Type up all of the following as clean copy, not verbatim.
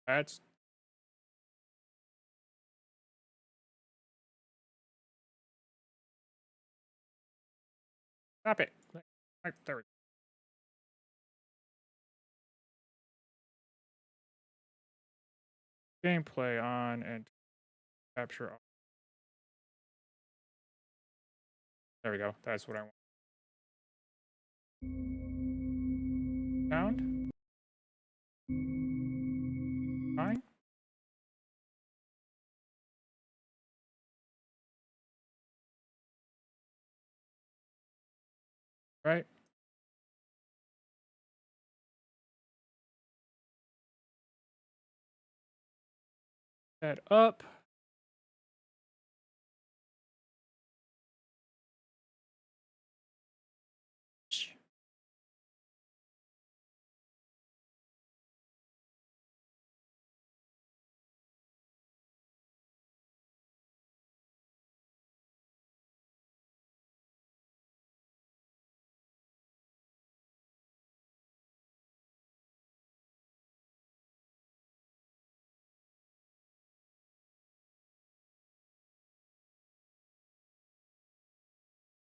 That's stop it. Right, there we go. Gameplay on and capture. There we go. That's what I want. Sound. Fine. Right. That up.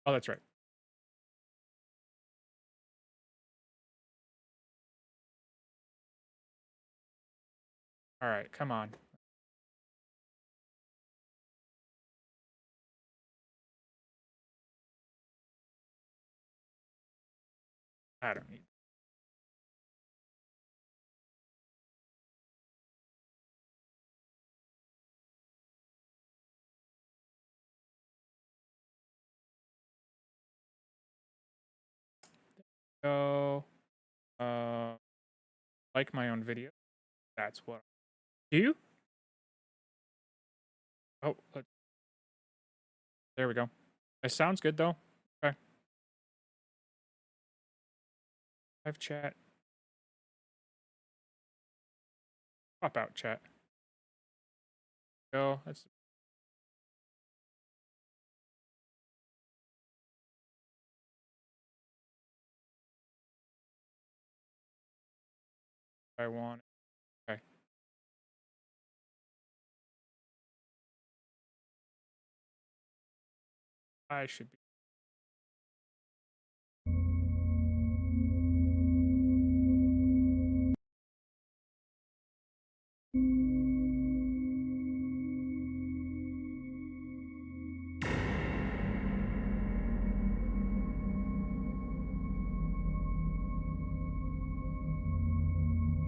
Oh, that's right. All right, come on. I don't need. Go. Like my own video. That's what. Do you? Oh, there we go. It sounds good though. Okay. Live chat. Pop out chat. Go. That's. What I want. Okay. I should be.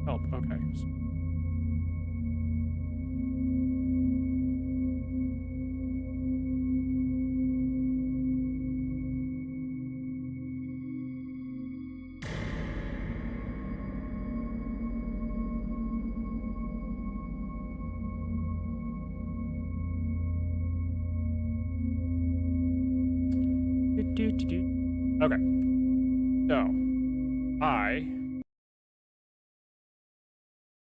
Help. Okay. Okay. So,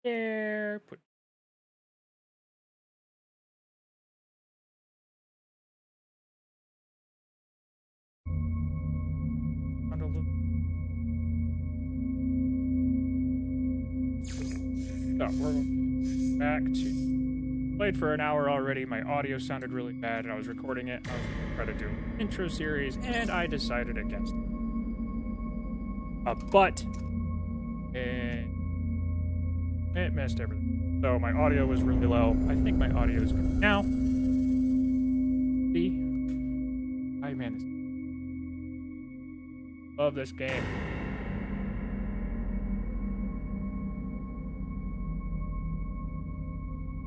there put. So we're back to played for an hour already. My audio sounded really bad, and I was recording it. I was going to try to do an intro series, and I decided against it. But it missed everything. So my audio was really low. I think my audio is good now. See? I man, love this game.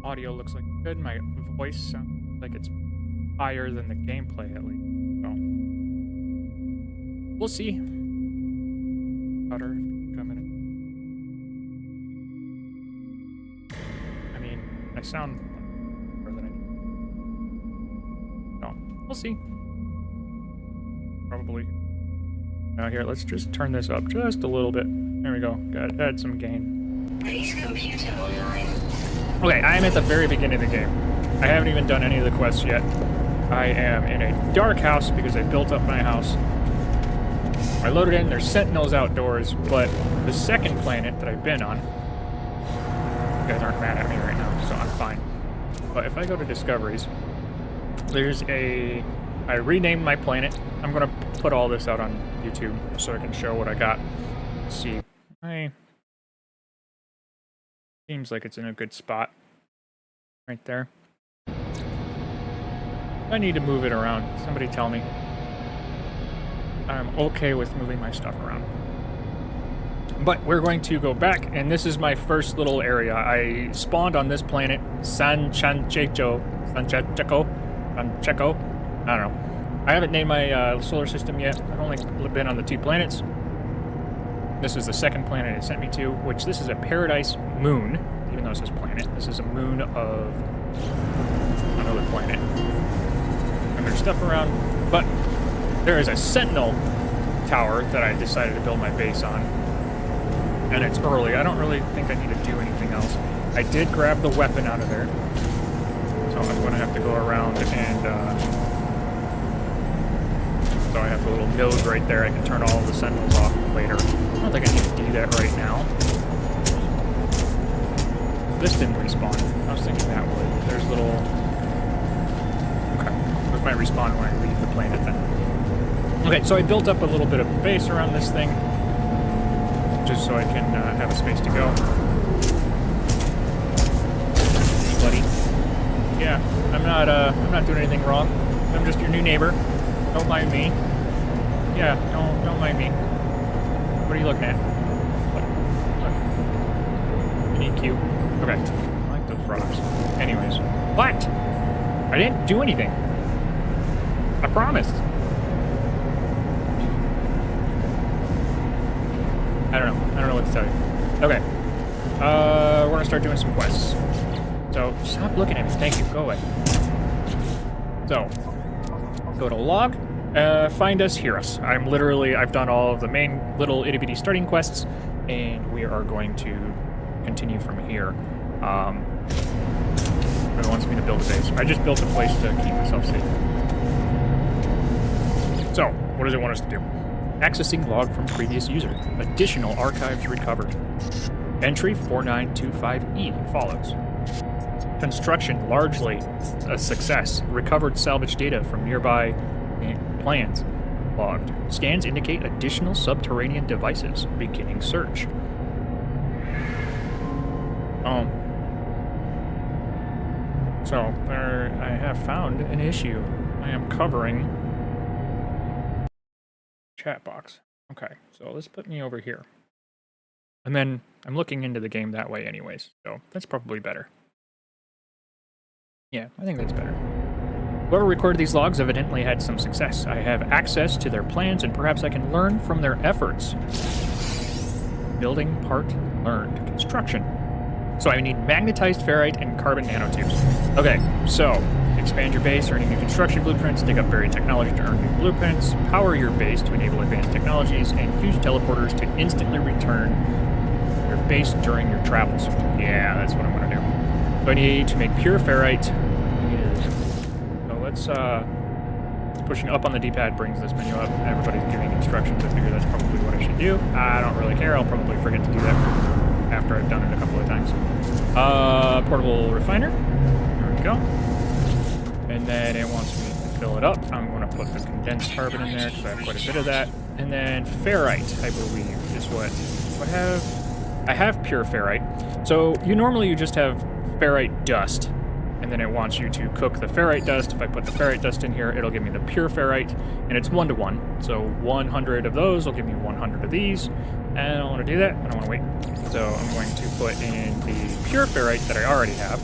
Audio looks like good. My voice sounds like it's higher than the gameplay, at least. So we'll see. Powder coming in. I mean, I sound better than I do. So we'll see. Probably. Now here, let's just turn this up just a little bit. There we go. Got add some gain. Base computer online. Okay, I am at the very beginning of the game. I haven't even done any of the quests yet. I am in a dark house because I built up my house. I loaded in, there's sentinels outdoors, but the second planet that I've been on, guys aren't mad at me right now, so I'm fine. But if I go to discoveries, there's a... I renamed my planet. I'm gonna put all this out on YouTube so I can show what I got. Let's see. Seems like it's in a good spot. Right there. I need to move it around. Somebody tell me. I'm okay with moving my stuff around. But we're going to go back, and this is my first little area. I spawned on this planet, Sancheco. I don't know. I haven't named my solar system yet. I've only been on the 2 planets. This is the second planet it sent me to, which this is a paradise moon, even though it says planet. This is a moon of another planet. And there's stuff around, but there is a sentinel tower that I decided to build my base on. And it's early. I don't really think I need to do anything else. I did grab the weapon out of there. So I'm going to have to go around and... so I have a little node right there. I can turn all of the sentinels off later. I don't think I need to do that right now. This didn't respawn. I was thinking that would. There's little... Okay. This might respawn when I leave the planet then. Okay, so I built up a little bit of base around this thing. Just so I can have a space to go. Buddy. Yeah, I'm not doing anything wrong. I'm just your new neighbor. Don't mind me. Yeah, don't mind me. What are you looking at? Look. You need cute. Okay. I like those rocks. Anyways. What? I didn't do anything. I promised. I don't know what to tell you. Okay. We're gonna start doing some quests. So, stop looking at me. Thank you. Go away. So, go to log. Find us, hear us. I've done all of the main little itty-bitty starting quests, and we are going to continue from here. It wants me to build a base. I just built a place to keep myself safe. So, what does it want us to do? Accessing log from previous user. Additional archives recovered. Entry 4925E follows. Construction largely a success. Recovered salvage data from nearby plans. Logged. Scans indicate additional subterranean devices. Beginning search. So, I have found an issue. I am covering chat box. Okay, so let's put me over here. And then I'm looking into the game that way anyways, so that's probably better. Yeah, I think that's better. Whoever recorded these logs evidently had some success. I have access to their plans and perhaps I can learn from their efforts. Building part learned. Construction. So I need magnetized ferrite and carbon nanotubes. Okay, so expand your base, earning new construction blueprints, dig up buried technology to earn new blueprints, power your base to enable advanced technologies, and use teleporters to instantly return your base during your travels. Yeah, that's what I'm gonna do. So I need to make pure ferrite. So let's pushing up on the D-pad brings this menu up. Everybody's giving instructions. I figure that's probably what I should do. I don't really care. I'll probably forget to do that after I've done it a couple of times. Portable refiner. There we go. And then it wants me to fill it up. I'm going to put the condensed carbon in there because I have quite a bit of that. And then ferrite, I believe, is what I have pure ferrite. So normally you just have ferrite dust, and then it wants you to cook the ferrite dust. If I put the ferrite dust in here, it'll give me the pure ferrite, and it's 1-to-1. So 100 of those will give me 100 of these. And I don't want to do that. I don't want to wait. So I'm going to put in the pure ferrite that I already have.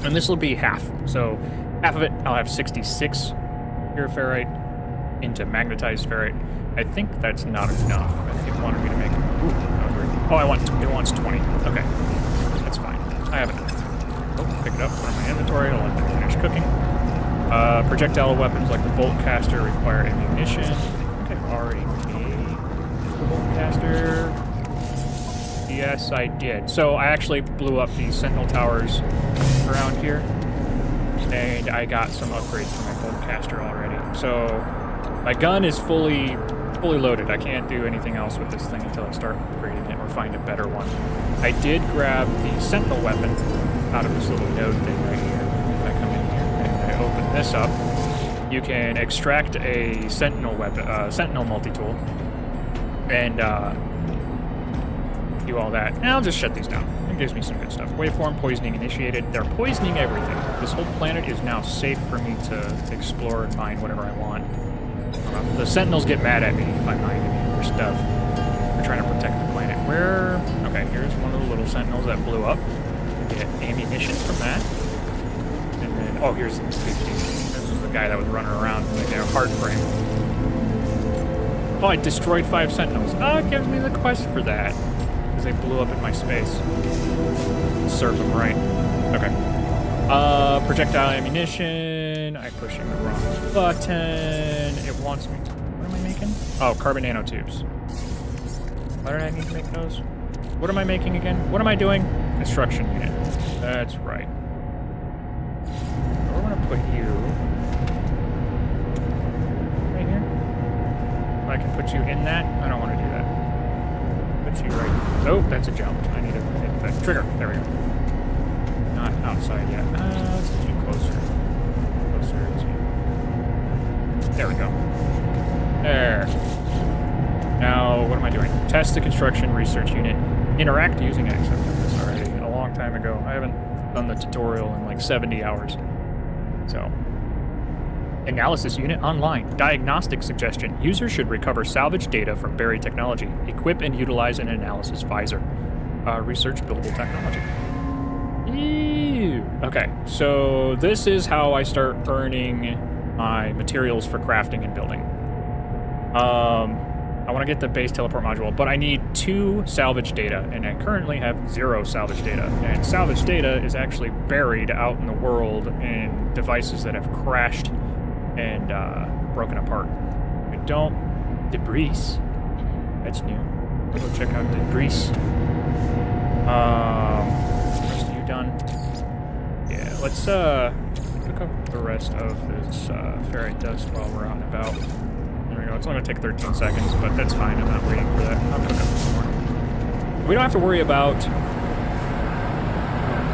And this will be half. So half of it, I'll have 66 pure ferrite into magnetized ferrite. I think that's not enough. It wanted me to make it. Ooh, that was weird. Oh, it wants 20. Okay. That's fine. I have enough. Oh, pick it up, put it in my inventory. I'll let them finish cooking. Projectile weapons like the bolt caster require ammunition. I think I've already made the bolt caster. Yes, I did. So I actually blew up these sentinel towers around here, and I got some upgrades for my bolt caster already. So my gun is fully fully loaded. I can't do anything else with this thing until I start upgrading it or find a better one. I did grab the Sentinel weapon out of this little node thing right here. I come in here and I open this up. You can extract a Sentinel weapon, Sentinel multi-tool, and do all that. And I'll just shut these down. It gives me some good stuff. Waveform poisoning initiated. They're poisoning everything. This whole planet is now safe for me to explore and mine whatever I want. The Sentinels get mad at me if I mine any of their stuff. They're trying to protect the planet. Where? Okay, here's one of the little Sentinels that blew up. Get ammunition from that. And then, oh, here's the guy that was running around like a hard frame. Oh, I destroyed 5 Sentinels. Oh, it gives me the quest for that. Because they blew up in my space. Serves them right. Okay. Projectile ammunition. I'm pushing the wrong button. It wants me to... What am I making? Oh, carbon nanotubes. Why did I need to make those? What am I making again? What am I doing? Construction unit. That's right. We're going to put you... I can put you in that. I don't want to do that. Put you right. Oh, that's a jump. I need to hit the trigger. There we go. Not outside yet. Let's get you closer. Closer to. There we go. There. Now, what am I doing? Test the construction research unit. Interact using X. I've done this already a long time ago. I haven't done the tutorial in like 70 hours. So. Analysis unit online. Diagnostic suggestion. User should recover salvage data from buried technology. Equip and utilize an analysis visor. Research buildable technology. Ew. Okay, so this is how I start earning my materials for crafting and building. I want to get the base teleport module, but I need 2 salvage data, and I currently have 0 salvage data. And salvage data is actually buried out in the world in devices that have crashed and broken apart. I don't... Debris. That's new. I'll go check out debris. Rest of you done? Yeah, let's pick up the rest of this ferrite dust while we're out and about. There we go. It's only gonna take 13 seconds, but that's fine. I'm not waiting for that. I'll pick up some more. We don't have to worry about... Oh,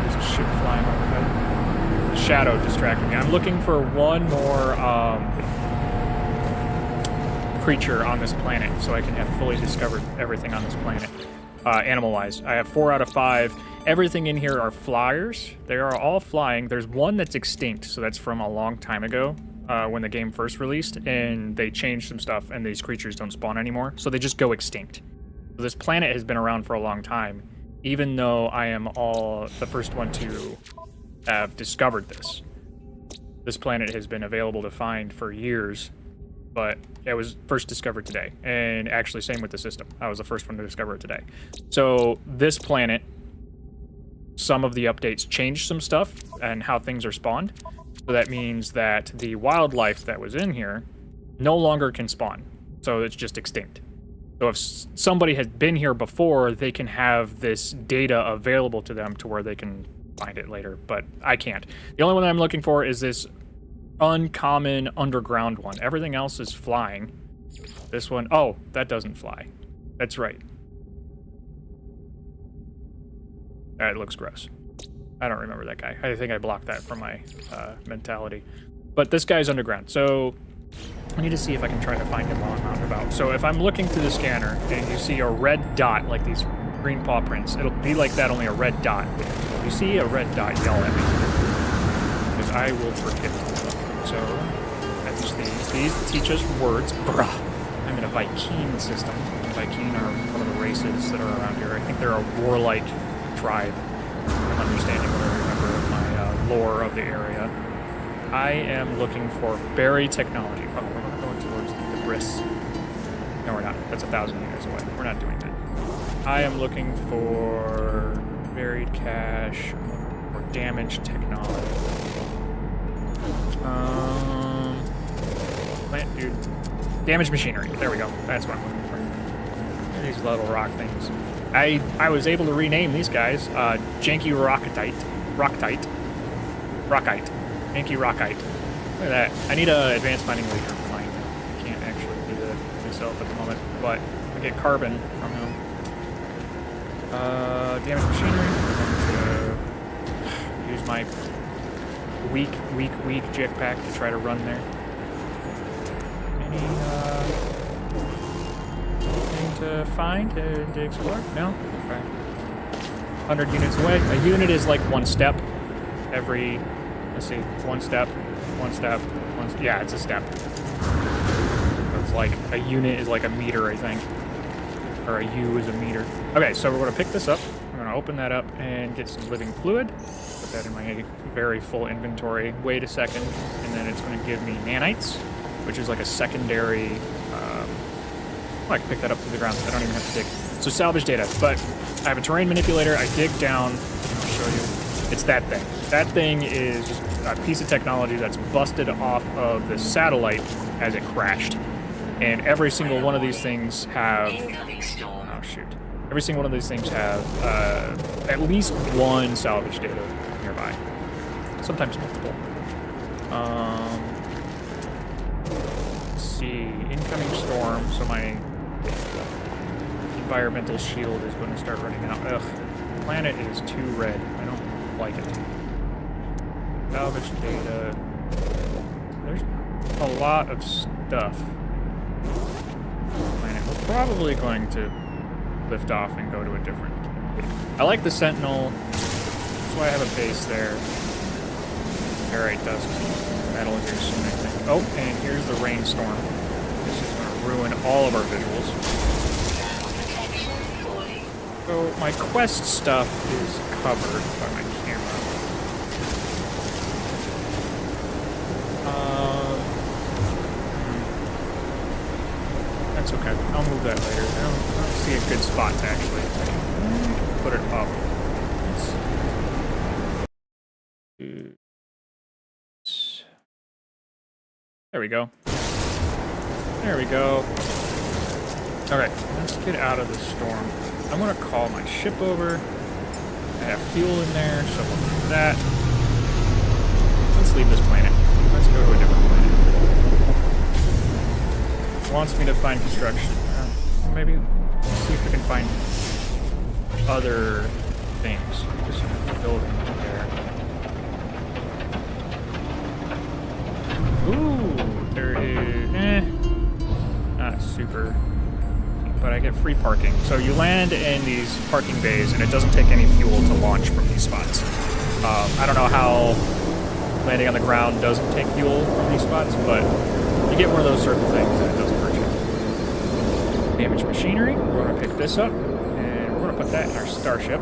there's a ship flying overhead. Shadow distracting me. I'm looking for one more creature on this planet so I can have fully discovered everything on this planet. Animal-wise, I have 4 out of 5. Everything in here are flyers. They are all flying. There's one that's extinct, so that's from a long time ago when the game first released, and they changed some stuff, and these creatures don't spawn anymore, so they just go extinct. So this planet has been around for a long time, even though I am the first one to have discovered this. This planet has been available to find for years, but it was first discovered today. And actually, same with the system. I was the first one to discover it today. So this planet, some of the updates changed some stuff and how things are spawned. So that means that the wildlife that was in here no longer can spawn. So it's just extinct. So if somebody has been here before, they can have this data available to them to where they can find it later, but I can't. The only one that I'm looking for is this uncommon underground one. Everything else is flying. This one, oh, that doesn't fly. That's right. That looks gross. I don't remember that guy. I think I blocked that from my mentality. But this guy's underground, so I need to see if I can try to find him while I'm out and about. So if I'm looking through the scanner and you see a red dot, like these green paw prints, it'll be like that, only a red dot. If you see a red dot, yell at me, because I will forget. So, that's these teach us words. Bruh. I'm in a Viking system. Viking are one of the races that are around here. I think they're a warlike tribe, from understanding what I remember of my lore of the area. I am looking for buried technology. Oh, we're going towards the Briss. No, we're not. That's 1,000 units away. We're not doing that. I am looking for buried cache or damaged technology. Plant, dude. Damaged machinery. There we go. That's what I'm looking for. These little rock things. I was able to rename these guys Janky Rockite. Janky Rockite. Look at that. I need a advanced mining laser to mine. I can't actually do that. himself at the moment, but I get carbon from him. Damage machinery. I'm going to use my weak jetpack to try to run there. Any thing to find to explore? No? Okay. 100 units away. A unit is like one step. Every, let's see, one step. Yeah, it's a step. So it's like a unit is like a meter, I think. Or a U is a meter. Okay, so we're going to pick this up. I'm going to open that up and get some living fluid. Put that in my very full inventory. Wait a second, and then it's going to give me nanites, which is like a secondary... I can pick that up through the ground. I don't even have to dig. So salvage data, but I have a terrain manipulator. I dig down, and I'll show you. It's that thing. That thing is just a piece of technology that's busted off of the satellite as it crashed. And every single one of these things have... Oh, shoot. Every single one of these things have at least one salvage data nearby. Sometimes multiple. Let's see. Incoming storm. So my environmental shield is going to start running out. Ugh. The planet is too red. I don't like it. Salvage data. There's a lot of stuff. Planet. We're probably going to lift off and go to a different... I like the Sentinel. That's why I have a base there. Ferrite dust. Metal here soon, I think. Oh, and here's the rainstorm. This is going to ruin all of our visuals. So my quest stuff is covered by my camera. That's okay. I'll move that later. I don't see a good spot to actually put it up. There we go. There we go. Alright, let's get out of the storm. I'm going to call my ship over. I have fuel in there, so we'll do that. Let's leave this planet. Let's go to a different planet. It wants me to find construction. Maybe see if we can find other things. Just a building there. Ooh, there is... not super... but I get free parking. So you land in these parking bays, and it doesn't take any fuel to launch from these spots. I don't know how landing on the ground doesn't take fuel from these spots, but you get one of those certain things, and it doesn't hurt you. Damage machinery. We're going to pick this up, and we're going to put that in our starship.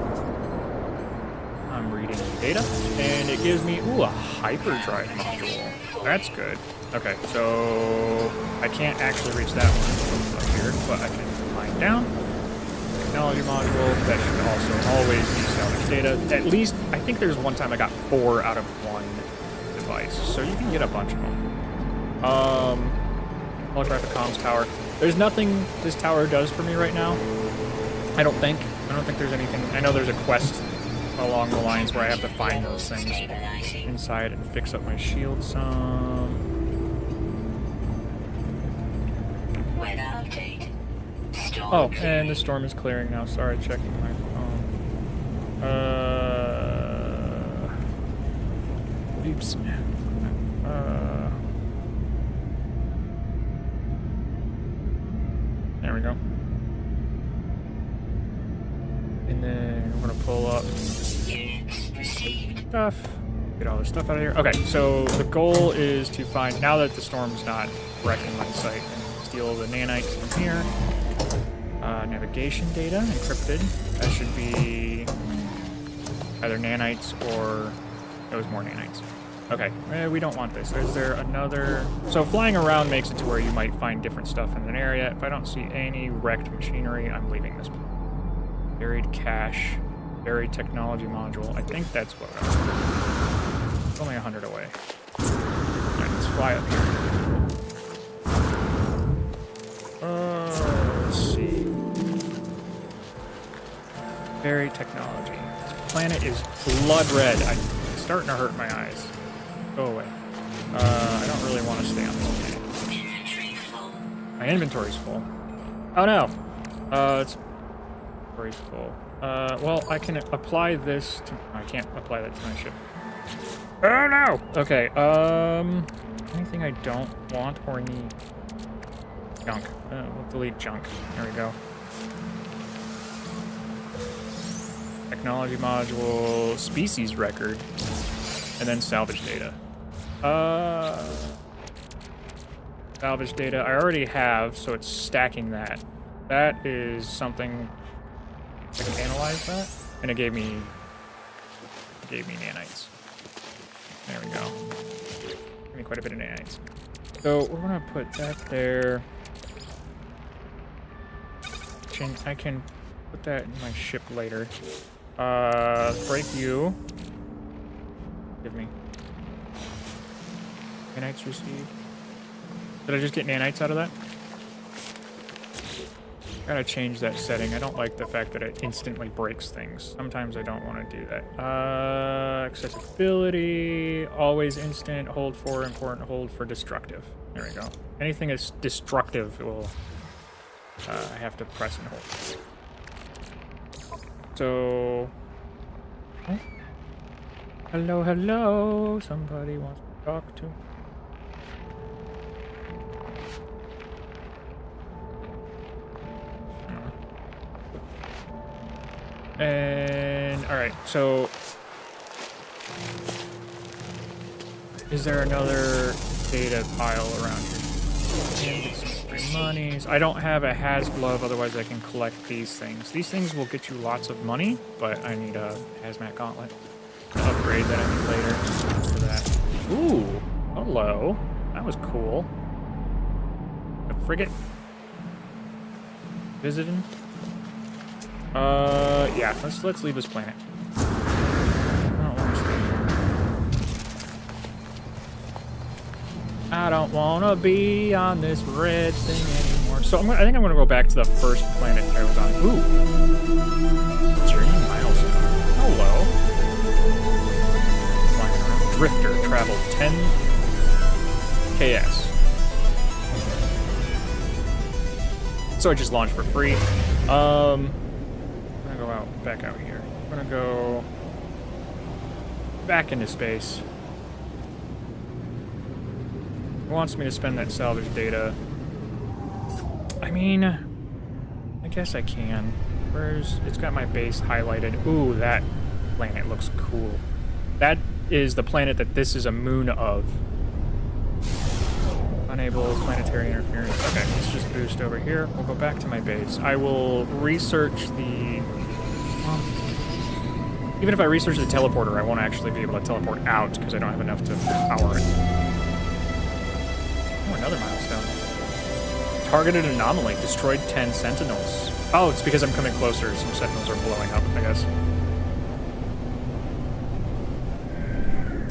I'm reading data, and it gives me, ooh, a hyperdrive module. That's good. Okay, so I can't actually reach that one from up here, but I can climb down. Technology module, that should also always be salvage data. At least, I think there's one time I got 4 out of 1 device, so you can get a bunch of them. Holographic comms tower. There's nothing this tower does for me right now. I don't think there's anything. I know there's a quest along the lines where I have to find those things inside and fix up my shield some. Oh, and the storm is clearing now. Sorry, checking my phone. Beeps. There we go. And then we're gonna pull up stuff. Get all this stuff out of here. Okay, so the goal is to find, now that the storm's not wrecking my site, and steal the nanites from here. Navigation data, encrypted. That should be either nanites or... Those more nanites. Okay, we don't want this. Is there another... So flying around makes it to where you might find different stuff in an area. If I don't see any wrecked machinery, I'm leaving this place. Buried cache. Buried technology module. I think that's what I want. It's only 100 away. Alright, let's fly up here. Let's see. Buried technology. This planet is blood red. It's starting to hurt my eyes. Go away. I don't really want to stay on this planet. My inventory's full. Oh no! It's inventory's full. Well, I can apply this to... I can't apply that to my ship. Oh no! Okay, anything I don't want or need? Junk. We'll delete junk. There we go. Technology module, species record, and then salvage data. Salvage data I already have, so it's stacking that. That is something I can analyze that, and it gave me nanites. There we go. Gave me quite a bit of nanites. So we're gonna put that there. I can put that in my ship later. Break you. Give me. Nanites received. Did I just get nanites out of that? Gotta change that setting. I don't like the fact that it instantly breaks things. Sometimes I don't want to do that. Accessibility, always instant, hold for important, hold for destructive. There we go. Anything is destructive will, I have to press and hold. So, oh. Hello, hello, somebody wants to talk to me. And, alright, so... Is there another data pile around here? Get some free monies. I don't have a Has glove, otherwise I can collect these things. These things will get you lots of money, but I need a hazmat gauntlet to upgrade that I need later for that. Ooh, hello. That was cool. A frigate. Visiting. Yeah, let's leave this planet. I don't want to stay here. I don't want to be on this red thing anymore. So I think I'm gonna go back to the first planet I was on. Ooh, journey milestone. Hello. Flying around. Drifter traveled 10 KS. So I just launched for free. Back out here. I'm gonna go back into space. It wants me to spend that salvage data. I mean, I guess I can. It's got my base highlighted. Ooh, that planet looks cool. That is the planet that this is a moon of. Unable planetary interference. Okay, let's just boost over here. We'll go back to my base. I will research the... Even if I research the teleporter, I won't actually be able to teleport out because I don't have enough to power it. Oh, another milestone. Targeted anomaly. Destroyed 10 sentinels. Oh, it's because I'm coming closer. Some sentinels are blowing up, I guess.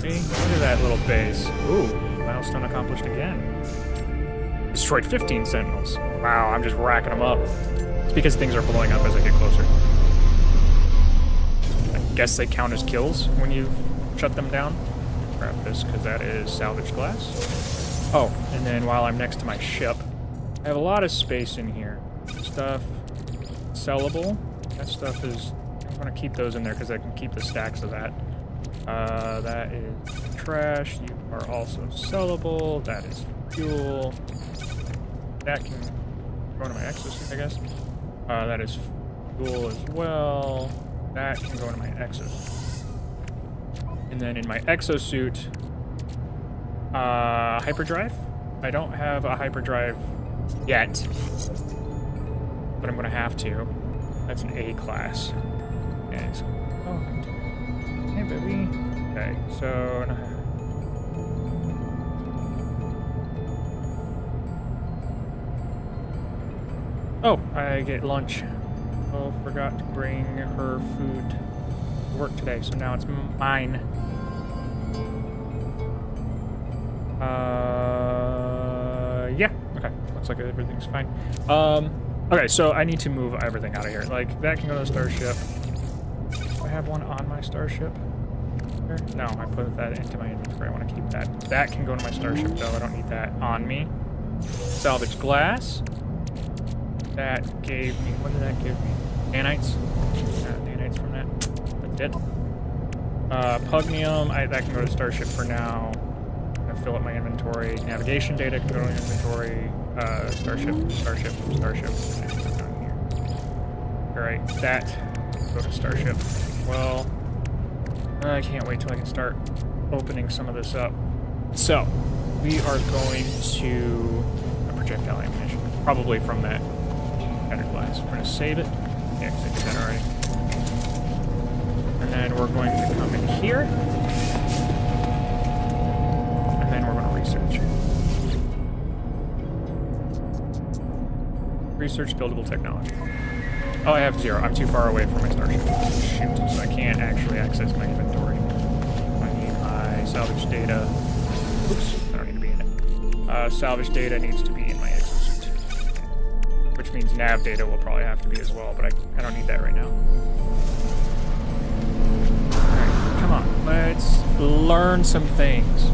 See? Look at that little base. Ooh, milestone accomplished again. Destroyed 15 sentinels. Wow, I'm just racking them up. It's because things are blowing up as I get closer. Guess they count as kills when you shut them down. Grab this because that is salvage glass. Oh, and then while I'm next to my ship, I have a lot of space in here. Stuff sellable. That stuff is... I'm going to keep those in there because I can keep the stacks of that. That is trash. You are also sellable. That is fuel. That can go into my exosuit, I guess. That is fuel as well. That can go into my exosuit. And then in my exosuit, hyperdrive. I don't have a hyperdrive yet, but I'm going to have to. That's an A class. And so, oh, hey, baby. Okay, so... Oh, I get lunch. Oh, forgot to bring her food to work today, so now it's mine. Yeah, okay. Looks like everything's fine. Okay, so I need to move everything out of here. Like, that can go to the starship. Do I have one on my starship? No, I put that into my inventory. I want to keep that. That can go to my starship, though. I don't need that on me. Salvage glass. That gave me, what did that give me? Nanites. Nanites from that. That's it. Pugnium, that can go to Starship for now. I'm gonna fill up my inventory. Navigation data can go to inventory. Starship. Down here. Alright, that go to Starship. Well, I can't wait till I can start opening some of this up. So, we are going to projectile ammunition, probably from that better glass. We're going to save it. Yeah, because I did that already. And then we're going to come in here. And then we're going to research. Research buildable technology. Oh, I have 0. I'm too far away from my starship. Shoot, so I can't actually access my inventory. I need my salvage data. Oops, I don't need to be in it. Salvage data needs to be in my exosuit. Which means nav data will probably have to be as well, but I don't need that right now. Alright, come on, let's learn some things.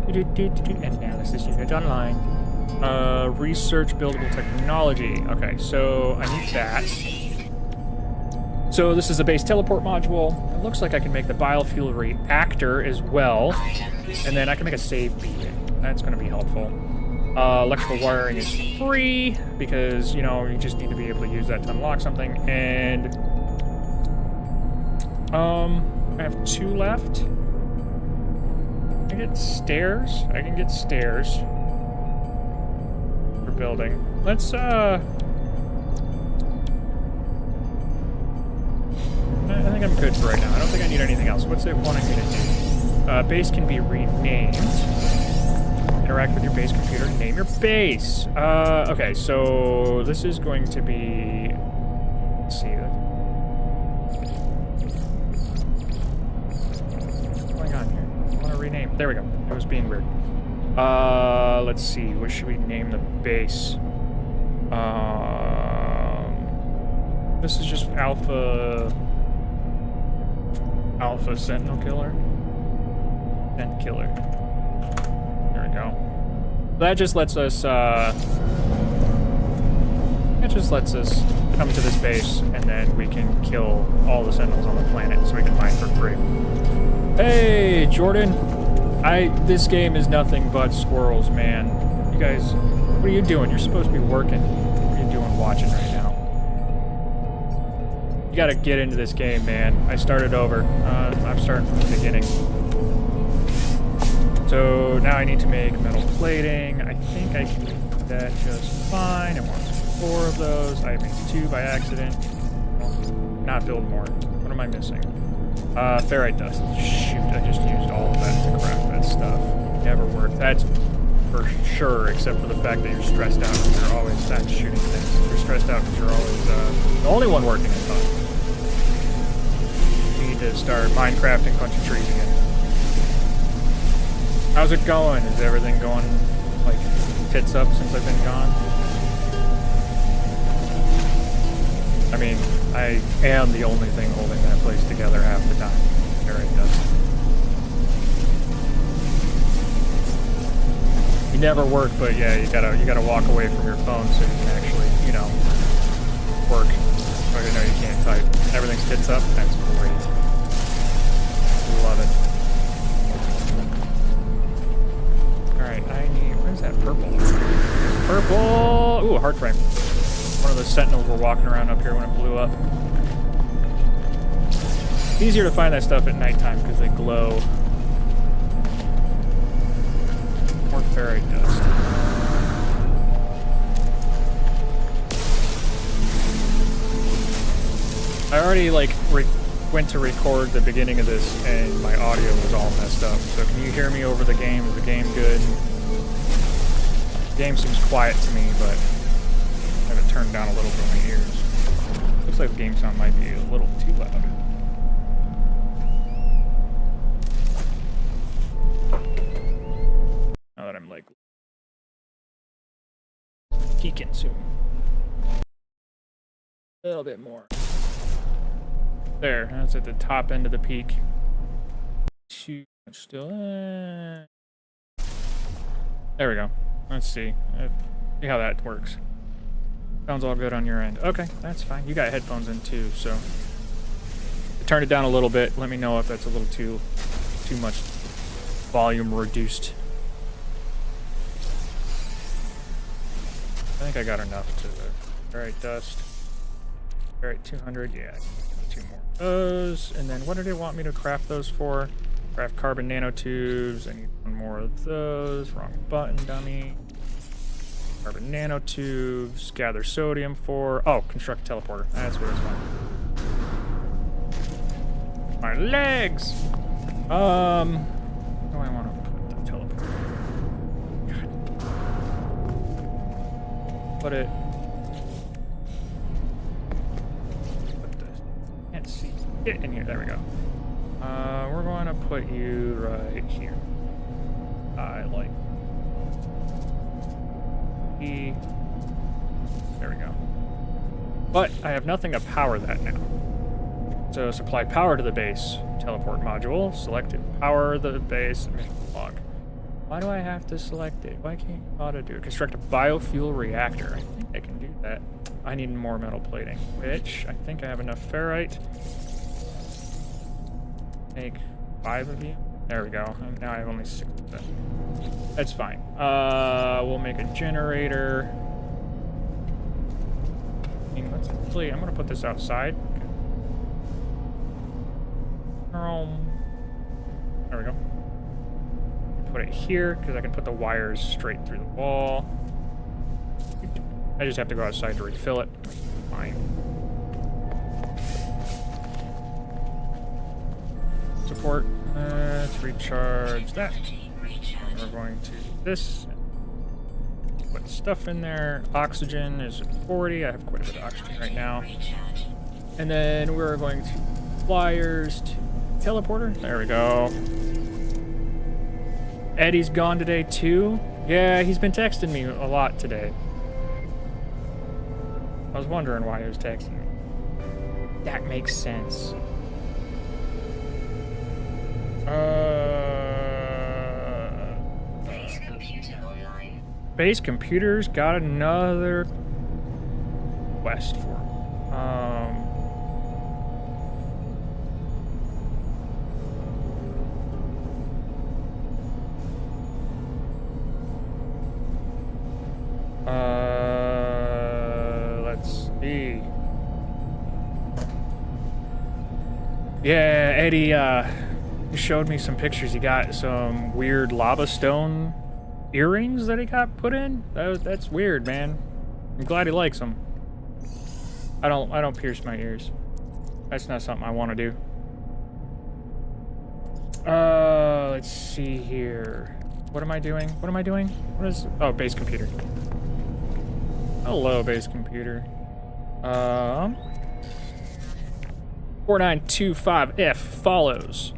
Analysis unit online. Research buildable technology. Okay, so I need that. So this is a base teleport module. It looks like I can make the biofuel reactor as well. And then I can make a save beacon. That's going to be helpful. Electrical wiring is free because, you know, you just need to be able to use that to unlock something. And I have 2 left. I get stairs. I can get stairs for building. Let's I think I'm good for right now. I don't think I need anything else. What's it wanting me to do? Base can be renamed. Interact with your base computer. Name your base. Okay, so this is going to be... Let's see. What's going on here? I want to rename. There we go. It was being weird. Let's see. What should we name the base? This is just Alpha Sentinel Killer. Sentinel Killer. There we go. That just lets us, come to this base, and then we can kill all the Sentinels on the planet, so we can mine for free. Hey, Jordan! This game is nothing but squirrels, man. You guys, what are you doing? You're supposed to be working. What are you doing watching right now? You gotta get into this game, man. I started over. I'm starting from the beginning. So now I need to make metal plating. I think I can do that just fine. I want 4 of those. I made 2 by accident. Not build more. What am I missing? Ferrite dust. Shoot, I just used all of that to craft that stuff. Never worked. That's for sure, except for the fact that you're stressed out because you're always shooting things. You're stressed out because you're always the only one working, I thought. You need to start Minecrafting a bunch of trees again. How's it going? Is everything going, like, tits up since I've been gone? I mean, I am the only thing holding that place together half the time. Ferrite dust. You never work, but yeah, you gotta walk away from your phone so you can actually, you know, work. Oh, you know you can't type. Everything's tits up. That's great. Love it. Alright, I need... Where's that purple? Purple! Ooh, a heart frame. One of the sentinels were walking around up here when it blew up. It's easier to find that stuff at nighttime because they glow. More ferrite dust. I already, like, went to record the beginning of this and my audio was all messed up. So can you hear me over the game? Is the game good? The game seems quiet to me, but I have it turned down a little bit in my ears. Looks like the game sound might be a little too loud. Now that I'm like peeking soon. A little bit more. There, that's at the top end of the peak. Too much still. There we go. Let's see. See how that works. Sounds all good on your end. Okay, that's fine. You got headphones in too, so turn it down a little bit. Let me know if that's a little too much volume reduced. I think I got enough to. All right, dust. All right, 200. Yeah, 2 more of those. And then what did it want me to craft those for? Craft carbon nanotubes. I need 1 more of those. Wrong button, dummy. Carbon nanotubes. Gather sodium for. Oh, construct a teleporter. That's where it's going. My legs. Where do I want to put the teleporter? God. Put it. Can't see it in here. There we go. We're going to put you right here. I like. There we go. But I have nothing to power that now. So supply power to the base. Teleport module. Select it. Power the base. Mission log. Why do I have to select it? Why can't you auto do it? Construct a biofuel reactor. I think I can do that. I need more metal plating, which I think I have enough ferrite. Make 5 of you. There we go. Now I have only 6 of them. That's fine. We'll make a generator. Let's actually, I'm gonna put this outside. There we go. Put it here because I can put the wires straight through the wall. I just have to go outside to refill it. Fine. Support. Let's recharge that. And we're going to do this. Put stuff in there. Oxygen is at 40. I have quite a bit of oxygen right now. And then we're going to wires to teleporter. There we go. Eddie's gone today too. Yeah, he's been texting me a lot today. I was wondering why he was texting me. That makes sense. Base computer online. Base computers got another quest for him. Let's see. Yeah, Eddie, he showed me some pictures. He got some weird lava stone earrings that he got put in. That's weird, man. I'm glad he likes them. I don't pierce my ears. That's not something I want to do. Let's see here. What am I doing? What am I doing? What is... Oh, base computer. Hello, base computer. 4925F follows.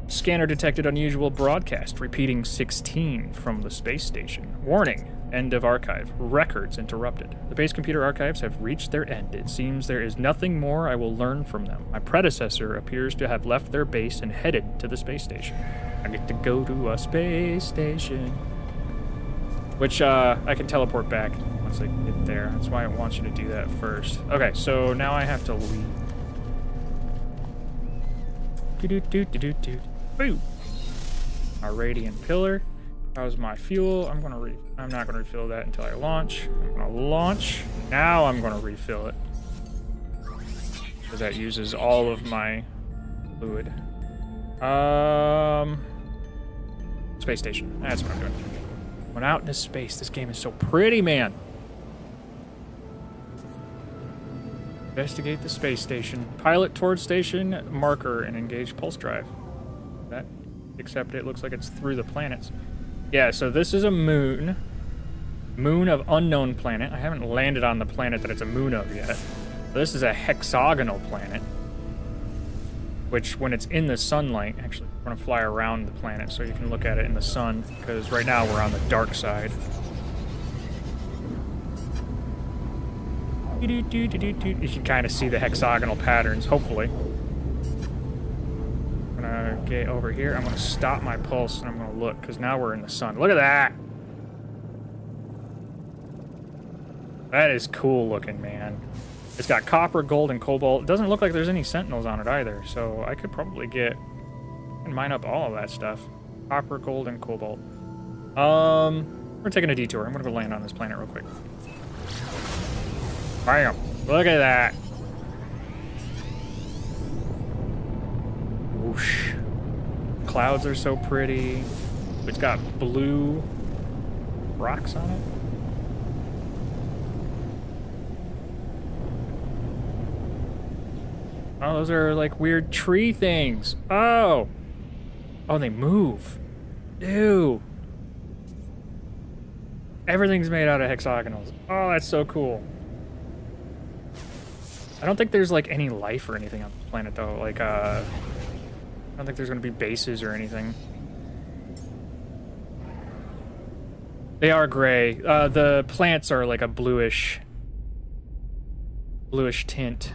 Scanner detected unusual broadcast, repeating 16 from the space station. Warning, end of archive. Records interrupted. The base computer archives have reached their end. It seems there is nothing more I will learn from them. My predecessor appears to have left their base and headed to the space station. I get to go to a space station. Which, I can teleport back once I get there. That's why I want you to do that first. Okay, so now I have to leave. Do-do-do-do-do-do. Boo! Our radiant pillar. How's my fuel? I'm not gonna refill that until I launch. I'm gonna launch. Now I'm gonna refill it. Because that uses all of my fluid. Space station. That's what I'm doing. Went out into space. This game is so pretty, man. Investigate the space station. Pilot towards station marker and engage pulse drive. That, except it looks like it's through the planets. Yeah, so this is a moon. Moon of unknown planet. I haven't landed on the planet that it's a moon of yet. This is a hexagonal planet. Which, when it's in the sunlight, actually, we're going to fly around the planet so you can look at it in the sun, because right now we're on the dark side. You can kind of see the hexagonal patterns, hopefully. I'm going to get over here. I'm going to stop my pulse, and I'm going to look, because now we're in the sun. Look at that! That is cool looking, man. It's got copper, gold, and cobalt. It doesn't look like there's any sentinels on it either, so I could probably get and mine up all of that stuff. Copper, gold, and cobalt. We're taking a detour. I'm gonna go land on this planet real quick. Bam! Look at that. Whoosh. Clouds are so pretty. It's got blue rocks on it. Oh, those are like weird tree things. Oh. Oh, they move. Ew. Everything's made out of hexagonals. Oh, that's so cool. I don't think there's like any life or anything on the planet though. Like, I don't think there's gonna be bases or anything. They are gray. The plants are like a bluish tint.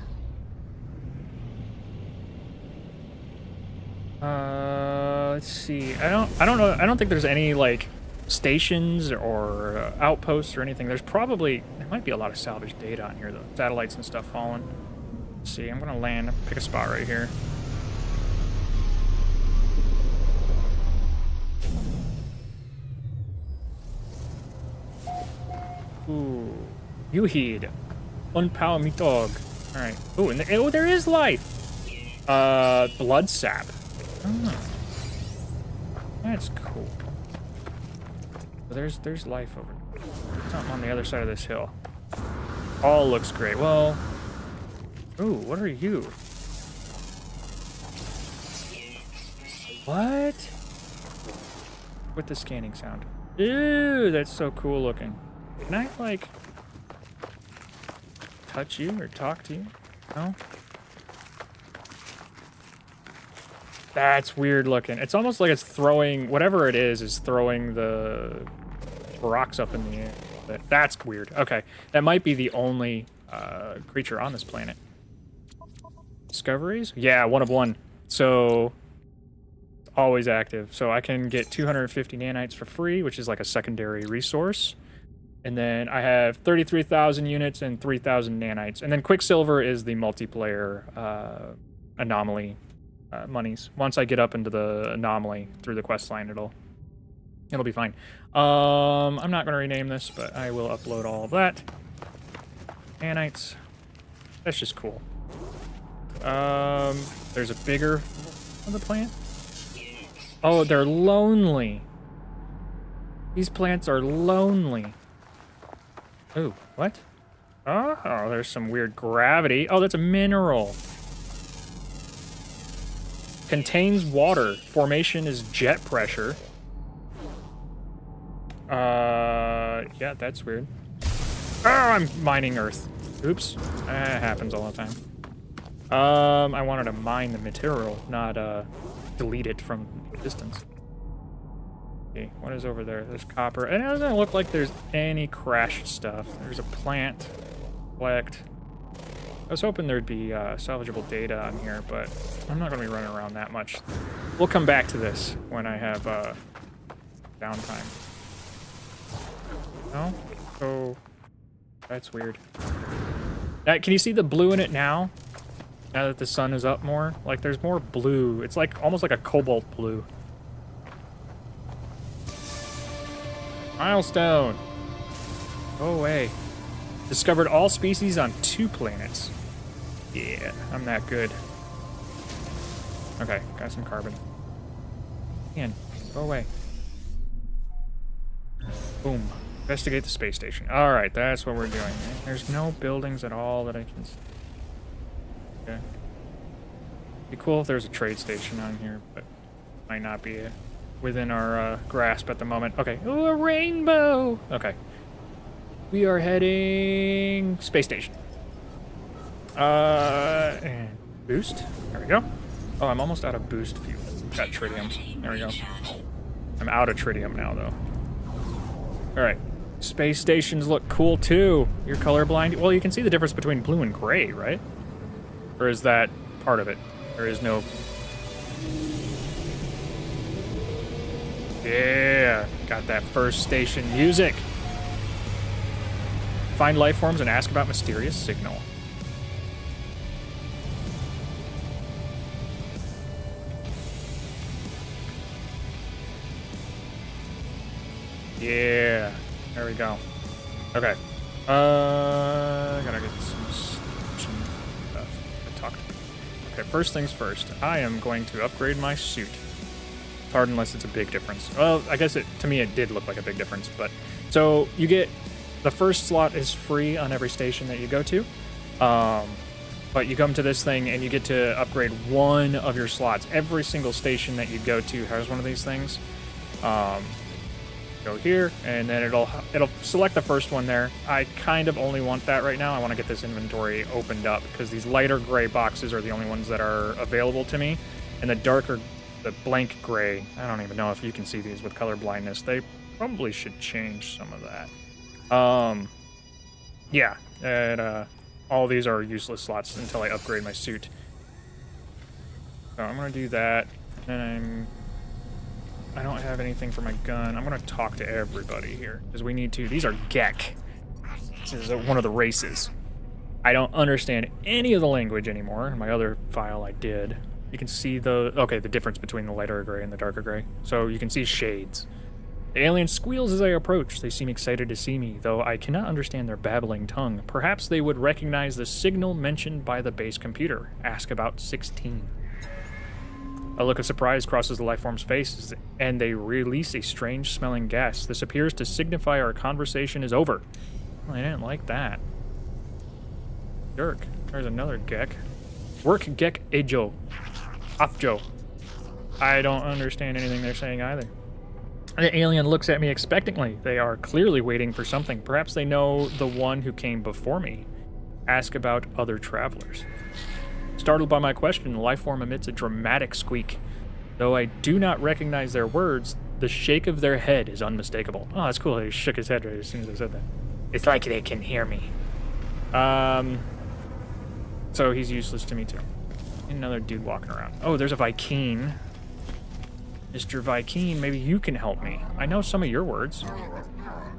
Let's see. I don't know. I don't think there's any like stations or outposts or anything. There might be a lot of salvage data on here though. Satellites and stuff falling. Let's see. I'm gonna land. Pick a spot right here. Ooh, you heed. Unpower me dog. All right. Ooh, and there is life. Blood sap. Oh. That's cool. There's life over there. Something on the other side of this hill. All looks great. Well, ooh, what are you? What? With the scanning sound. Ew, that's so cool looking. Can I, like, touch you or talk to you? No? That's weird looking. It's almost like it's throwing, whatever it is throwing the rocks up in the air. That's weird. Okay, that might be the only creature on this planet. Discoveries? Yeah, 1 of 1. So, it's always active. So I can get 250 nanites for free, which is like a secondary resource. And then I have 33,000 units and 3,000 nanites. And then Quicksilver is the multiplayer anomaly monies. Once I get up into the anomaly through the quest line, it'll be fine. I'm not going to rename this, but I will upload all of that. Nanites. That's just cool. There's a bigger of the plant. Oh, they're lonely. These plants are lonely. Ooh, what? Oh, there's some weird gravity. Oh, that's a mineral. Contains water. Formation is jet pressure. Yeah, that's weird. Oh, I'm mining earth. Oops. That happens all the time. I wanted to mine the material, not, delete it from existence. Okay, what is over there? There's copper. And it doesn't look like there's any crashed stuff. There's a plant. Collect. I was hoping there'd be salvageable data on here, but I'm not going to be running around that much. We'll come back to this when I have downtime. No? Oh, that's weird. Can you see the blue in it now? Now that the sun is up more? Like, there's more blue. It's like almost like a cobalt blue. Milestone. Go away. Discovered all species on 2 planets. Yeah, I'm that good. Okay, got some carbon. Man, go away. Boom. Investigate the space station. Alright, that's what we're doing. There's no buildings at all that I can see. Okay. Be cool if there's a trade station on here, but might not be within our grasp at the moment. Okay. Ooh, a rainbow! Okay. We are heading space station. And boost. There we go. Oh, I'm almost out of boost fuel. Got tritium. There we go. I'm out of tritium now, though. Alright. Space stations look cool, too. You're colorblind? Well, you can see the difference between blue and gray, right? Or is that part of it? There is no... Yeah! Got that first station music. Find life forms and ask about mysterious signal. Yeah, there we go. Okay. I gotta get some stuff. I talked. Okay, first things first. I am going to upgrade my suit. It's hard unless it's a big difference. Well, I guess to me it did look like a big difference, but so you get the first slot is free on every station that you go to. But you come to this thing and you get to upgrade one of your slots. Every single station that you go to has one of these things. Go here, and then it'll select the first one there. I kind of only want that right now. I want to get this inventory opened up because these lighter gray boxes are the only ones that are available to me. And the blank gray, I don't even know if you can see these with color blindness. They probably should change some of that. Yeah, and all these are useless slots until I upgrade my suit. So I'm gonna do that, and I don't have anything for my gun. I'm gonna talk to everybody here because we need to. These are Gek. This is one of the races. I don't understand any of the language anymore. In my other file, I did. You can see the difference between the lighter gray and the darker gray. So you can see shades. The alien squeals as I approach. They seem excited to see me, though I cannot understand their babbling tongue. Perhaps they would recognize the signal mentioned by the base computer. Ask about 16. A look of surprise crosses the lifeform's face, and they release a strange-smelling gas. This appears to signify our conversation is over. Well, I didn't like that. Jerk. There's another Gek. Work Gek Ejo. Afjo. I don't understand anything they're saying either. The alien looks at me expectantly. They are clearly waiting for something. Perhaps they know the one who came before me. Ask about other travelers. Startled by my question, the lifeform emits a dramatic squeak. Though I do not recognize their words, the shake of their head is unmistakable. Oh, that's cool. He shook his head right as soon as I said that. It's like they can hear me. So he's useless to me too. Another dude walking around. Oh, there's a Vy'keen. Mr. Vy'keen, maybe you can help me. I know some of your words.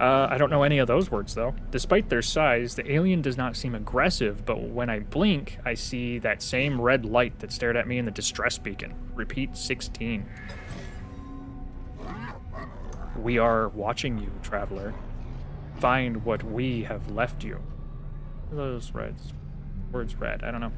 I don't know any of those words, though. Despite their size, the alien does not seem aggressive, but when I blink, I see that same red light that stared at me in the distress beacon. Repeat 16. We are watching you, traveler. Find what we have left you. Those words read, I don't know.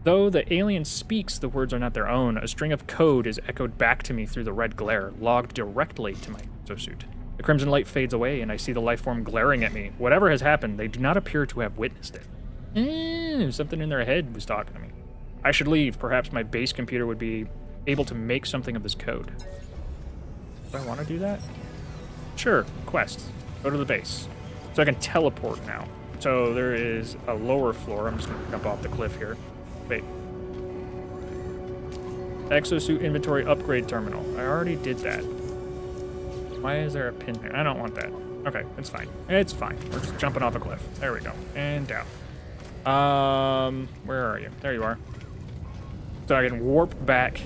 Though the alien speaks, the words are not their own. A string of code is echoed back to me through the red glare, logged directly to my exosuit. The crimson light fades away, and I see the lifeform glaring at me. Whatever has happened, they do not appear to have witnessed it. Something in their head was talking to me. I should leave. Perhaps my base computer would be able to make something of this code. Do I want to do that? Sure. Quest. Go to the base. So I can teleport now. So there is a lower floor. I'm just going to jump off the cliff here. Wait. Exosuit inventory upgrade terminal. I already did that. Why is there a pin there? I don't want that. Okay, it's fine. It's fine. We're just jumping off a cliff. There we go. And down. Where are you? There you are. So I can warp back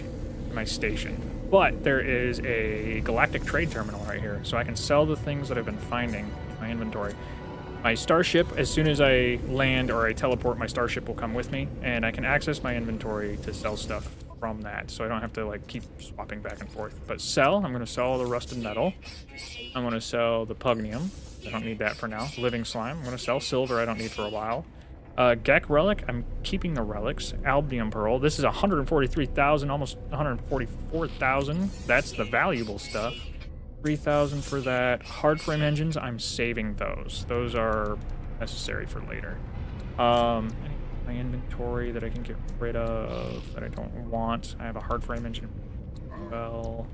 to my station. But there is a galactic trade terminal right here. So I can sell the things that I've been finding in my inventory. My starship, as soon as I land or I teleport, my starship will come with me, and I can access my inventory to sell stuff from that, so I don't have to like keep swapping back and forth. But sell, I'm going to sell the rusted metal. I'm going to sell the pugnium. I don't need that for now. Living slime. I'm going to sell silver. I don't need for a while. Gek relic. I'm keeping the relics. Albium pearl. This is 143,000, almost 144,000. That's the valuable stuff. 3,000 for that. Hard frame engines, I'm saving those. Those are necessary for later. My inventory that I can get rid of that I don't want. I have a hard frame engine. Well,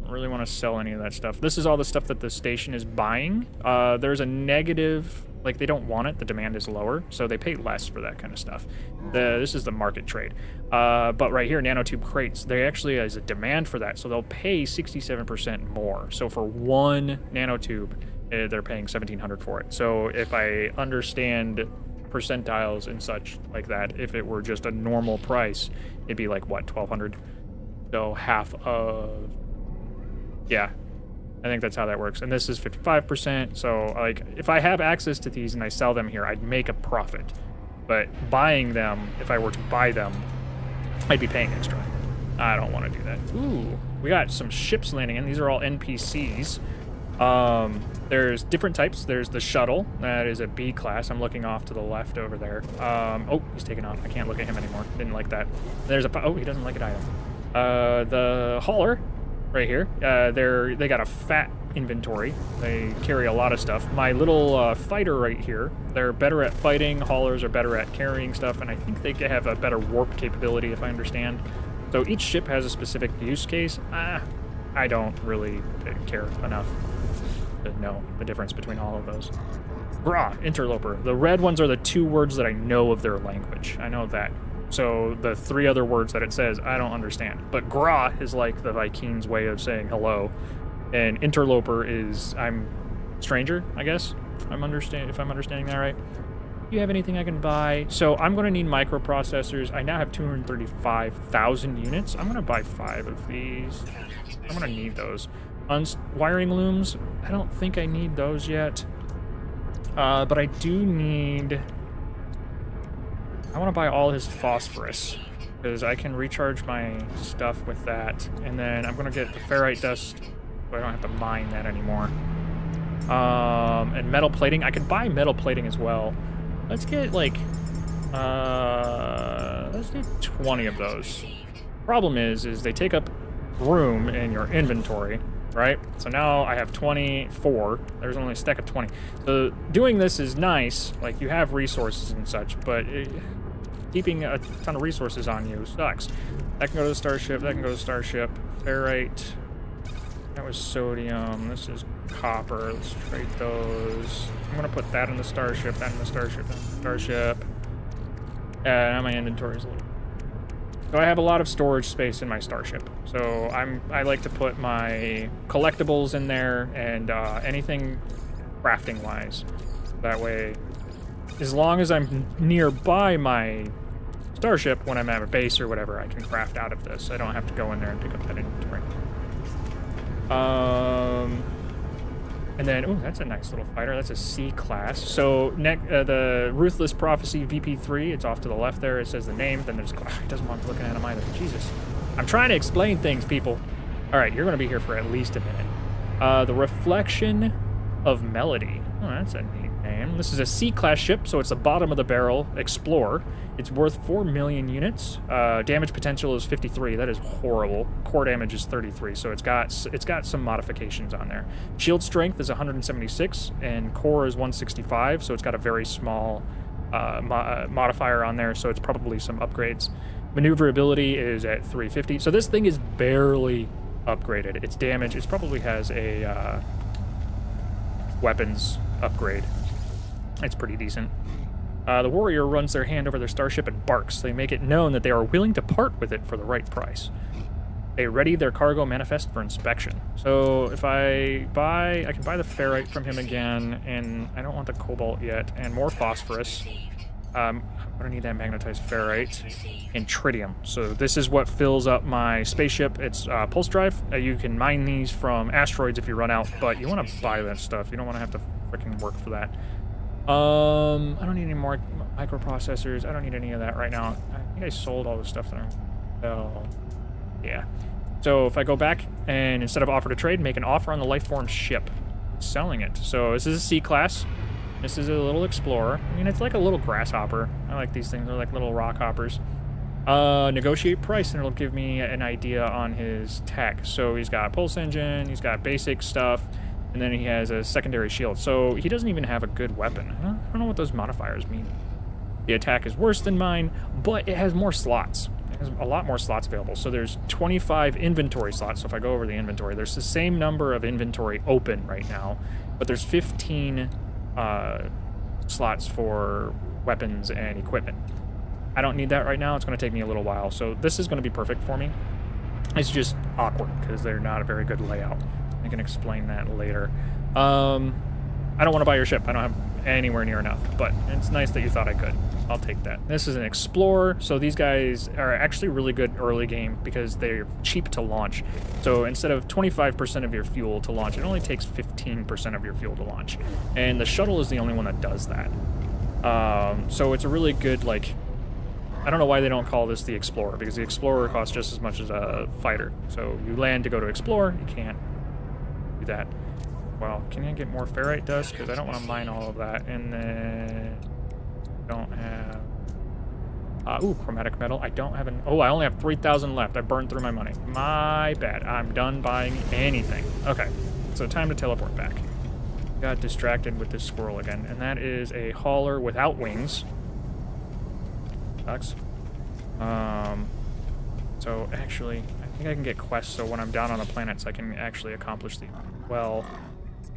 I don't really want to sell any of that stuff. This is all the stuff that the station is buying. There's a negative, like they don't want it. The demand is lower, so they pay less for that kind of stuff. This is the market trade. But right here, nanotube crates, there actually is a demand for that, so they'll pay 67% more. So for one nanotube, they're paying 1,700 for it. So if I understand percentiles and such like that, if it were just a normal price, it'd be like, what, 1,200? So half of, yeah, I think that's how that works. And this is 55%. So, like, if I have access to these and I sell them here, I'd make a profit. But buying them, if I were to buy them, I'd be paying extra. I don't want to do that. Ooh, we got some ships landing in. These are all NPCs. There's different types. There's the shuttle. That is a B class. I'm looking off to the left over there. Oh, he's taking off. I can't look at him anymore. Didn't like that. There's a... Oh, he doesn't like it either. The hauler right here. They got a fat inventory. They carry a lot of stuff. My little fighter right here. They're better at fighting. Haulers are better at carrying stuff. And I think they have a better warp capability, if I understand. So each ship has a specific use case. I don't really care enough to know the difference between all of those. Brah, interloper. The red ones are the 2 words that I know of their language. I know that. So the 3 other words that it says, I don't understand. But gra is like the Vikings' way of saying hello. And interloper is, I'm stranger, I guess. If I'm understanding that right. Do you have anything I can buy? So I'm going to need microprocessors. I now have 235,000 units. I'm going to buy 5 of these. I'm going to need those. Wiring looms, I don't think I need those yet. But I do need... I want to buy all his phosphorus, because I can recharge my stuff with that. And then I'm going to get the ferrite dust, so I don't have to mine that anymore. And metal plating. I could buy metal plating as well. Let's get, like... let's do 20 of those. Problem is they take up room in your inventory, right? So now I have 24. There's only a stack of 20. So doing this is nice. Like, you have resources and such, but keeping a ton of resources on you sucks. That can go to the starship. That can go to the starship. Ferrite. That was sodium. This is copper. Let's trade those. I'm going to put that in the starship, that in the starship, that in the starship. Now my inventory is a little... So I have a lot of storage space in my starship. So I like to put my collectibles in there and anything crafting-wise. That way, as long as I'm nearby my starship when I'm at a base or whatever, I can craft out of this. I don't have to go in there and pick up that inventory. And then, oh, that's a nice little fighter. That's a C class. So the Ruthless Prophecy VP3, it's off to the left there. It says the name. Then there's, it doesn't want me looking at him either. Jesus. I'm trying to explain things, people. All right, you're going to be here for at least a minute. The Reflection of Melody. Oh, that's a neat name. This is a C-class ship, so it's the bottom of the barrel Explorer. It's worth 4 million units. Damage potential is 53. That is horrible. Core damage is 33, so it's got some modifications on there. Shield strength is 176, and core is 165, so it's got a very small modifier on there, so it's probably some upgrades. Maneuverability is at 350, so this thing is barely upgraded. Its damage, it probably has a weapons upgrade. It's pretty decent. The warrior runs their hand over their starship and barks. They make it known that they are willing to part with it for the right price. They ready their cargo manifest for inspection. So if I can buy the ferrite from him again, and I don't want the cobalt yet, and more phosphorus. I'm gonna need that magnetized ferrite and tritium. So this is what fills up my spaceship. It's pulse drive. You can mine these from asteroids if you run out, but you want to buy that stuff. You don't want to have to freaking work for that. I don't need any more microprocessors. I don't need any of that right now. I think I sold all the stuff that I'm... yeah. So if I go back and instead of offer to trade, make an offer on the lifeform ship. Selling it. So this is a C-class. This is a little explorer. I mean, it's like a little grasshopper. I like these things. They're like little rock hoppers. Negotiate price, and it'll give me an idea on his tech. So he's got a pulse engine, he's got basic stuff, and then he has a secondary shield. So he doesn't even have a good weapon. I don't know what those modifiers mean. The attack is worse than mine, but it has more slots. It has a lot more slots available. So there's 25 inventory slots. So if I go over the inventory, there's the same number of inventory open right now, but there's 15 slots for weapons and equipment. I don't need that right now. It's going to take me a little while. So this is going to be perfect for me. It's just awkward because they're not a very good layout. I can explain that later. I I don't want to buy your ship. I don't have anywhere near enough, but it's nice that you thought I could. I'll take that. This is an explorer, so these guys are actually really good early game because they're cheap to launch. So instead of 25% of your fuel to launch, it only takes 15% of your fuel to launch. And the shuttle is the only one that does that. So it's a really good, like, I don't know why they don't call this the explorer, because the explorer costs just as much as a fighter. So you land to go to explore, you can't do that. Well, can I get more ferrite dust? Because I don't want to mine all of that. And then don't have ooh, chromatic metal. I don't have an I only have 3,000 left. I burned through my money. My bad. I'm done buying anything. Okay, so time to teleport back. Got distracted with this squirrel again, and that is a hauler without wings. Sucks. So actually, I think I can get quests, so when I'm down on the planets I can actually accomplish the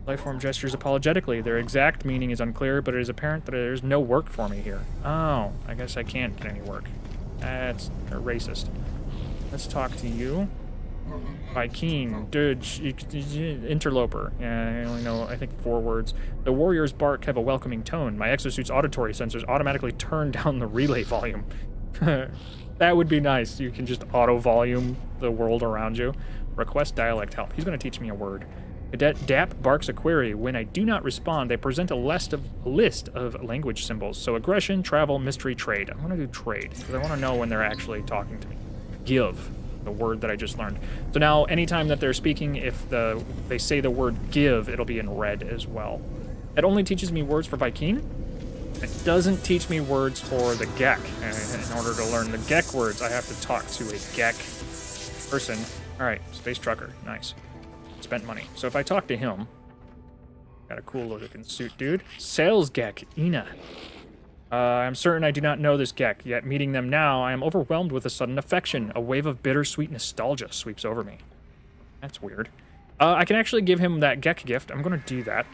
Lifeform gestures apologetically. Their exact meaning is unclear, but it is apparent that there's no work for me here. Oh, I guess I can't get any work. That's racist. Let's talk to you. Vikeen, interloper. Yeah, I only know, I think, 4 words. The warrior's bark have a welcoming tone. My exosuit's auditory sensors automatically turn down the relay volume. That would be nice. You can just auto-volume the world around you. Request dialect help. He's going to teach me a word. Cadet Dap barks a query. When I do not respond, they present a list of language symbols. So aggression, travel, mystery, trade. I'm going to do trade, because I want to know when they're actually talking to me. Give, the word that I just learned. So now, anytime that they're speaking, if they say the word give, it'll be in red as well. It only teaches me words for Vikeen. It doesn't teach me words for the Gek. And in order to learn the Gek words, I have to talk to a Gek person. All right, space trucker, nice. Spent money. So if I talk to him, got a cool looking suit, dude. Sales Gek, Ina. I'm certain I do not know this Gek, yet meeting them now, I am overwhelmed with a sudden affection. A wave of bittersweet nostalgia sweeps over me. That's weird. I can actually give him that Gek gift. I'm going to do that.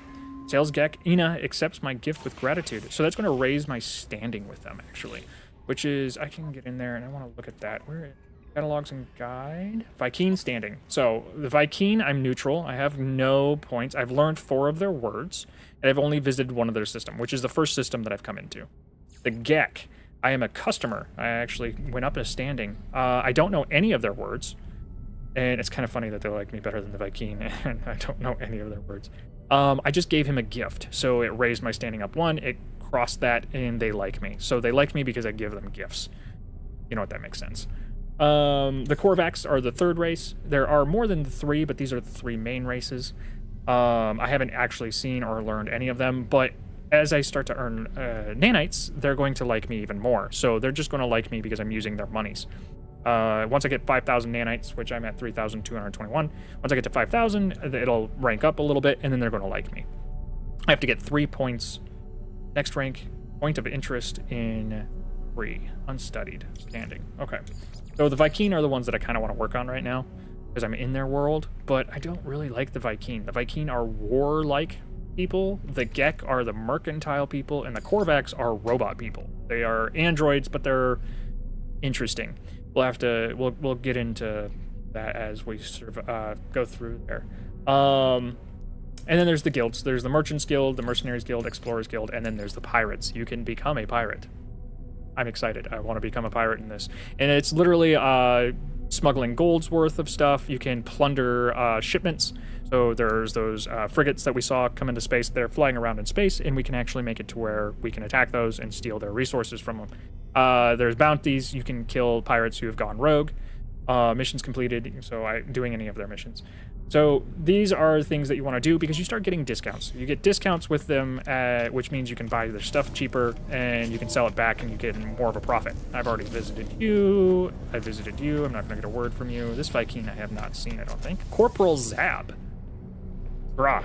Sales Gek, Ina accepts my gift with gratitude. So that's going to raise my standing with them, actually. Which is, I can get in there and I want to look at that. Where is catalogs and guide? Vikeen standing. So the Vikeen, I'm neutral. I have no points. I've learned 4 of their words, and I've only visited one of their system, which is the first system that I've come into. The Gek, I am a customer. I actually went up in a standing. I don't know any of their words, and it's kind of funny that they like me better than the Vikeen, and I don't know any of their words. I just gave him a gift, so it raised my standing up 1. It crossed that, and they like me. So they like me because I give them gifts. You know what, that makes sense. The Korvax are the 3rd race. There are more than 3, but these are the 3 main races. I haven't actually seen or learned any of them, but as I start to earn nanites, they're going to like me even more. So they're just going to like me because I'm using their monies. Once I get 5,000 nanites, which I'm at 3,221, once I get to 5,000, it'll rank up a little bit, and then they're going to like me. I have to get 3 points. Next rank, point of interest in 3. Unstudied. Standing. Okay. So the Vikeen are the ones that I kind of want to work on right now, because I'm in their world, but I don't really like the Vikeen. The Vikeen are warlike people, the Gek are the mercantile people, and the Korvax are robot people. They are androids, but they're interesting. We'll get into that as we sort of go through there. And then there's the guilds. There's the Merchants Guild, the Mercenaries Guild, Explorers Guild, and then there's the Pirates. You can become a pirate. I'm excited. I want to become a pirate in this. And it's literally smuggling gold's worth of stuff. You can plunder shipments. So there's those frigates that we saw come into space. They're flying around in space, and we can actually make it to where we can attack those and steal their resources from them. There's bounties. You can kill pirates who have gone rogue. Missions completed, so doing any of their missions. So these are things that you want to do because you start getting discounts. You get discounts with them, which means you can buy their stuff cheaper, and you can sell it back, and you get more of a profit. I've already visited you. I visited you. I'm not going to get a word from you. This Vikeen I have not seen, I don't think. Corporal Zab. Gra.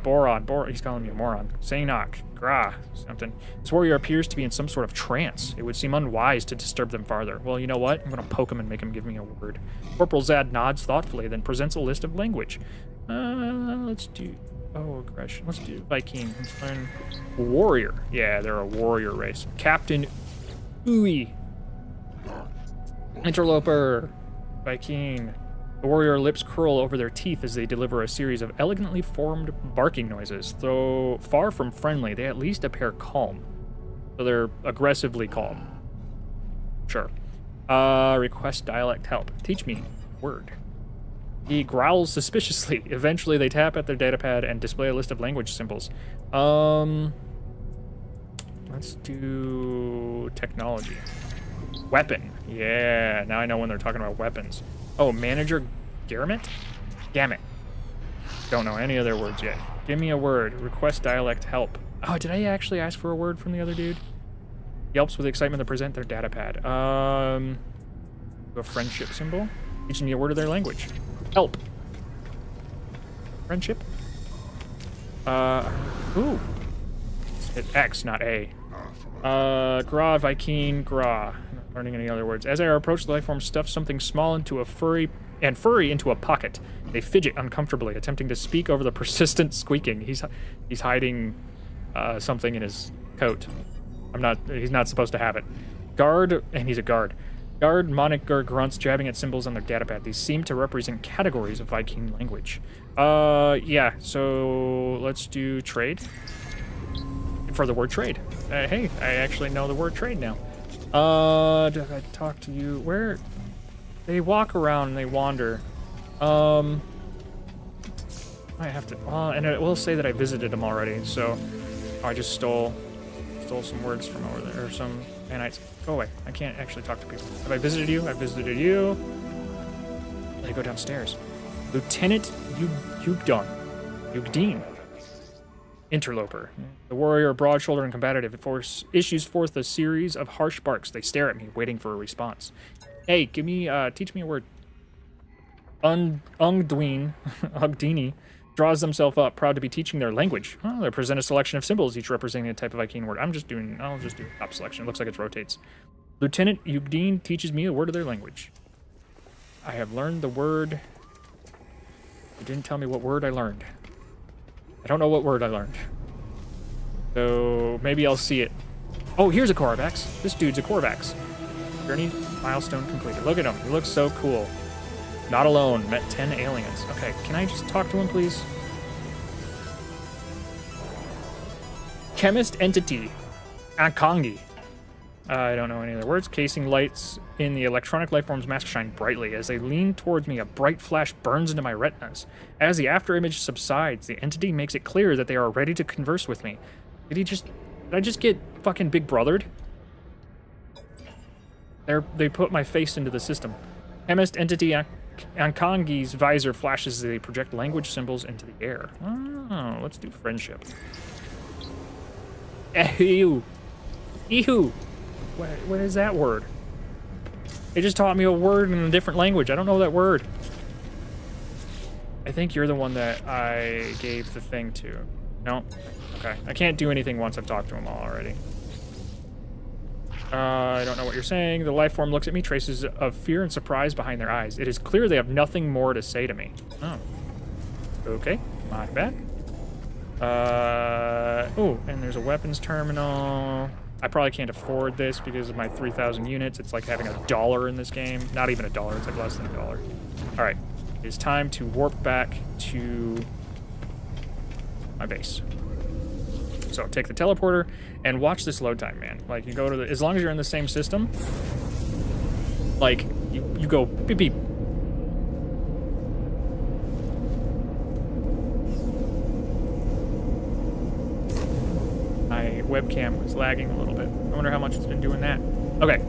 Boron. He's calling me a moron. Saynok. Gra. Something. This warrior appears to be in some sort of trance. It would seem unwise to disturb them farther. Well, you know what? I'm going to poke him and make him give me a word. Corporal Zad nods thoughtfully, then presents a list of language. Let's do... Oh, aggression. Let's do Vikeen. Let's learn warrior. Yeah, they're a warrior race. Captain Ooey. Interloper. Vikeen. The warrior lips curl over their teeth as they deliver a series of elegantly formed barking noises. Though far from friendly, they at least appear calm. So they're aggressively calm. Sure. Request dialect help. Teach me word. He growls suspiciously. Eventually, they tap at their datapad and display a list of language symbols. Let's do technology. Weapon. Yeah, now I know when they're talking about weapons. Oh, manager Gamut? Gamut. Don't know any of their words yet. Give me a word. Request dialect help. Oh, did I actually ask for a word from the other dude? Yelps with excitement to present their datapad. A friendship symbol. Teaching me a word of their language. Help. Friendship. Ooh. It's X, not A. Gra, Viking, Gra. I'm not learning any other words. As I approach, the life form stuffs something small into a furry into a pocket. They fidget uncomfortably, attempting to speak over the persistent squeaking. He's hiding something in his coat. He's not supposed to have it. Guard, and he's a guard. Guard, moniker, grunts, jabbing at symbols on their datapad. These seem to represent categories of Viking language. Yeah, so let's do trade. For the word trade. Hey, I actually know the word trade now. Did I talk to you? Where? They walk around and they wander. I have to, and it will say that I visited them already, so I just stole some words from over there, or some Manites. Go away. I can't actually talk to people. Have I visited you? I visited you. Let me go downstairs. Lieutenant Yugdeen. Interloper. The warrior, broad-shouldered and combative, issues forth a series of harsh barks. They stare at me, waiting for a response. Hey, teach me a word. Ugdini draws themselves up, proud to be teaching their language. Oh, they present a selection of symbols, each representing a type of Viking word. I'll just do top selection. It looks like it rotates. Lieutenant Ugdeen teaches me a word of their language. I have learned the word. You didn't tell me what word I learned. I don't know what word I learned. So maybe I'll see it. Oh, here's a Korvax. This dude's a Korvax. Journey milestone completed. Look at him. He looks so cool. Not alone. Met 10 aliens. Okay, can I just talk to him, please? Chemist entity. Akongi. I don't know any other words. Casing lights in the electronic lifeform's mask shine brightly. As they lean towards me, a bright flash burns into my retinas. As the afterimage subsides, the entity makes it clear that they are ready to converse with me. Did I just get fucking big brothered? They put my face into the system. Chemist entity Ankongi's visor flashes as they project language symbols into the air. Oh, let's do friendship. Ew. Ew. What is that word? It just taught me a word in a different language. I don't know that word. I think you're the one that I gave the thing to. No? Okay. I can't do anything once I've talked to them all already. I don't know what you're saying. The life form looks at me, traces of fear and surprise behind their eyes. It is clear they have nothing more to say to me. Oh. Okay. My bad. Oh, and there's a weapons terminal. I probably can't afford this because of my 3,000 units. It's like having $1 in this game. Not even $1. It's like less than $1. All right. It's time to warp back to my base. So take the teleporter and watch this load time, man. Like, you go to as long as you're in the same system, like, you go beep beep. My webcam was lagging a little bit. I wonder how much it's been doing that. Okay.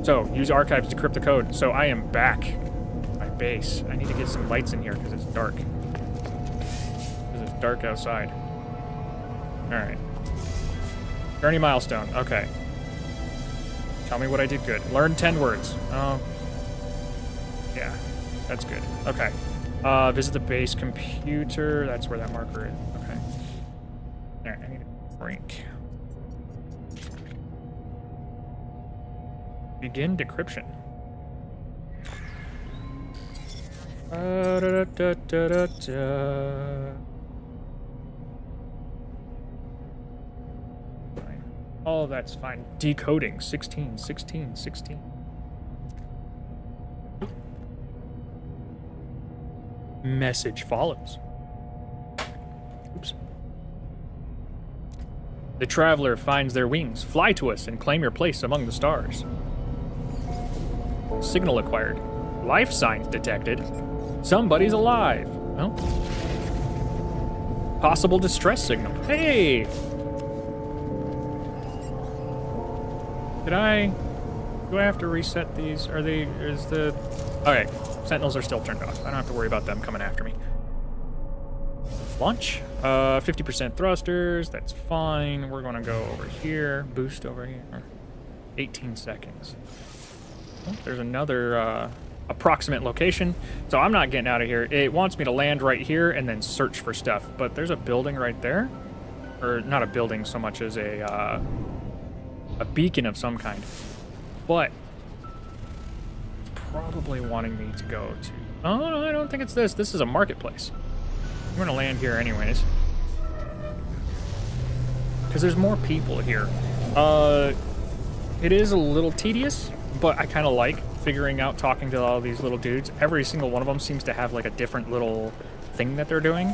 So, use archives to decrypt the code. So I am back at my base. I need to get some lights in here because it's dark. Because it's dark outside. Alright. Journey milestone. Okay. Tell me what I did good. Learn 10 words. Oh. Yeah. That's good. Okay. Visit the base computer. That's where that marker is. Okay. Alright, I need a drink. Begin decryption. Oh, that's fine. Decoding. 16. Message follows. Oops. The traveler finds their wings. Fly to us and claim your place among the stars. Signal acquired. Life signs detected. Somebody's alive. Oh. Possible distress signal. Hey! Do I have to reset these? Okay, sentinels are still turned off. I don't have to worry about them coming after me. Launch. 50% thrusters, that's fine. We're gonna go over here, boost over here. 18 seconds. Oh, there's another approximate location. So I'm not getting out of here. It wants me to land right here and then search for stuff, but there's a building right there. Or not a building so much as a beacon of some kind. But it's probably wanting me to go to... Oh, no, I don't think it's this. This is a marketplace. I'm gonna land here anyways. Because there's more people here. It is a little tedious, but I kind of like figuring out talking to all these little dudes. Every single one of them seems to have like a different little thing that they're doing.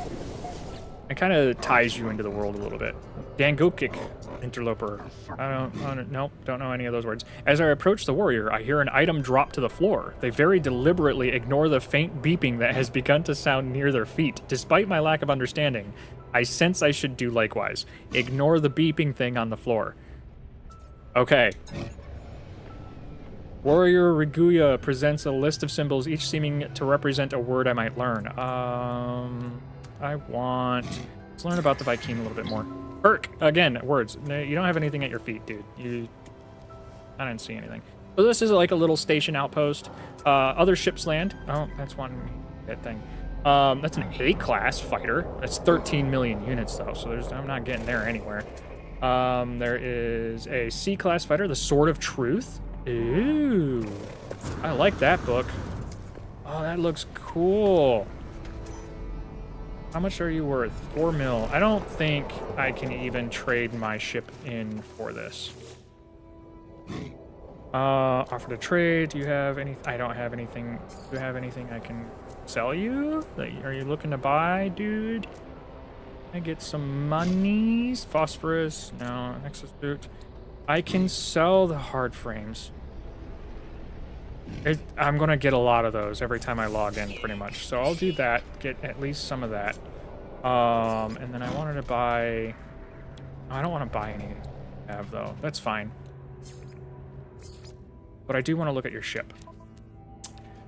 It kind of ties you into the world a little bit. Dangokik, interloper. Don't know any of those words. As I approach the warrior, I hear an item drop to the floor. They very deliberately ignore the faint beeping that has begun to sound near their feet. Despite my lack of understanding, I sense I should do likewise. Ignore the beeping thing on the floor. Okay. Warrior Riguya presents a list of symbols, each seeming to represent a word I might learn. Let's learn about the Viking a little bit more. Perk, again, words. No, you don't have anything at your feet, dude. I didn't see anything. So this is like a little station outpost. Other ships land. Oh, that's one that thing. That's an A-class fighter. That's 13 million units though, so I'm not getting there anywhere. There is a C-class fighter, the Sword of Truth. Ooh, I like that book. Oh, that looks cool. How much are you worth? 4 mil. I don't think I can even trade my ship in for this. Offer to trade. Do you have any? I don't have anything. Do you have anything I can sell you? Are you looking to buy, dude? I get some monies. Phosphorus. No. Exosuit. I can sell the hard frames. I'm going to get a lot of those every time I log in, pretty much. So I'll do that, get at least some of that. And then I wanted to buy... I don't want to buy any I have, though. That's fine. But I do want to look at your ship.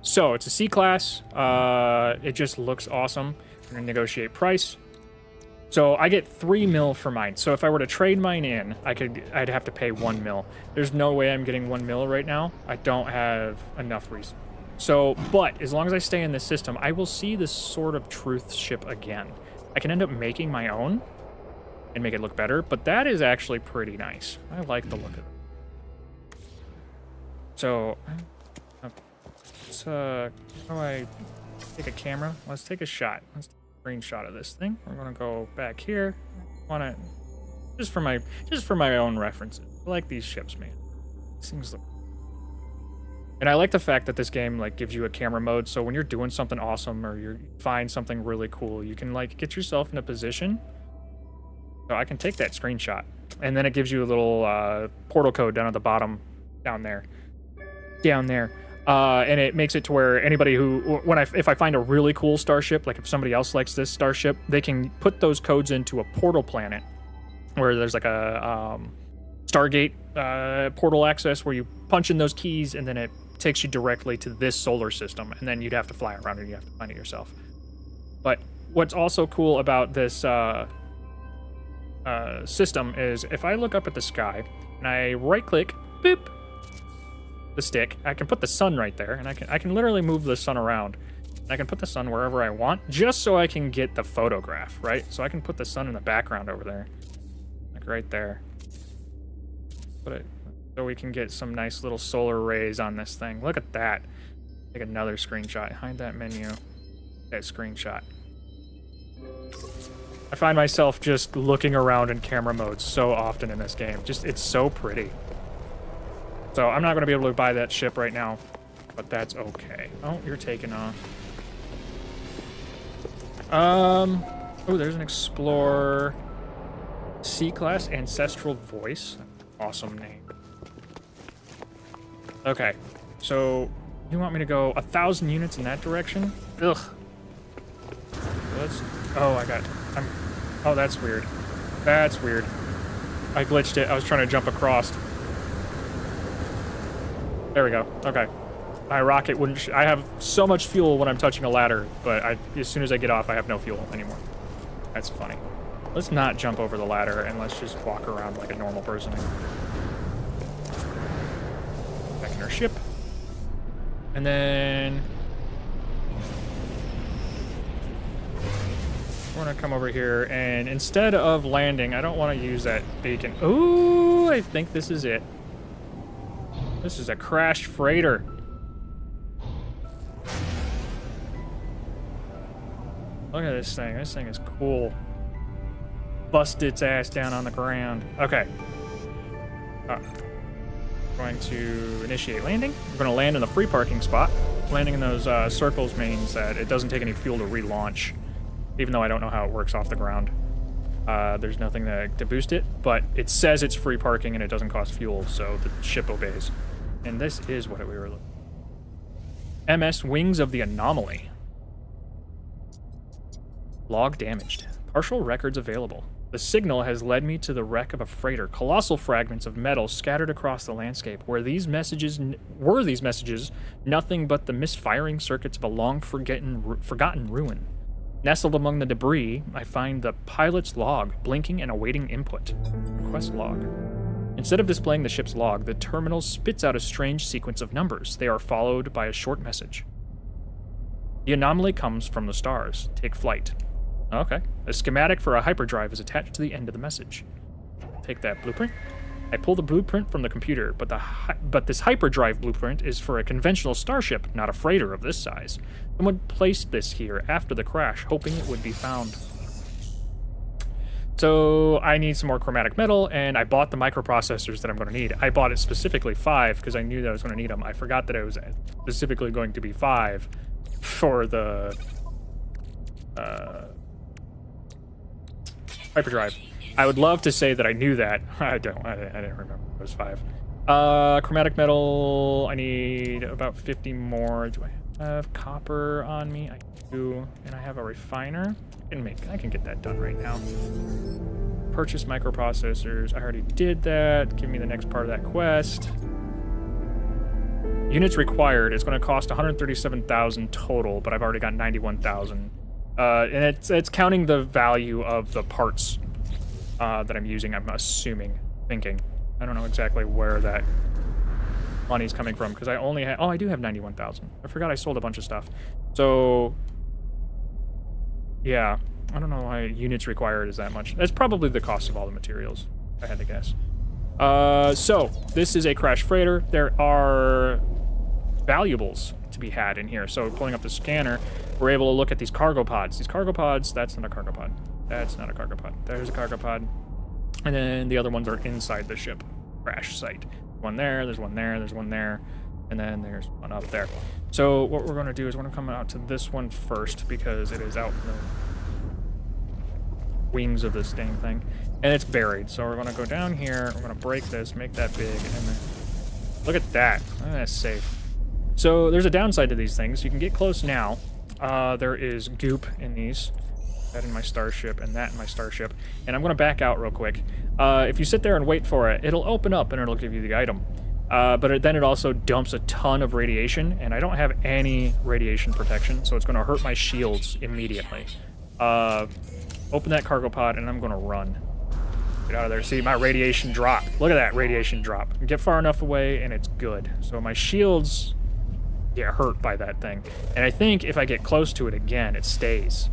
So it's a C-class. It just looks awesome. We're going to negotiate price. So I get 3 mil for mine. So if I were to trade mine in, I'd have to pay 1 mil. There's no way I'm getting 1 mil right now. I don't have enough reason. So, but as long as I stay in this system, I will see this Sword of Truth ship again. I can end up making my own and make it look better, but that is actually pretty nice. I like the look of it. So, how do I take a camera? Let's take a shot. Let's screenshot of this thing. We're gonna go back here. Just for my own references. I like these ships, man. These things look. And I like the fact that this game like gives you a camera mode, so when you're doing something awesome or you find something really cool, you can like get yourself in a position. So I can take that screenshot, and then it gives you a little portal code down at the bottom, down there. And it makes it to where anybody who, if I find a really cool starship, like if somebody else likes this starship, they can put those codes into a portal planet where there's like a Stargate portal access where you punch in those keys and then it takes you directly to this solar system, and then you'd have to fly around and you have to find it yourself. But what's also cool about this system is if I look up at the sky and I right click, boop, the stick, I can put the sun right there, and I can literally move the sun around. I can put the sun wherever I want, just so I can get the photograph, right? So I can put the sun in the background over there, like right there. Put it so we can get some nice little solar rays on this thing. Look at that. Take another screenshot. Hide that menu. That screenshot. I find myself just looking around in camera mode so often in this game. It's so pretty. So I'm not going to be able to buy that ship right now, but that's okay. Oh, you're taking off. Oh, there's an Explorer C-Class Ancestral Voice. Awesome name. Okay, so you want me to go 1,000 units in that direction? Ugh. Let's... Oh, oh, that's weird. That's weird. I glitched it. I was trying to jump across. There we go. Okay. My rocket wouldn't... I have so much fuel when I'm touching a ladder, but as soon as I get off, I have no fuel anymore. That's funny. Let's not jump over the ladder, and let's just walk around like a normal person. Back in our ship. And then... we're gonna come over here, and instead of landing, I don't want to use that beacon. Ooh, I think this is it. This is a crashed freighter. Look at this thing. This thing is cool. Bust its ass down on the ground. Okay. Going to initiate landing. We're going to land in the free parking spot. Landing in those circles means that it doesn't take any fuel to relaunch, even though I don't know how it works off the ground. There's nothing to boost it, but it says it's free parking and it doesn't cost fuel, so the ship obeys. And this is what we were looking for. MS Wings of the Anomaly. Log damaged. Partial records available. The signal has led me to the wreck of a freighter. Colossal fragments of metal scattered across the landscape. Were these messages nothing but the misfiring circuits of a long forgotten ruin? Nestled among the debris, I find the pilot's log, blinking and awaiting input. Request log. Instead of displaying the ship's log, the terminal spits out a strange sequence of numbers. They are followed by a short message. The anomaly comes from the stars. Take flight. Okay. A schematic for a hyperdrive is attached to the end of the message. Take that blueprint. I pull the blueprint from the computer, but this hyperdrive blueprint is for a conventional starship, not a freighter of this size. Someone placed this here after the crash, hoping it would be found. So I need some more chromatic metal, and I bought the microprocessors that I'm going to need. I bought it specifically 5 because I knew that I was going to need them. I forgot that it was specifically going to be 5 for the hyperdrive. I would love to say that I knew that. I didn't remember it was 5. Chromatic metal, I need about 50 more. Do I have copper on me? I do, and I have a refiner. I can get that done right now. Purchase microprocessors. I already did that. Give me the next part of that quest. Units required. It's going to cost 137,000 total, but I've already got 91,000. And it's counting the value of the parts that I'm using, I'm thinking. I don't know exactly where that money's coming from, because I only have... Oh, I do have 91,000. I forgot I sold a bunch of stuff. So, yeah. I don't know why units required is that much. That's probably the cost of all the materials, if I had to guess. So, this is a crash freighter. There are valuables to be had in here. So, pulling up the scanner, we're able to look at these cargo pods. These cargo pods, that's not a cargo pod. That's not a cargo pod. There's a cargo pod. And then the other ones are inside the ship crash site. One there, there's one there, there's one there, and then there's one up there. So what we're going to do is we're going to come out to this one first because it is out in the wings of this dang thing. And it's buried. So we're going to go down here, we're going to break this, make that big, and then... Look at that. That's safe. So there's a downside to these things. You can get close now. There is goop in these. That in my starship, and that in my starship. And I'm going to back out real quick. If you sit there and wait for it, it'll open up and it'll give you the item. But then it also dumps a ton of radiation, and I don't have any radiation protection, so it's going to hurt my shields immediately. Open that cargo pod, and I'm going to run. Get out of there. See, my radiation drop. Look at that radiation drop. Get far enough away, and it's good. So my shields get hurt by that thing. And I think if I get close to it again, it stays.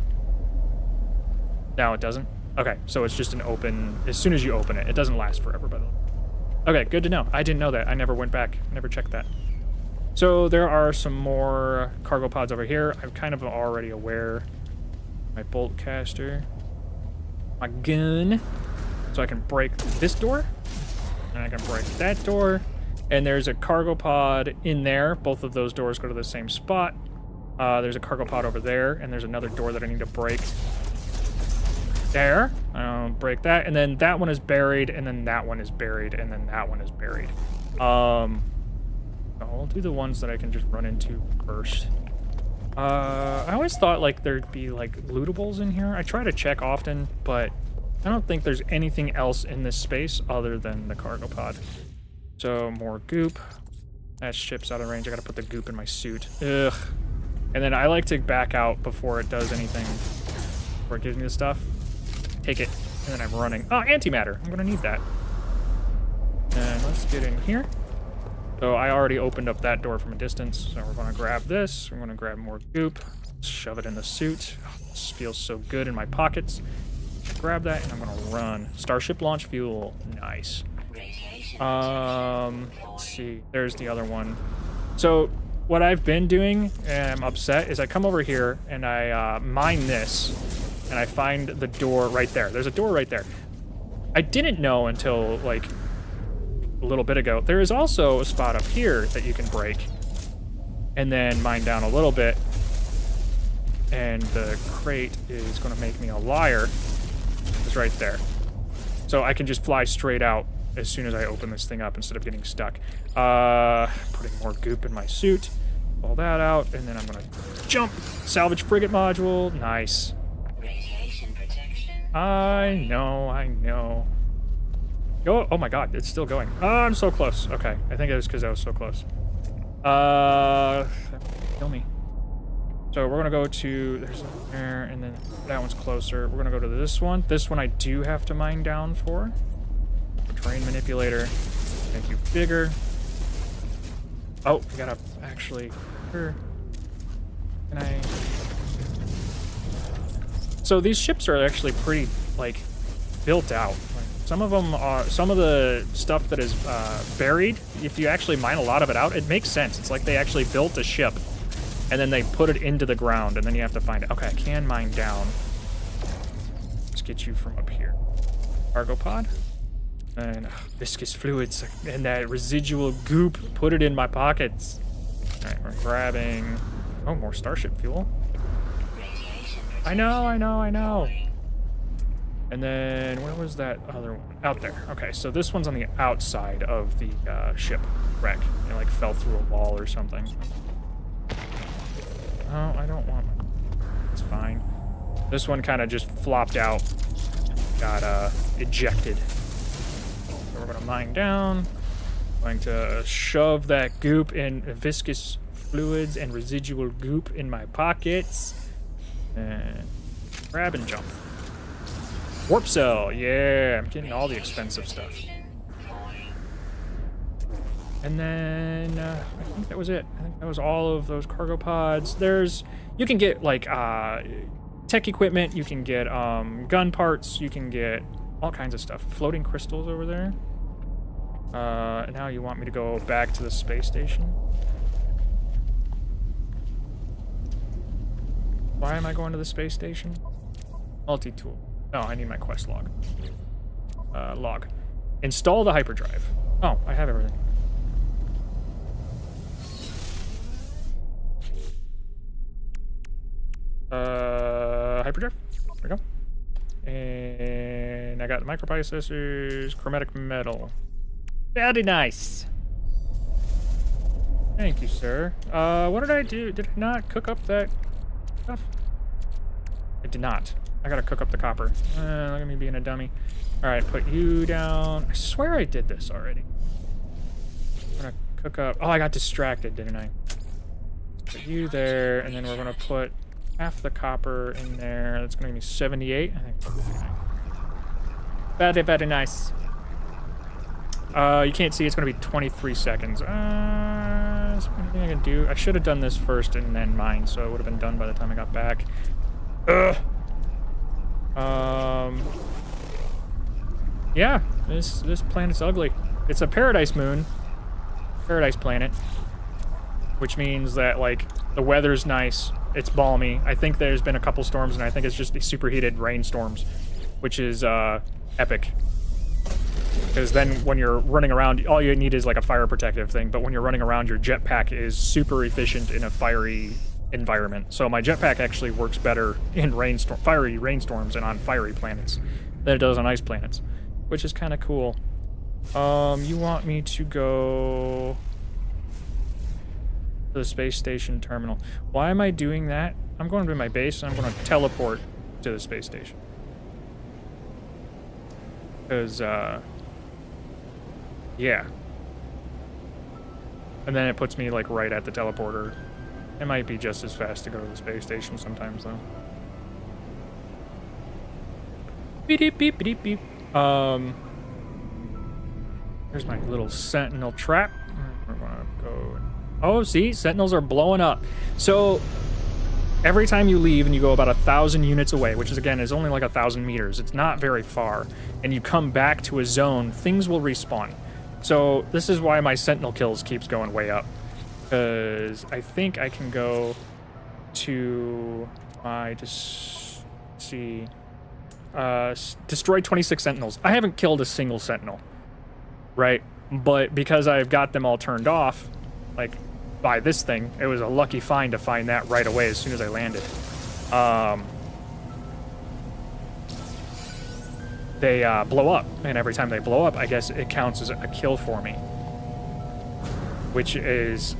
No, it doesn't? Okay, so it's just an open... As soon as you open it, it doesn't last forever, by the way. Okay, good to know. I didn't know that. I never went back. Never checked that. So there are some more cargo pods over here. I'm kind of already aware. My bolt caster. My gun. So I can break this door. And I can break that door. And there's a cargo pod in there. Both of those doors go to the same spot. There's a cargo pod over there, and there's another door that I need to break. There. Break that, and then that one is buried, and then that one is buried, and then that one is buried. I'll do the ones that I can just run into first. I always thought like there'd be like lootables in here. I try to check often, but I don't think there's anything else in this space other than the cargo pod. So more goop. That ship's out of range. I gotta put the goop in my suit. Ugh. And then I like to back out before it does anything, before it gives me the stuff. Take it, and then I'm running. Oh, antimatter. I'm gonna need that. And let's get in here. So I already opened up that door from a distance, so we're gonna grab this. We're gonna grab more goop, shove it in the suit. Oh, this feels so good in my pockets. Grab that, and I'm gonna run. Starship launch fuel, nice. Let's see, there's the other one. So what I've been doing, and I'm upset, is I come over here and I mine this, and I find the door right there. There's a door right there. I didn't know until like a little bit ago. There is also a spot up here that you can break and then mine down a little bit, and the crate is going to make me a liar. It's right there. So I can just fly straight out as soon as I open this thing up instead of getting stuck. Putting more goop in my suit. Pull that out, and then I'm going to jump. Salvage frigate module. Nice. Radiation protection. I know. Oh my god, it's still going. Oh, I'm so close. Okay, I think it was because I was so close. Kill me. So we're gonna go to, there's there, and then that one's closer. We're gonna go to this one. This one I do have to mine down for. Terrain manipulator. Make you bigger. Oh, we gotta actually, can I? So these ships are actually pretty, like, built out. Some of them are, some of the stuff that is buried, if you actually mine a lot of it out, it makes sense. It's like they actually built a ship, and then they put it into the ground, and then you have to find it. Okay, I can mine down. Let's get you from up here. Cargo pod. And viscous fluids, and that residual goop, put it in my pockets. All right, we're grabbing, oh, more starship fuel. I know. And then, where was that other one? Out there. Okay, so this one's on the outside of the ship wreck. It like fell through a wall or something. Oh, I don't want one. It's fine. This one kind of just flopped out. Got ejected. So we're gonna mine down. Going to shove that goop in viscous fluids and residual goop in my pockets. And grab and jump. Warp cell, yeah, I'm getting all the expensive stuff. And then, I think that was it. I think that was all of those cargo pods. You can get, like, tech equipment, you can get, gun parts, you can get all kinds of stuff. Floating crystals over there. And now you want me to go back to the space station? Why am I going to the space station? Multi-tool. Oh, I need my quest log. Log. Install the hyperdrive. Oh, I have everything. Hyperdrive. There we go. And I got the microprocessors, chromatic metal. Very nice. Thank you, sir. What did I do? Did I not cook up that stuff? I did not. I gotta cook up the copper. Look at me being a dummy. Alright, put you down. I swear I did this already. I'm gonna cook up. Oh, I got distracted, didn't I? Put you there, and then we're gonna put half the copper in there. That's gonna give me 78. I think. Very, very nice. You can't see. It's gonna be 23 seconds. Is there anything I can do? I should have done this first and then mine, so it would have been done by the time I got back. Ugh. Yeah, this planet's ugly. It's a paradise moon. Paradise planet. Which means that, like, the weather's nice. It's balmy. I think there's been a couple storms, and I think it's just the superheated rainstorms. Which is, epic. Because then when you're running around, all you need is, like, a fire protective thing. But when you're running around, your jetpack is super efficient in a fiery environment. So my jetpack actually works better in fiery rainstorms and on fiery planets than it does on ice planets, which is kind of cool. You want me to go to the space station terminal. Why am I doing that? I'm going to my base and I'm going to teleport to the space station. Because, yeah. And then it puts me, like, right at the teleporter. It might be just as fast to go to the space station sometimes, though. Beep, beep, beep, beep. Here's my little sentinel trap. We're gonna go... Oh, see? Sentinels are blowing up. So, every time you leave and you go about 1,000 units away, which is, again, is only like 1,000 meters, it's not very far, and you come back to a zone, things will respawn. So, this is why my sentinel kills keeps going way up. Because I think I can go to... destroy 26 sentinels. I haven't killed a single sentinel, right? But because I've got them all turned off, like, by this thing, it was a lucky find to find that right away as soon as I landed. They blow up, and every time they blow up, I guess it counts as a kill for me. Which is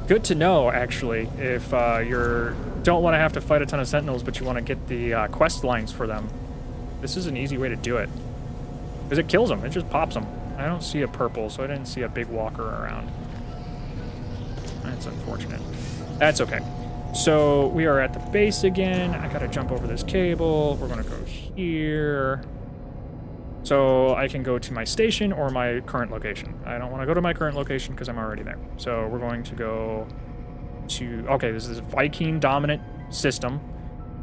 good to know, actually, if you don't want to have to fight a ton of sentinels, but you want to get the quest lines for them. This is an easy way to do it. Because it kills them, it just pops them. I don't see a purple, so I didn't see a big walker around. That's unfortunate. That's okay. So we are at the base again. I gotta jump over this cable. We're gonna go here. So I can go to my station or my current location. I don't want to go to my current location because I'm already there. So we're going to go to... Okay, this is a Viking dominant system.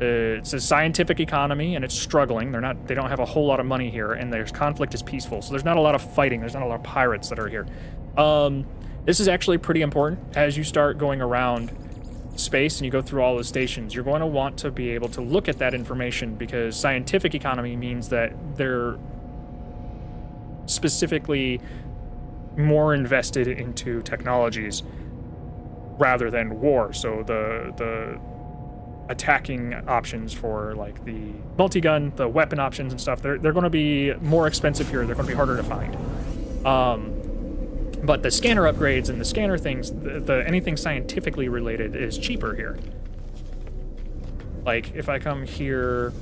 It's a scientific economy and it's struggling. They don't have a whole lot of money here, and their conflict is peaceful. So there's not a lot of fighting. There's not a lot of pirates that are here. This is actually pretty important as you start going around space and you go through all the stations. You're going to want to be able to look at that information because scientific economy means that they're specifically more invested into technologies rather than war. So the attacking options for like the multi-gun, the weapon options and stuff, they're going to be more expensive here. They're going to be harder to find. But the scanner upgrades and the scanner things, anything scientifically related is cheaper here. Like, if I come here,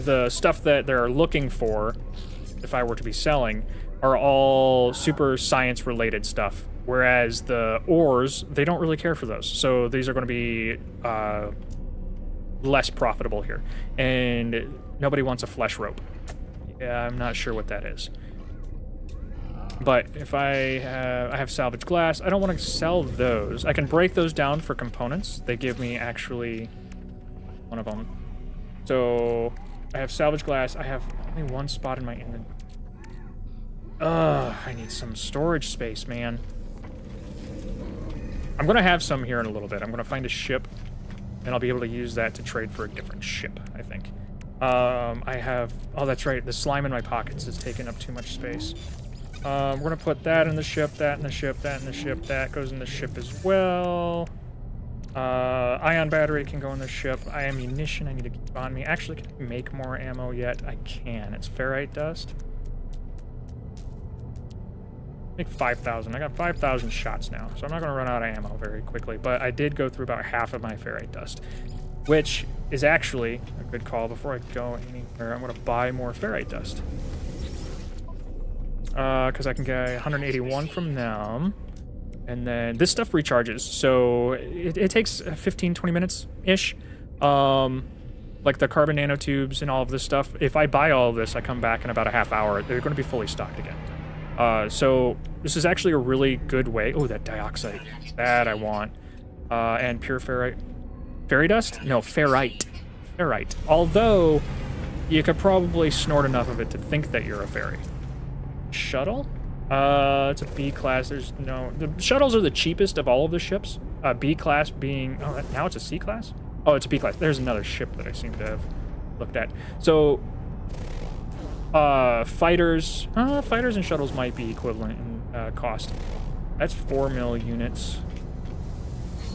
the stuff that they're looking for, if I were to be selling, are all super science-related stuff. Whereas the ores, they don't really care for those. So these are going to be less profitable here. And nobody wants a flesh rope. Yeah, I'm not sure what that is. But if I have salvage glass, I don't want to sell those. I can break those down for components. They give me actually one of them. So I have salvage glass. I have only one spot in my inventory. I need some storage space, man. I'm going to have some here in a little bit. I'm going to find a ship, and I'll be able to use that to trade for a different ship, I think. I have... Oh, that's right. The slime in my pockets is taking up too much space. We're going to put that in the ship, that in the ship, that in the ship. That goes in the ship as well. Ion battery can go in the ship. Ammunition I need to keep on me. Actually, can I make more ammo yet? I can. It's ferrite dust. Make 5,000. I got 5,000 shots now, so I'm not going to run out of ammo very quickly. But I did go through about half of my ferrite dust, which is actually a good call. Before I go anywhere, I'm going to buy more ferrite dust. Because I can get 181 from them. And then this stuff recharges, so it takes 15-20 minutes-ish. Like the carbon nanotubes and all of this stuff. If I buy all of this, I come back in about a half hour. They're going to be fully stocked again. So this is actually a really good way. Oh, that dioxide. That I want. And pure ferrite. Fairy dust? No, ferrite. Ferrite. Although, you could probably snort enough of it to think that you're a fairy. Shuttle? It's a B class. There's no... The shuttles are the cheapest of all of the ships. B class being... Oh, now it's a C class? Oh, it's a B class. There's another ship that I seem to have looked at. So, fighters and shuttles might be equivalent in cost. That's 4 mil units.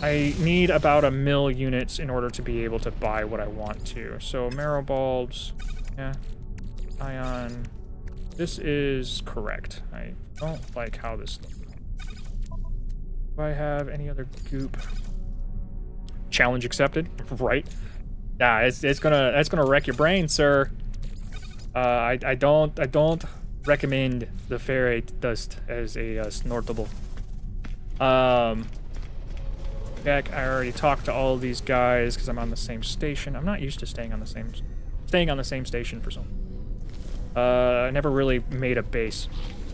I need about 1 mil units in order to be able to buy what I want to. So marrow bulbs, yeah, ion. This is correct. I don't like how this looks. Do I have any other goop? Challenge accepted, right? Yeah, it's gonna wreck your brain, sir. I don't recommend the ferrite dust as a snortable. Heck, I already talked to all of these guys because I'm on the same station. I'm not used to staying on the same station for so long. I never really made a base.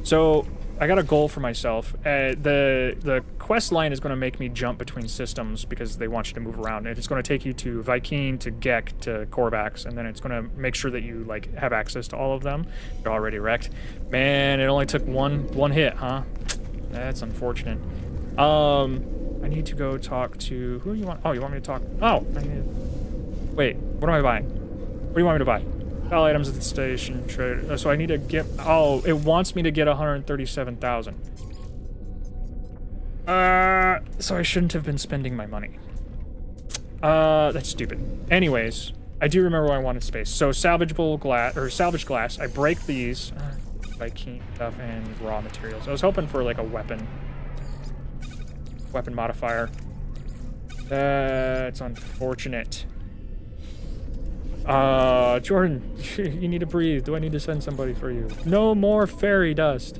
So I got a goal for myself. The quest line is going to make me jump between systems because they want you to move around. And it's going to take you to Viking, to Gek, to Korvax, and then it's going to make sure that you like have access to all of them. They're already wrecked. Man, it only took one hit, huh? That's unfortunate. I need to go talk to... Who do you want? Oh, you want me to talk... Oh, I need... Wait, what am I buying? What do you want me to buy? All items at the station. Trade. So I need to get... Oh, it wants me to get 137,000. So I shouldn't have been spending my money. That's stupid. Anyways, I do remember why I wanted space. So salvageable glass... Or salvage glass. I break these. Viking stuff and raw materials. I was hoping for like a weapon modifier. That's unfortunate. Jordan, you need to breathe. Do I need to send somebody for you? No more fairy dust.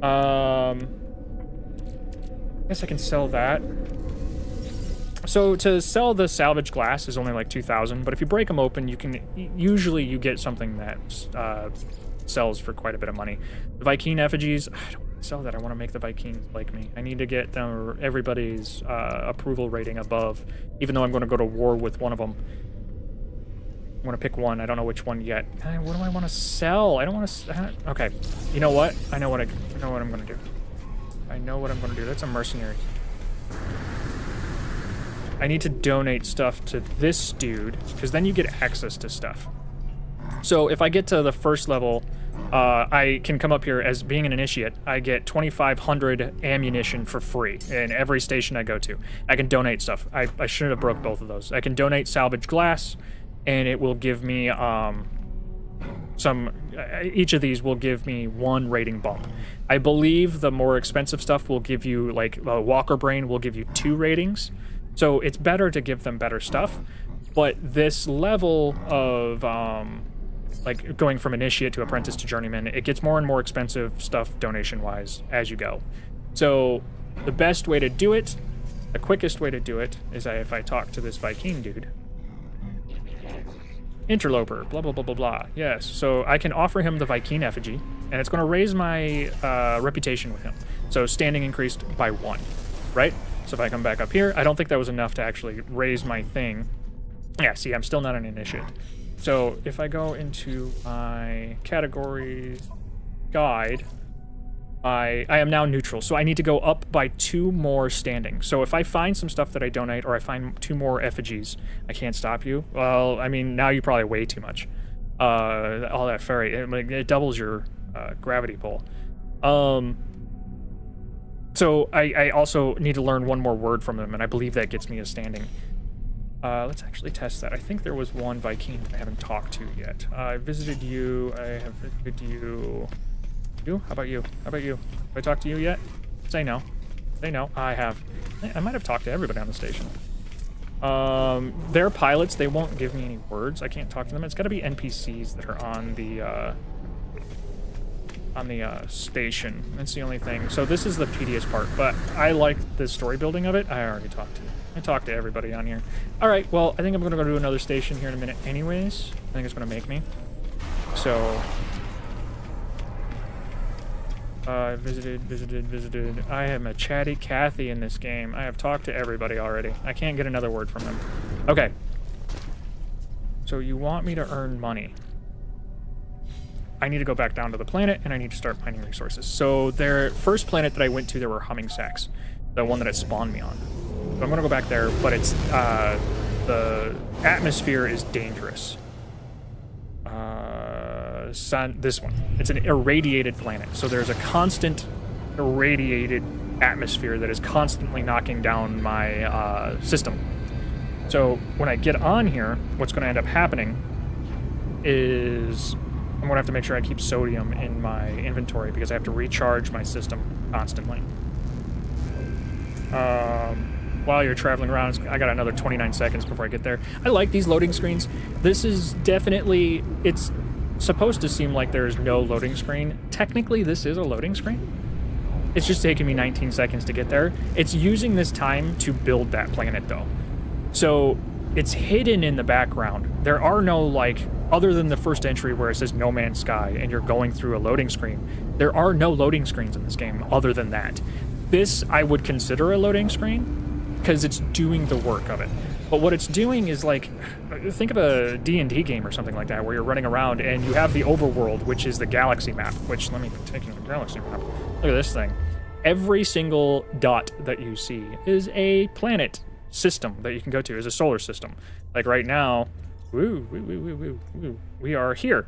I guess I can sell that. So to sell the salvage glass is only like 2,000, but if you break them open, you can usually you get something that sells for quite a bit of money. The Viking effigies, I don't want to sell that. I want to make the Vikings like me. I need to get them everybody's approval rating above, even though I'm going to go to war with one of them. I'm going to pick one. I don't know which one yet. What do I want to sell? I don't want to... Okay. You know what? I know what I'm going to do. I know what I'm going to do. That's a mercenary. I need to donate stuff to this dude, because then you get access to stuff. So if I get to the first level, I can come up here as being an initiate. I get 2,500 ammunition for free in every station I go to. I can donate stuff. I shouldn't have broke both of those. I can donate salvage glass, and it will give me each of these will give me 1 rating bump. I believe the more expensive stuff will give you, like, Walker Brain will give you 2 ratings. So it's better to give them better stuff. But this level of, like, going from initiate to apprentice to journeyman, it gets more and more expensive stuff donation-wise as you go. So the best way to do it, the quickest way to do it, is if I talk to this Viking dude. Interloper, blah, blah, blah, blah, blah. Yes, so I can offer him the Viking effigy, and it's going to raise my reputation with him. So standing increased by 1, right? So if I come back up here, I don't think that was enough to actually raise my thing. Yeah, see, I'm still not an initiate. So if I go into my categories guide, I am now neutral. So I need to go up by 2 more standing. So if I find some stuff that I donate, or I find 2 more effigies, I can't stop you. Well, I mean, now you probably weigh too much. All that ferry, it doubles your gravity pull. So I also need to learn 1 more word from them, and I believe that gets me a standing. Let's actually test that. I think there was 1 Viking that I haven't talked to yet. I visited you. I have visited you. You? How about you? How about you? Have I talked to you yet? Say no. Say no. I have. I might have talked to everybody on the station. They're pilots. They won't give me any words. I can't talk to them. It's got to be NPCs that are on the station. That's the only thing. So this is the tedious part, but I like the story building of it. I already talked to you. I talked to everybody on here. All right, well, I think I'm going to go to another station here in a minute anyways. I think it's going to make me. So, visited. I am a chatty Cathy in this game. I have talked to everybody already. I can't get another word from them. Okay. So you want me to earn money. I need to go back down to the planet, and I need to start mining resources. So their first planet that I went to, there were humming sacks. The one that it spawned me on. So I'm going to go back there, but it's, the atmosphere is dangerous. This one. It's an irradiated planet. So there's a constant irradiated atmosphere that is constantly knocking down my system. So when I get on here, what's going to end up happening is I'm going to have to make sure I keep sodium in my inventory because I have to recharge my system constantly. While you're traveling around, I got another 29 seconds before I get there. I like these loading screens. This is definitely, it's supposed to seem like there's no loading screen. Technically, this is a loading screen. It's just taking me 19 seconds to get there. It's using this time to build that planet, though. So it's hidden in the background. There are no, like, other than the first entry where it says No Man's Sky and you're going through a loading screen, there are no loading screens in this game other than that. This I would consider a loading screen because it's doing the work of it. But what it's doing is, like, think of a D&D game or something like that where you're running around and you have the overworld, which is the galaxy map, which, let me take you to the galaxy map. Look at this thing. Every single dot that you see is a planet system that you can go to, is a solar system. Like right now, we are here.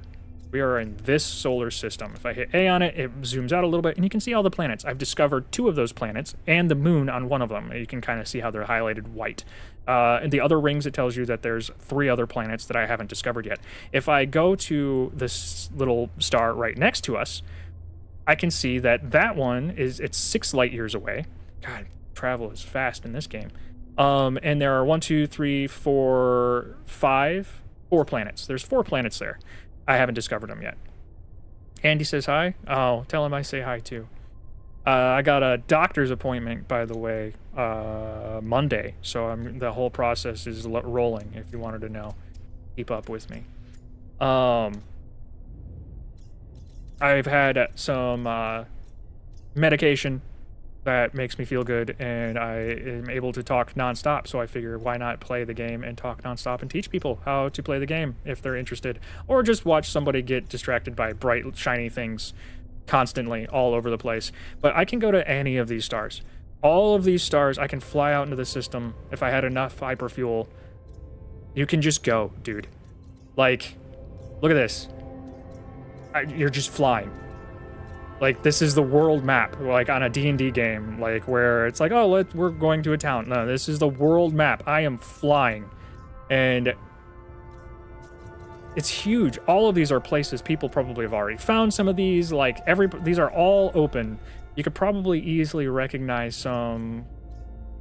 We are in this solar system. If I hit A on it, it zooms out a little bit, and you can see all the planets. I've discovered 2 of those planets, and the moon on one of them. You can kind of see how they're highlighted white. And the other rings, it tells you that there's 3 other planets that I haven't discovered yet. If I go to this little star right next to us, I can see that that one it's 6 light years away. God, travel is fast in this game. And there are 4 planets. There's 4 planets there. I haven't discovered them yet. Andy says hi. Oh, tell him I say hi too. I got a doctor's appointment, by the way, Monday. So the whole process is rolling, if you wanted to know. Keep up with me. I've had some medication that makes me feel good, and I am able to talk nonstop, so I figure why not play the game and talk nonstop and teach people how to play the game if they're interested, or just watch somebody get distracted by bright, shiny things constantly all over the place. But I can go to any of these stars. All of these stars, I can fly out into the system if I had enough hyperfuel. You can just go, dude. Like, look at this. You're just flying. Like, this is the world map, like on a D&D game, like where it's like, oh, we're going to a town. No, this is the world map. I am flying. And it's huge. All of these are places people probably have already found some of these. Like, these are all open. You could probably easily recognize some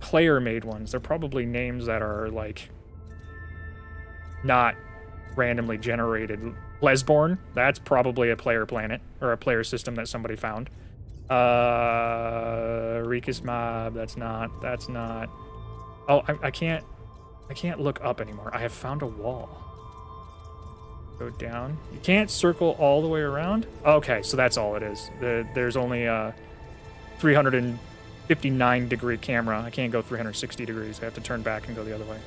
player-made ones. They're probably names that are, like, not randomly generated. Lesborn, that's probably a player planet or a player system that somebody found. Rikus Mob, that's not. Oh, I can't look up anymore. I have found a wall. Go down. You can't circle all the way around. Okay, so that's all it is. There's only a 359 degree camera. I can't go 360 degrees. I have to turn back and go the other way.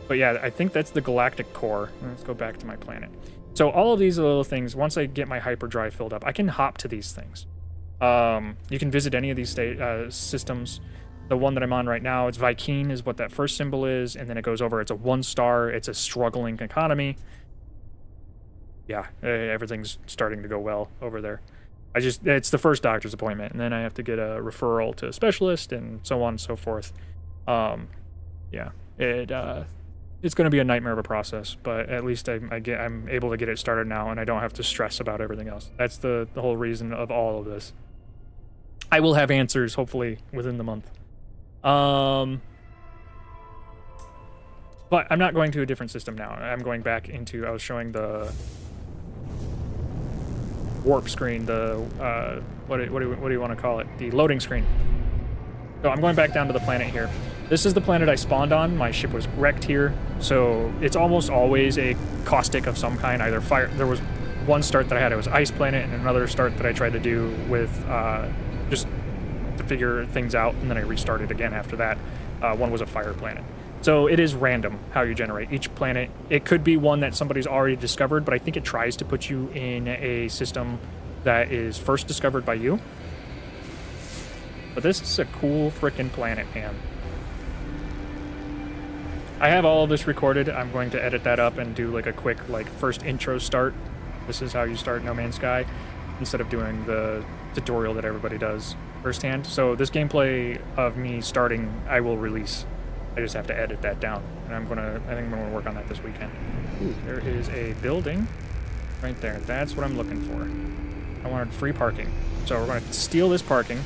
But yeah, I think that's the galactic core. Let's go back to my planet. So all of these little things, once I get my hyperdrive filled up, I can hop to these things. You can visit any of these systems. The one that I'm on right now, it's Vy'keen is what that first symbol is, and then it goes over, it's a 1-star, it's a struggling economy. Yeah, everything's starting to go well over there. It's the first doctor's appointment, and then I have to get a referral to a specialist, and so on and so forth. Yeah, it's going to be a nightmare of a process, but at least I'm able to get it started now, and I don't have to stress about everything else. That's the whole reason of all of this. I will have answers, hopefully, within the month. But I'm not going to a different system now. I'm going back into, I was showing the warp screen, the, what do you want to call it? The loading screen. So I'm going back down to the planet here. This is the planet I spawned on. My ship was wrecked here, so it's almost always a caustic of some kind, either fire. There was one start that I had, it was ice planet, and another start that I tried to do with just to figure things out, and then I restarted again after that. One was a fire planet. So it is random how you generate each planet. It could be one that somebody's already discovered, but I think it tries to put you in a system that is first discovered by you. But this is a cool frickin' planet, man. I have all of this recorded. I'm going to edit that up and do like a quick first intro start. This is how you start No Man's Sky, instead of doing the tutorial that everybody does firsthand. So this gameplay of me starting, I will release. I just have to edit that down, and I think I'm gonna work on that this weekend. Ooh, there is a building right there. That's what I'm looking for. I wanted free parking, so we're gonna steal this parking.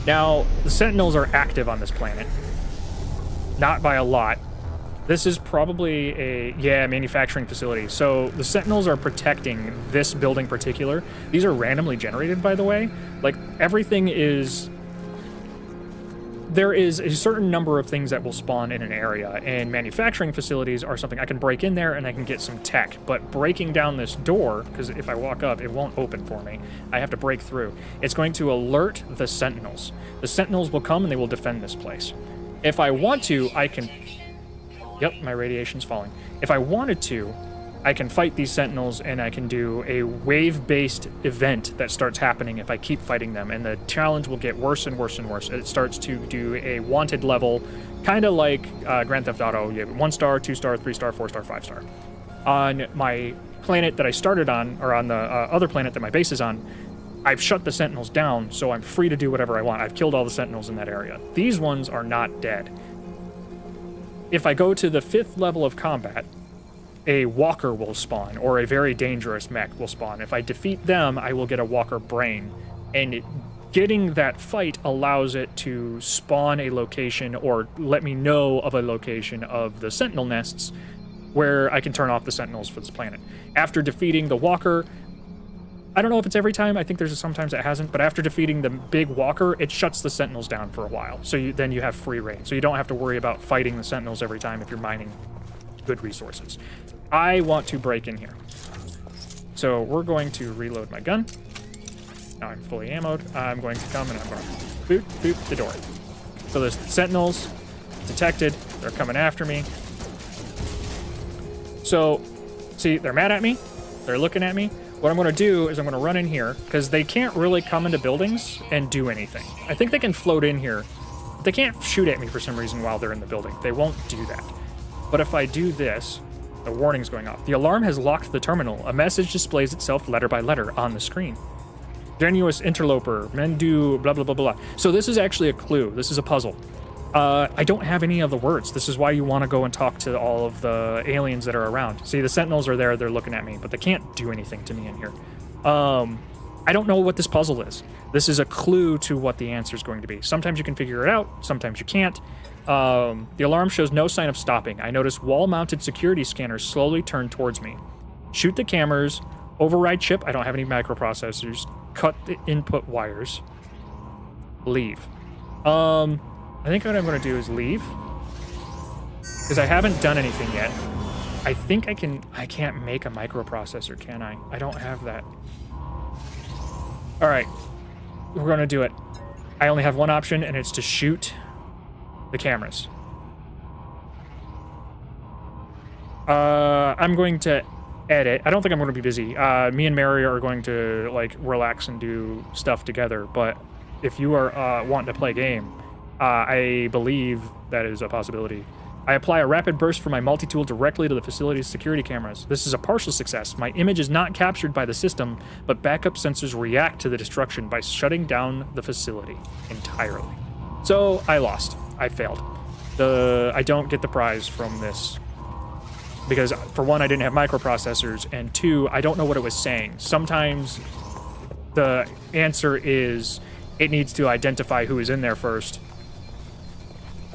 Now the Sentinels are active on this planet, not by a lot. This is probably a manufacturing facility. So the Sentinels are protecting this building in particular. These are randomly generated, by the way. Like everything is. There is a certain number of things that will spawn in an area, and manufacturing facilities are something I can break in there and I can get some tech. But breaking down this door, because if I walk up, it won't open for me. I have to break through. It's going to alert the Sentinels. The Sentinels will come and they will defend this place. If I want to, I can... Yep, my radiation's falling. If I wanted to, I can fight these Sentinels and I can do a wave-based event that starts happening if I keep fighting them, and the challenge will get worse and worse and worse. It starts to do a wanted level, kind of like Grand Theft Auto. You have 1 star, 2 star, 3 star, 4 star, 5 star. On my planet that I started on, or on the other planet that my base is on, I've shut the Sentinels down, so I'm free to do whatever I want. I've killed all the Sentinels in that area. These ones are not dead. If I go to the 5th level of combat, a walker will spawn, or a very dangerous mech will spawn. If I defeat them, I will get a walker brain. And getting that fight allows it to spawn a location, or let me know of a location of the Sentinel nests, where I can turn off the Sentinels for this planet. After defeating the walker, I don't know if it's every time, I think there's sometimes it hasn't, but after defeating the big walker, it shuts the Sentinels down for a while. So then you have free reign. So you don't have to worry about fighting the Sentinels every time if you're mining good resources. I want to break in here. So we're going to reload my gun. Now I'm fully ammoed. I'm going to come and I'm going to boot the door. So there's Sentinels detected. They're coming after me. So, see, they're mad at me. They're looking at me. What I'm going to do is I'm going to run in here, because they can't really come into buildings and do anything. I think they can float in here. They can't shoot at me for some reason while they're in the building. They won't do that. But if I do this, the warning's going off. The alarm has locked the terminal. A message displays itself letter by letter on the screen. Genuous interloper, men do blah, blah, blah, blah. So this is actually a clue. This is a puzzle. I don't have any of the words. This is why you want to go and talk to all of the aliens that are around. See, the Sentinels are there. They're looking at me, but they can't do anything to me in here. I don't know what this puzzle is. This is a clue to what the answer is going to be. Sometimes you can figure it out. Sometimes you can't. The alarm shows no sign of stopping. I notice wall-mounted security scanners slowly turn towards me. Shoot the cameras. Override chip. I don't have any microprocessors. Cut the input wires. Leave. I think what I'm going to do is leave, because I haven't done anything yet. I think I can't make a microprocessor, can I? I don't have that. All right, we're going to do it. I only have one option, and it's to shoot the cameras. I'm going to edit. I don't think I'm going to be busy. Me and Mary are going to like relax and do stuff together, but if you are wanting to play a game, I believe that is a possibility. I apply a rapid burst from my multi-tool directly to the facility's security cameras. This is a partial success. My image is not captured by the system, but backup sensors react to the destruction by shutting down the facility entirely. So I lost. I failed. I don't get the prize from this, because for one, I didn't have microprocessors, and two, I don't know what it was saying. Sometimes the answer is it needs to identify who is in there first,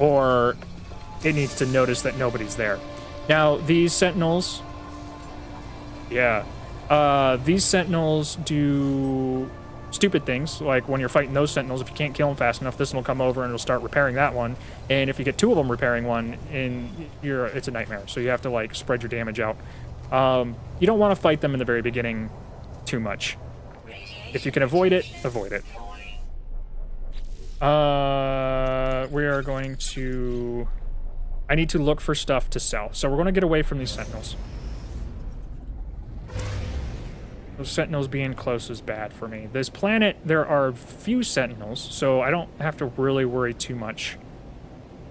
or it needs to notice that nobody's there. Now, these Sentinels... these Sentinels do stupid things, like when you're fighting those Sentinels, if you can't kill them fast enough, this one will come over and it'll start repairing that one. And if you get two of them repairing one, it's a nightmare. So you have to, like, spread your damage out. You don't want to fight them in the very beginning too much. If you can avoid it, avoid it. We are going to... I need to look for stuff to sell. So we're going to get away from these Sentinels. Those Sentinels being close is bad for me. This planet, there are few Sentinels, so I don't have to really worry too much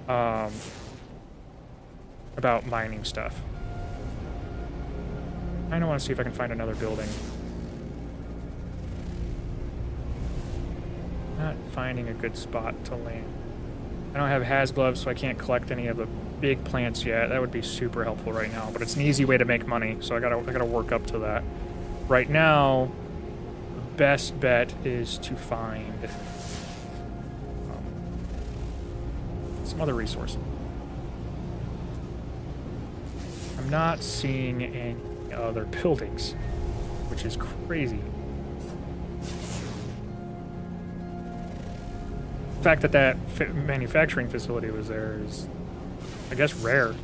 about mining stuff. I don't want to see if I can find another building. not finding a good spot to land. I don't have Haz gloves, so I can't collect any of the big plants yet. That would be super helpful right now, but it's an easy way to make money, so I gotta work up to that. Right now, the best bet is to find some other resource. I'm not seeing any other buildings, which is crazy. The fact that that manufacturing facility was there is, I guess, rare. I'm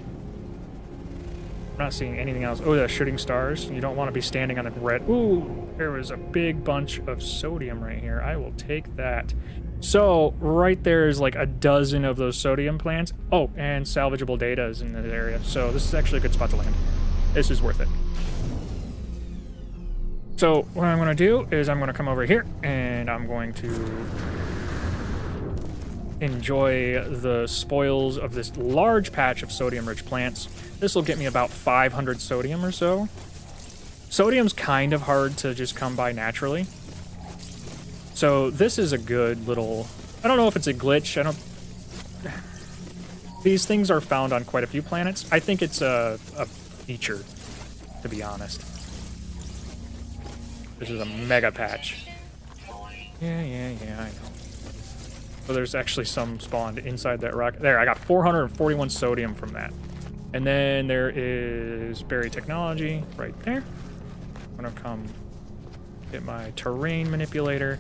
not seeing anything else. Oh, the shooting stars. You don't want to be standing on a red. Ooh, there was a big bunch of sodium right here. I will take that. So, right there is like a dozen of those sodium plants. Oh, and salvageable data is in the area. So, this is actually a good spot to land. This is worth it. So, what I'm going to do is I'm going to come over here, and I'm going to enjoy the spoils of this large patch of sodium-rich plants. This will get me about 500 sodium or so. Sodium's kind of hard to just come by naturally. So this is a good little... I don't know if it's a glitch. I don't... These things are found on quite a few planets. I think it's a feature, to be honest. This is a mega patch. Yeah, I know. So there's actually some spawned inside that rock. There, I got 441 sodium from that. And then there is berry technology right there. I'm gonna come get my terrain manipulator,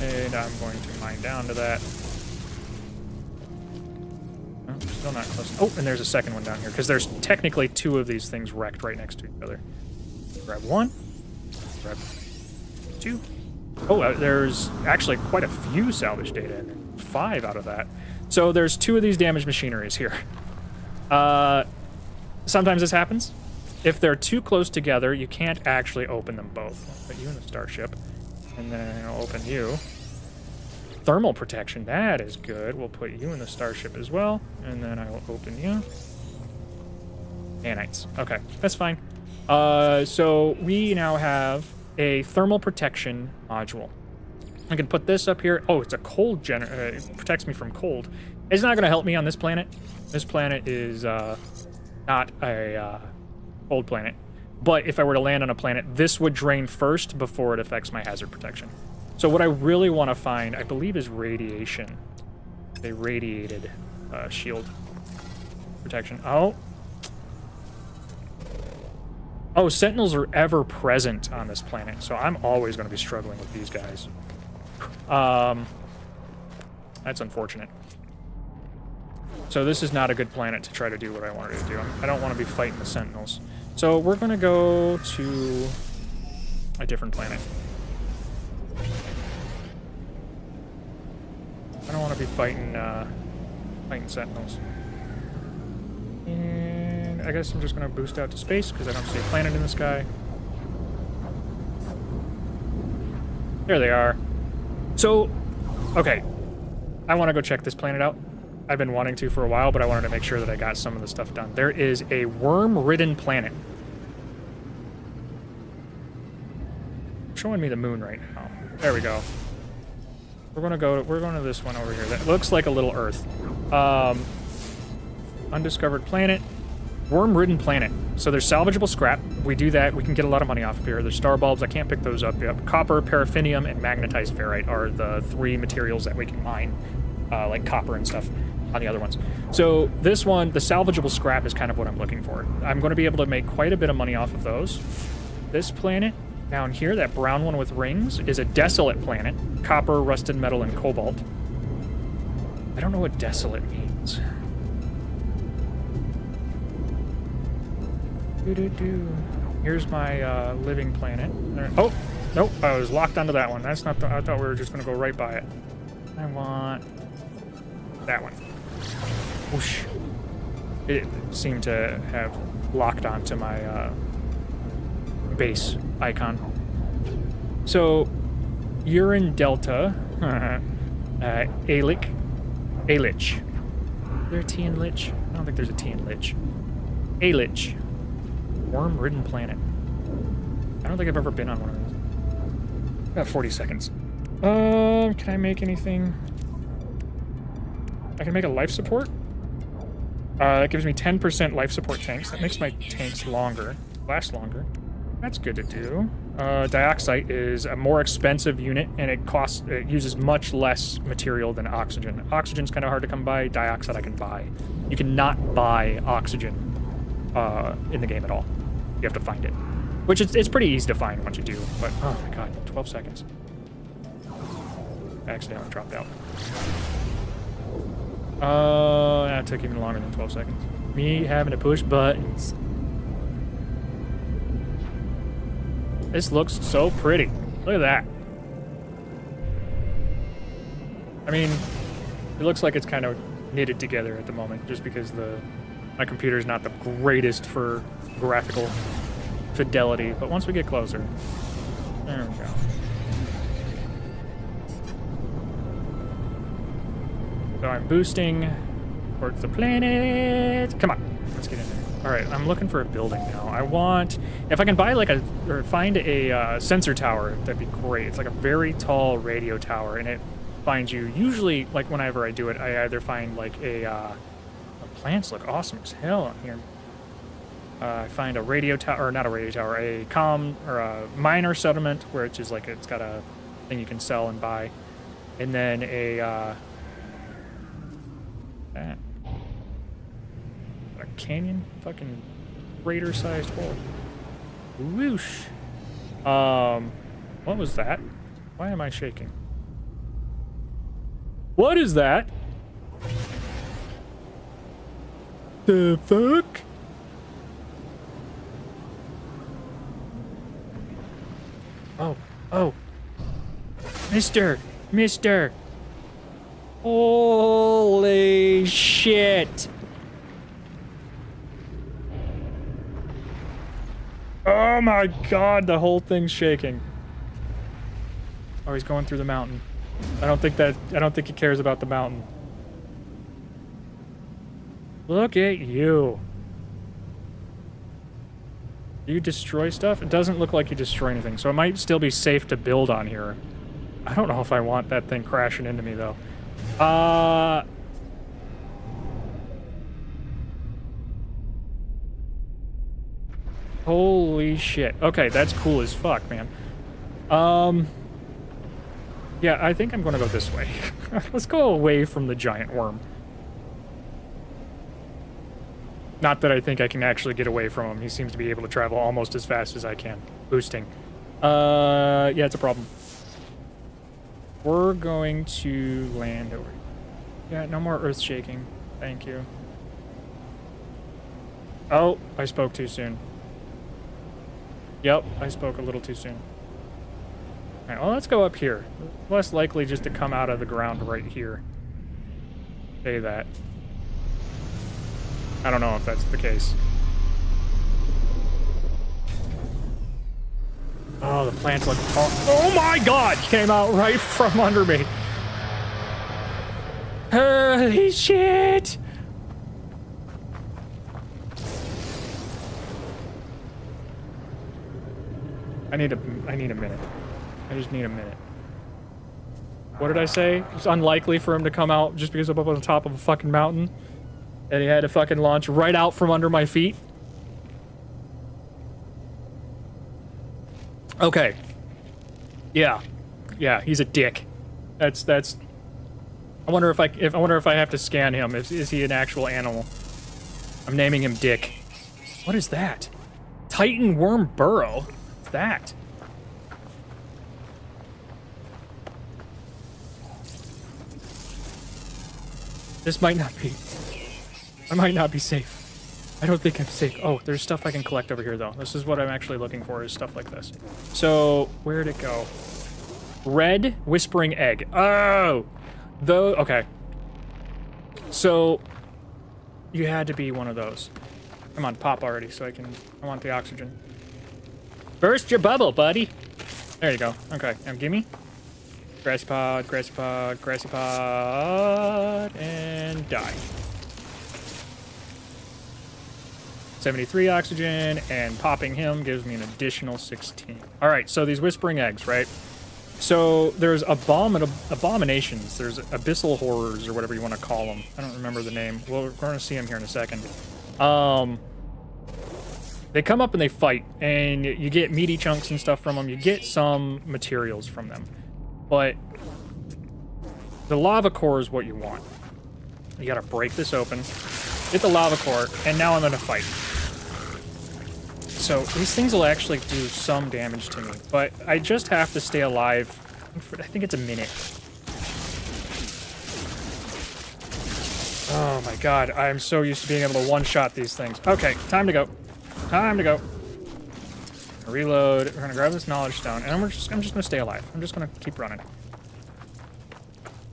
and I'm going to mine down to that. Oh, still not close. Oh, and there's a second one down here, because there's technically two of these things wrecked right next to each other. Grab one. Grab two. Oh, there's actually quite a few salvage data in there. 5 out of that. So there's 2 of these damaged machineries here. Sometimes this happens. If they're too close together, you can't actually open them both. I'll put you in the starship, and then I'll open you. Thermal protection, that is good. We'll put you in the starship as well, and then I will open you. Nanites. Okay, that's fine. So we now have a thermal protection module. I can put this up here. Oh, it's a cold it protects me from cold. It's not going to help me on this planet. This planet is not a cold planet. But if I were to land on a planet, this would drain first before it affects my hazard protection. So what I really want to find, I believe, is radiation. A radiated shield protection. Oh, sentinels are ever present on this planet, so I'm always going to be struggling with these guys. That's unfortunate. So this is not a good planet to try to do what I wanted to do. I don't want to be fighting the sentinels. So we're going to go to a different planet. I don't want to be fighting sentinels. And I guess I'm just going to boost out to space because I don't see a planet in the sky. There they are. So, okay. I want to go check this planet out. I've been wanting to for a while, but I wanted to make sure that I got some of the stuff done. There is a worm-ridden planet. Showing me the moon right now. There we go. We're going to this one over here. That looks like a little Earth. Undiscovered planet. Worm-ridden planet. So there's salvageable scrap. We do that. We can get a lot of money off of here. There's star bulbs. I can't pick those up yet. Copper, paraffinium, and magnetized ferrite are the 3 materials that we can mine, like copper and stuff on the other ones. So this one, the salvageable scrap, is kind of what I'm looking for. I'm going to be able to make quite a bit of money off of those. This planet down here, that brown one with rings, is a desolate planet. Copper, rusted metal, and cobalt. I don't know what desolate means. Here's my living planet. Oh, nope, I was locked onto that one. That's not I thought we were just going to go right by it. I want that one. Whoosh. It seemed to have locked onto my base icon. So, urine delta, Alich. Is there a T in Lich? I don't think there's a T in Lich. Alich. Worm-ridden planet. I don't think I've ever been on one of those. About 40 seconds. Can I make anything? I can make a life support. That gives me 10% life support tanks. That makes my tanks longer, last longer. That's good to do. Dioxite is a more expensive unit, and it uses much less material than oxygen. Oxygen's kind of hard to come by. Dioxide I can buy. You cannot buy oxygen in the game at all. You have to find it, which it's pretty easy to find once you do. But oh my god, 12 seconds. I accidentally dropped out. That took even longer than 12 seconds. Me having to push buttons. This looks so pretty. Look at that. I mean, it looks like it's kind of knitted together at the moment, just because my computer is not the greatest for graphical fidelity. But once we get closer, there we go. So I'm boosting towards the planet. Come on, let's get in there. All right, I'm looking for a building now. I want, if I can buy like or find a sensor tower, that'd be great. It's like a very tall radio tower, and it finds you, usually, like whenever I do it, I either find like the plants look awesome as hell on here. I find a radio tower, or not a radio tower, a miner settlement, where it's just like, it's got a thing you can sell and buy. And then a canyon, fucking crater-sized hole. Whoosh. What was that? Why am I shaking? What is that? The fuck? Oh. Mister. Holy shit. Oh my god, the whole thing's shaking. Oh, he's going through the mountain. I don't think he cares about the mountain. Look at you. Do you destroy stuff? It doesn't look like you destroy anything, so it might still be safe to build on here. I don't know if I want that thing crashing into me, though. Holy shit. Okay, that's cool as fuck, man. Yeah, I think I'm gonna go this way. Let's go away from the giant worm. Not that I think I can actually get away from him. He seems to be able to travel almost as fast as I can. Boosting. Yeah, it's a problem. We're going to land over. Yeah, no more earth shaking. Thank you. Oh, I spoke too soon. Yep, I spoke a little too soon. Alright, well, let's go up here. Less likely just to come out of the ground right here. Say that. I don't know if that's the case. Oh, the plants look... Oh my god! He came out right from under me. Holy shit! I need a minute. I just need a minute. What did I say? It's unlikely for him to come out just because I'm up on the top of a fucking mountain. And he had to fucking launch right out from under my feet. Okay. Yeah. Yeah, he's a dick. That's I wonder if I have to scan him. Is he an actual animal? I'm naming him Dick. What is that? Titan worm burrow? What's that? This might not be. I might not be safe. I don't think I'm safe. Oh, there's stuff I can collect over here, though. This is what I'm actually looking for, is stuff like this. So, where'd it go? Red whispering egg. Oh! Okay. So, you had to be one of those. Come on, pop already, so I want the oxygen. Burst your bubble, buddy! There you go. Okay, now gimme. Grassy pod, grassy pod, grassy pod, and die. 73 oxygen, and popping him gives me an additional 16. Alright, so these whispering eggs, right? So there's abominations. There's abyssal horrors or whatever you want to call them. I don't remember the name. Well, we're going to see them here in a second. They come up and they fight, and you get meaty chunks and stuff from them. You get some materials from them, but the lava core is what you want. You gotta break this open, get the lava core, and now I'm gonna fight. So these things will actually do some damage to me, but I just have to stay alive for, I think it's a minute. Oh my god, I'm so used to being able to one-shot these things. Okay, time to go. Time to go. Reload. We're gonna grab this knowledge stone, and I'm just gonna stay alive. I'm just gonna keep running.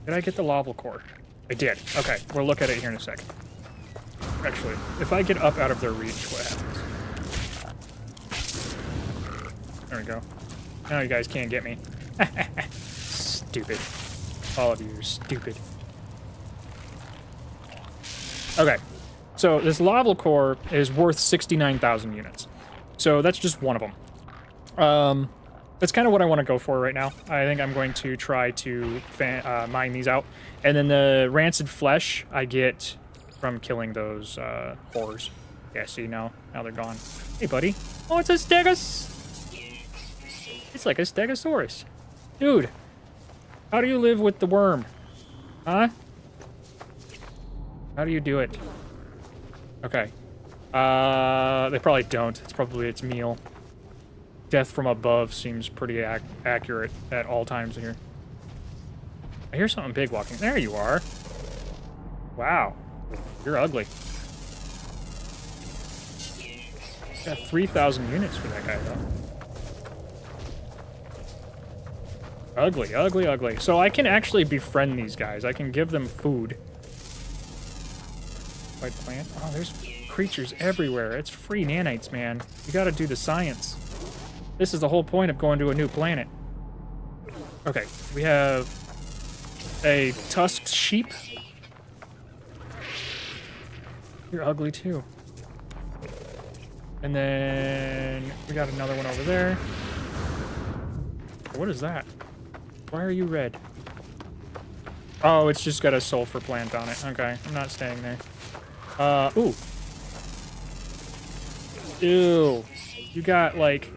Did I get the lava core? I did. Okay, we'll look at it here in a second. Actually, if I get up out of their reach, what happens? There we go. Now you guys can't get me. Stupid. All of you are stupid. Okay, so this lava core is worth 69,000 units. So that's just one of them. That's kind of what I want to go for right now. I think I'm going to try to mine these out. And then the rancid flesh I get from killing those horrors. Yeah, see, now they're gone. Hey, buddy. Oh, it's a stegos. It's like a stegosaurus. Dude, how do you live with the worm? Huh? How do you do it? Okay. They probably don't. It's probably its meal. Death from above seems pretty accurate at all times here. I hear something big walking. There you are. Wow. You're ugly. Got 3,000 units for that guy, though. Ugly, ugly, ugly. So I can actually befriend these guys. I can give them food. White plant. Oh, there's creatures everywhere. It's free nanites, man. You gotta do the science. This is the whole point of going to a new planet. Okay, we have a tusked sheep. You're ugly too. And then we got another one over there. What is that? Why are you red? Oh, it's just got a sulfur plant on it. Okay, I'm not staying there. Ooh. Ew. You got, like...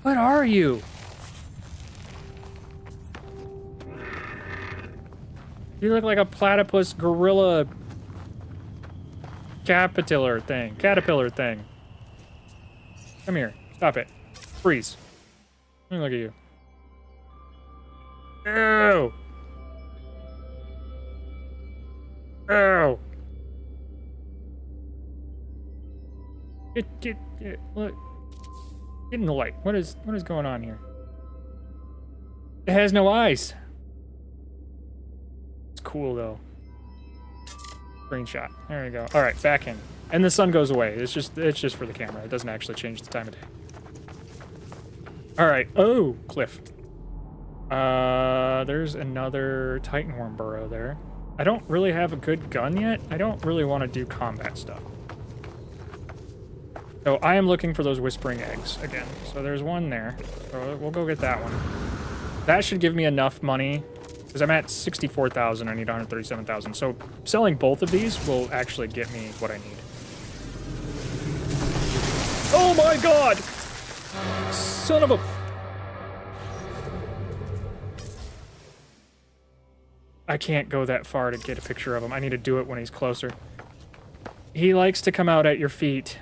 What are you? You look like a platypus gorilla caterpillar thing. Come here. Stop it. Freeze. Let me look at you. Ew. Ew. Get, look. Get in the light. What is going on here? It has no eyes. It's cool though. Screenshot. There we go. All right, back in. And the sun goes away. It's just for the camera. It doesn't actually change the time of day. All right. Oh, cliff. There's another Titan Worm burrow there. I don't really have a good gun yet. I don't really want to do combat stuff. So I am looking for those whispering eggs again. So there's one there. So we'll go get that one. That should give me enough money because I'm at 64,000. I need 137,000. So selling both of these will actually get me what I need. Oh my god! Son of a... I can't go that far to get a picture of him. I need to do it when he's closer. He likes to come out at your feet.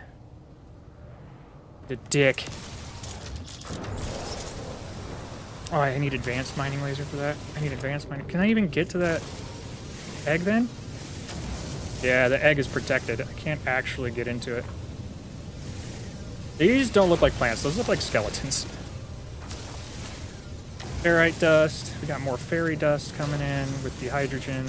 The dick. Oh, I need advanced mining laser for that. I need advanced mining. Can I even get to that egg then? Yeah, the egg is protected. I can't actually get into it. These don't look like plants. Those look like skeletons. Ferrite dust. We got more fairy dust coming in with the hydrogen.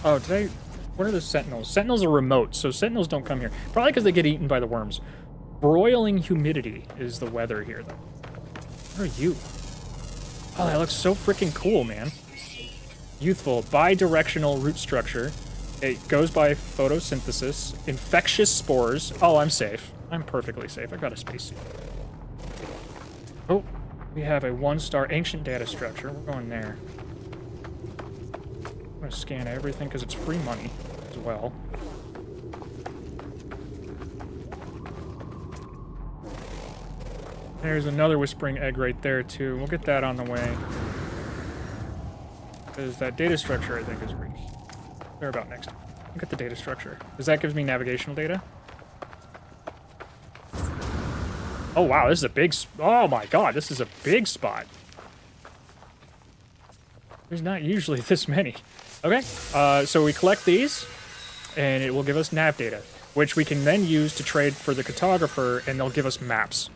Oh, did I... What are the sentinels? Sentinels are remote, so sentinels don't come here. Probably because they get eaten by the worms. Broiling humidity is the weather here, though. What are you? Oh, that looks so freaking cool, man. Youthful, bi-directional root structure. It goes by photosynthesis, infectious spores. Oh, I'm safe. I'm perfectly safe. I got a spacesuit. Oh, we have a 1-star ancient data structure. We're going there. I'm gonna scan everything because it's free money as well. There's another whispering egg right there too. We'll get that on the way. Because that data structure, I think, is reached. They're about next. Look at the data structure. Because that gives me navigational data. Oh, wow, this is a big... Oh, my God, this is a big spot. There's not usually this many. Okay, so we collect these, and it will give us nav data, which we can then use to trade for the cartographer, and they'll give us maps.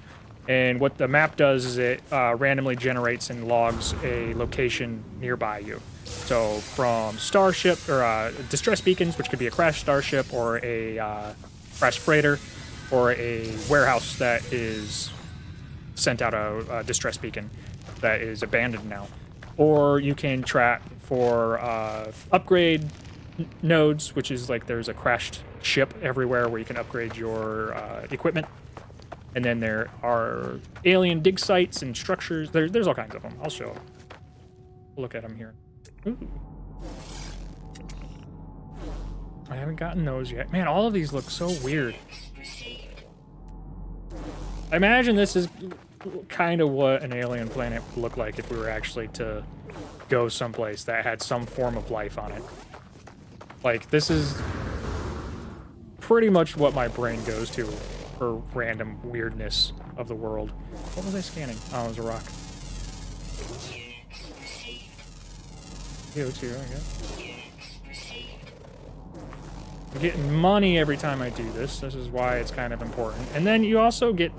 And what the map does is it randomly generates and logs a location nearby you. So from starship or distress beacons, which could be a crashed starship or a crashed freighter, or a warehouse that is sent out a distress beacon that is abandoned now. Or you can track for upgrade nodes, which is like there's a crashed ship everywhere where you can upgrade your equipment. And then there are alien dig sites and structures. There's all kinds of them. I'll show. Look at them here. Ooh. I haven't gotten those yet. Man, all of these look so weird. I imagine this is kind of what an alien planet would look like if we were actually to go someplace that had some form of life on it. Like, this is pretty much what my brain goes to for random weirdness of the world. What was I scanning? Oh, it was a rock. CO2, I guess. I'm getting money every time I do this. This is why it's kind of important. And then you also get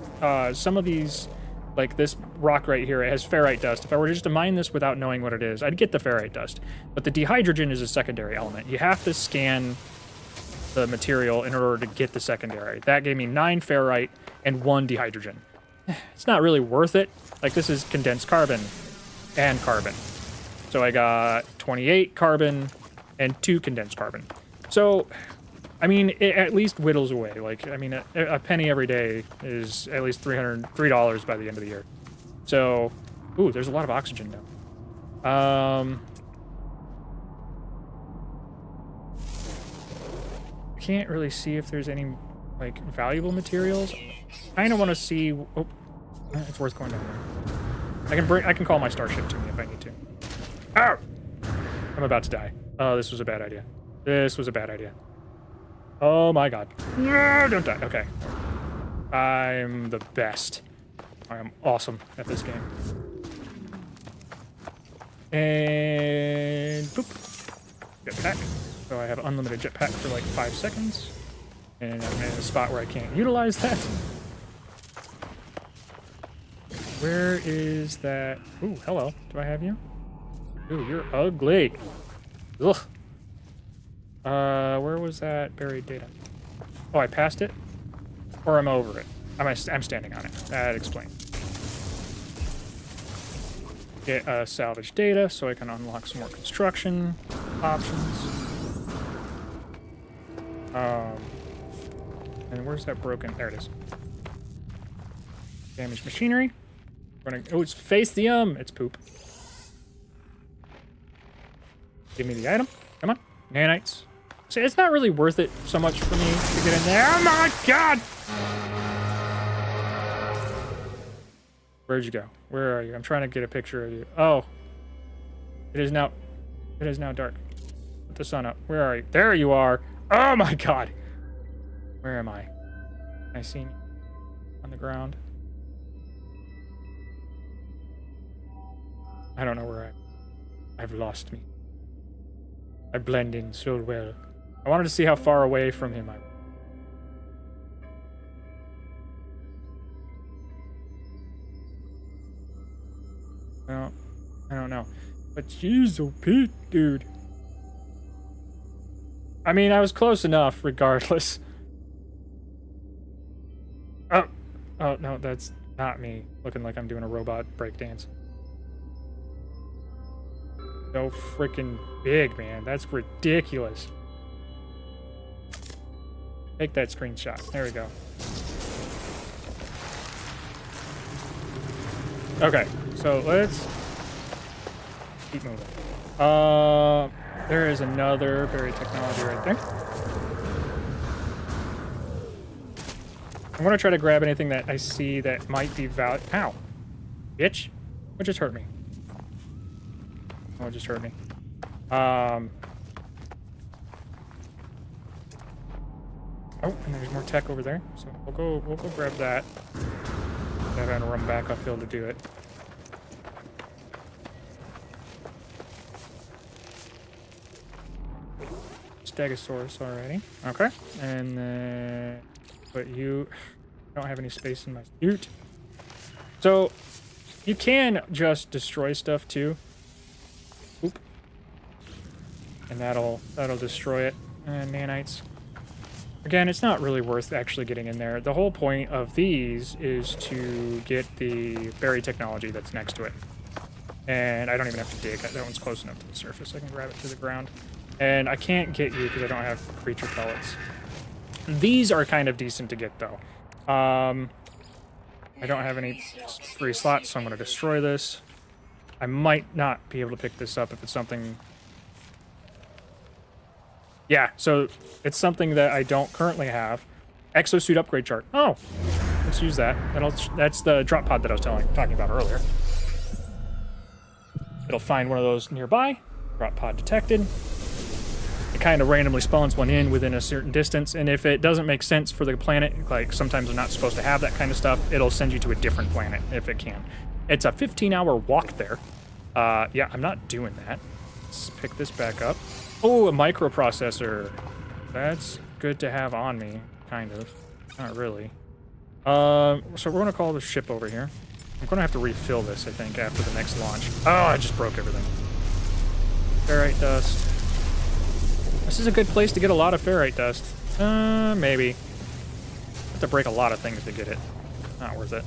some of these, like this rock right here, it has ferrite dust. If I were just to mine this without knowing what it is, I'd get the ferrite dust. But the dihydrogen is a secondary element. You have to scan the material in order to get the secondary. That gave me 9 ferrite and 1 dihydrogen. It's not really worth it. Like, this is condensed carbon and carbon. So I got 28 carbon and 2 condensed carbon. So, I mean, it at least whittles away. Like, I mean, a penny every day is at least $3 by the end of the year. So, ooh, there's a lot of oxygen now. Can't really see if there's any, like, valuable materials. I kind of want to see... Oh, it's worth going down there. I can call my starship to me if I need to. Oh! I'm about to die. Oh, this was a bad idea. This was a bad idea. Oh my god. No, don't die. Okay. I'm the best. I am awesome at this game. And... boop. Jetpack. So I have unlimited jetpack for like 5 seconds. And I'm in a spot where I can't utilize that. Where is that? Ooh, hello. Do I have you? Ooh, you're ugly. Ugh. Where was that buried data? Oh, I passed it? Or I'm over it? I'm standing on it. That explains. Get salvage data so I can unlock some more construction options. And where's that broken? There it is. Damaged machinery. Oh, it's Faithium. It's poop. Give me the item. Come on. Nanites. See, it's not really worth it so much for me to get in there. Oh my god! Where'd you go? Where are you? I'm trying to get a picture of you. Oh. It is now dark. Put the sun up. Where are you? There you are! Oh my god! Where am I? I see you on the ground. I don't know where I've lost me. I blend in so well. I wanted to see how far away from him I was. Well, I don't know. But she's so pit, dude. I mean, I was close enough, regardless. Oh, no, that's not me. Looking like I'm doing a robot breakdance. So freaking big, man. That's ridiculous. Take that screenshot. There we go. Okay, so let's keep moving. There is another buried technology right there. I'm gonna try to grab anything that I see that might be valid. Ow, bitch! What just hurt me? Oh, it just hurt me. Oh, and there's more tech over there. So we'll go grab that. I'm gonna run back uphill to do it. Stegosaurus already. Okay. And then but you don't have any space in my suit. So you can just destroy stuff too. Oop. And that'll destroy it. And nanites. Again, it's not really worth actually getting in there. The whole point of these is to get the berry technology that's next to it. And I don't even have to dig. That one's close enough to the surface. I can grab it to the ground. And I can't get you because I don't have creature pellets. These are kind of decent to get, though. I don't have any free slots, so I'm going to destroy this. I might not be able to pick this up if it's something... Yeah, so it's something that I don't currently have. Exosuit upgrade chart. Oh, let's use that. That's the drop pod that I was talking about earlier. It'll find one of those nearby. Drop pod detected. It kind of randomly spawns one in within a certain distance, and if it doesn't make sense for the planet, like sometimes they're not supposed to have that kind of stuff, it'll send you to a different planet if it can. It's a 15-hour walk there. Yeah, I'm not doing that. Let's pick this back up. Oh, a microprocessor. That's good to have on me, kind of. Not really. So we're going to call the ship over here. I'm going to have to refill this, I think, after the next launch. Oh, I just broke everything. Ferrite dust. This is a good place to get a lot of ferrite dust. Maybe. Have to break a lot of things to get it. Not worth it.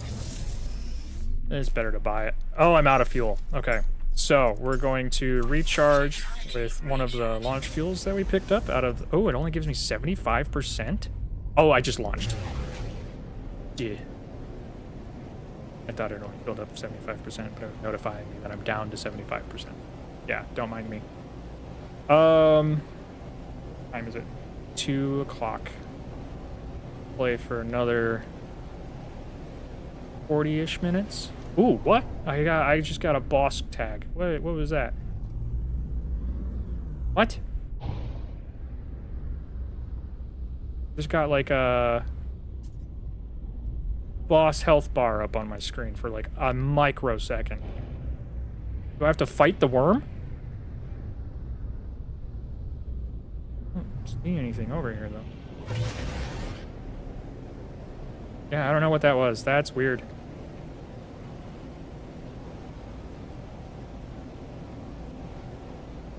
It's better to buy it. Oh, I'm out of fuel. Okay. So, we're going to recharge with one of the launch fuels that we picked up out of... Oh, it only gives me 75%? Oh, I just launched. Yeah. I thought it only filled up 75%, but it was notifying me that I'm down to 75%. Yeah, don't mind me. Time is it? 2 o'clock. Play for another 40-ish minutes. Ooh, what? I just got a boss tag. What was that? What? Just got like a boss health bar up on my screen for like a microsecond. Do I have to fight the worm? I don't see anything over here though. Yeah, I don't know what that was. That's weird.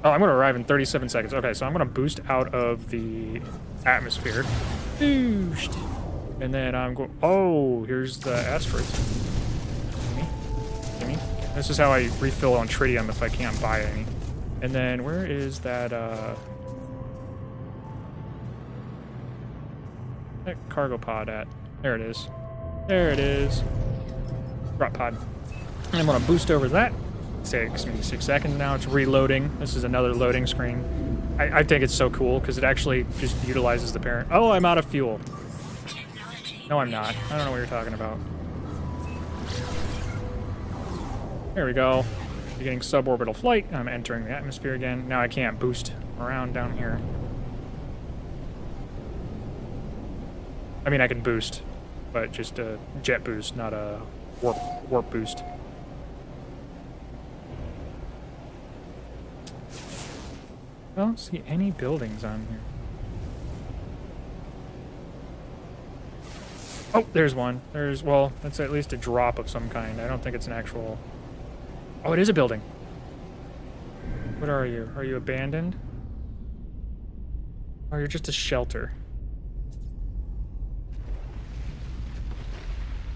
Oh, I'm going to arrive in 37 seconds. Okay, so I'm going to boost out of the atmosphere. Boost. And then I'm going... Oh, here's the asteroids. Gimme. This is how I refill on tritium if I can't buy any. And then where is that, that cargo pod at? There it is. There it is. Drop pod. And I'm going to boost over that. Takes me 6 seconds now. It's reloading. This is another loading screen. I think it's so cool because it actually just utilizes the parent. Oh, I'm out of fuel. No, I'm not. I don't know what you're talking about. There we go. Beginning suborbital flight. I'm entering the atmosphere again. Now I can't boost around down here. I mean, I can boost, but just a jet boost, not a warp boost. I don't see any buildings on here. Oh, there's one. Well, that's at least a drop of some kind. I don't think it's an actual... Oh, it is a building. What are you? Are you abandoned? Oh, you're just a shelter.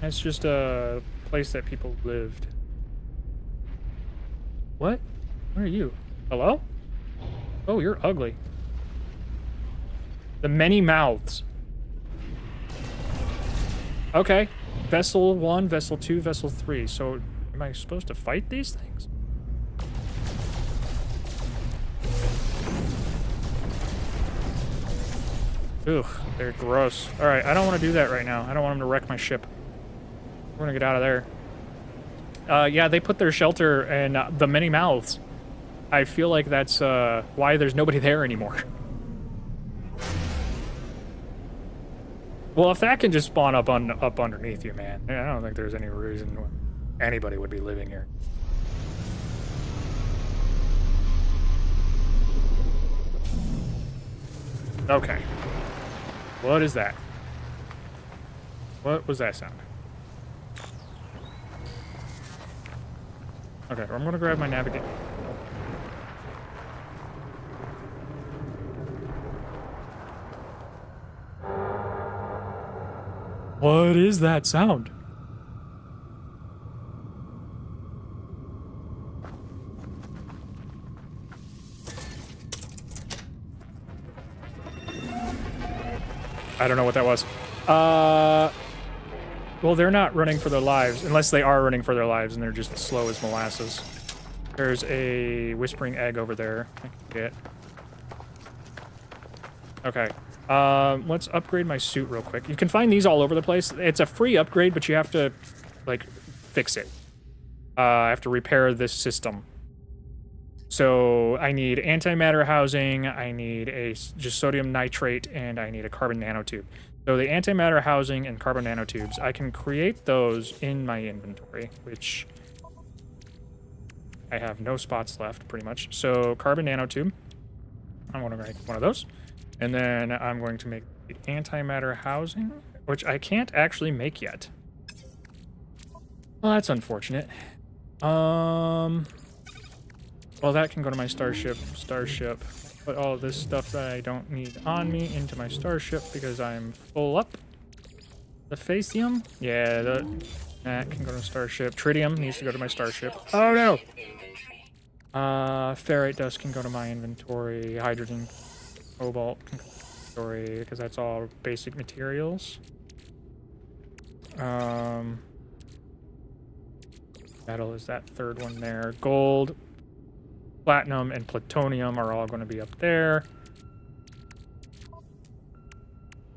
That's just a place that people lived. What? Where are you? Hello? Oh, you're ugly. The many mouths. Okay. Vessel 1, Vessel 2, Vessel 3. So, am I supposed to fight these things? Ugh, they're gross. Alright, I don't want to do that right now. I don't want them to wreck my ship. We're gonna get out of there. Yeah, they put their shelter in the many mouths. I feel like that's why there's nobody there anymore. Well, if that can just spawn up underneath you, man, I don't think there's any reason anybody would be living here. Okay. What is that? What was that sound? Okay, I'm gonna grab my navigate. What is that sound? I don't know what that was. Well, they're not running for their lives, unless they are running for their lives and they're just slow as molasses. There's a whispering egg over there. I can get. Okay. Let's upgrade my suit real quick. You can find these all over the place. It's a free upgrade, but you have to, like, fix it. I have to repair this system. So I need antimatter housing, I need just sodium nitrate, and I need a carbon nanotube. So the antimatter housing and carbon nanotubes, I can create those in my inventory, which I have no spots left, pretty much. So carbon nanotube, I'm going to make one of those. And then I'm going to make the antimatter housing, which I can't actually make yet. Well, that's unfortunate. Well, that can go to my starship. Put all this stuff that I don't need on me into my starship because I'm full up. The Phacium? Yeah, that can go to starship. Tritium needs to go to my starship. Oh, no! Ferrite dust can go to my inventory. Hydrogen, cobalt can go to my inventory because that's all basic materials. Metal is that third one there. Gold, platinum, and plutonium are all going to be up there.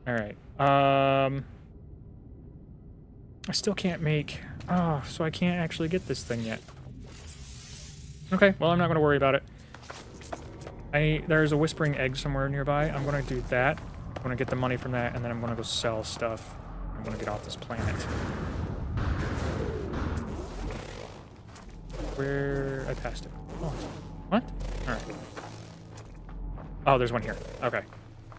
All right. I still can't make... Oh, so I can't actually get this thing yet. Okay, well, I'm not going to worry about it. There's a whispering egg somewhere nearby. I'm going to do that. I'm going to get the money from that, and then I'm going to go sell stuff. I'm going to get off this planet. Where... I passed it. Oh, what? Alright. Oh, there's one here. Okay.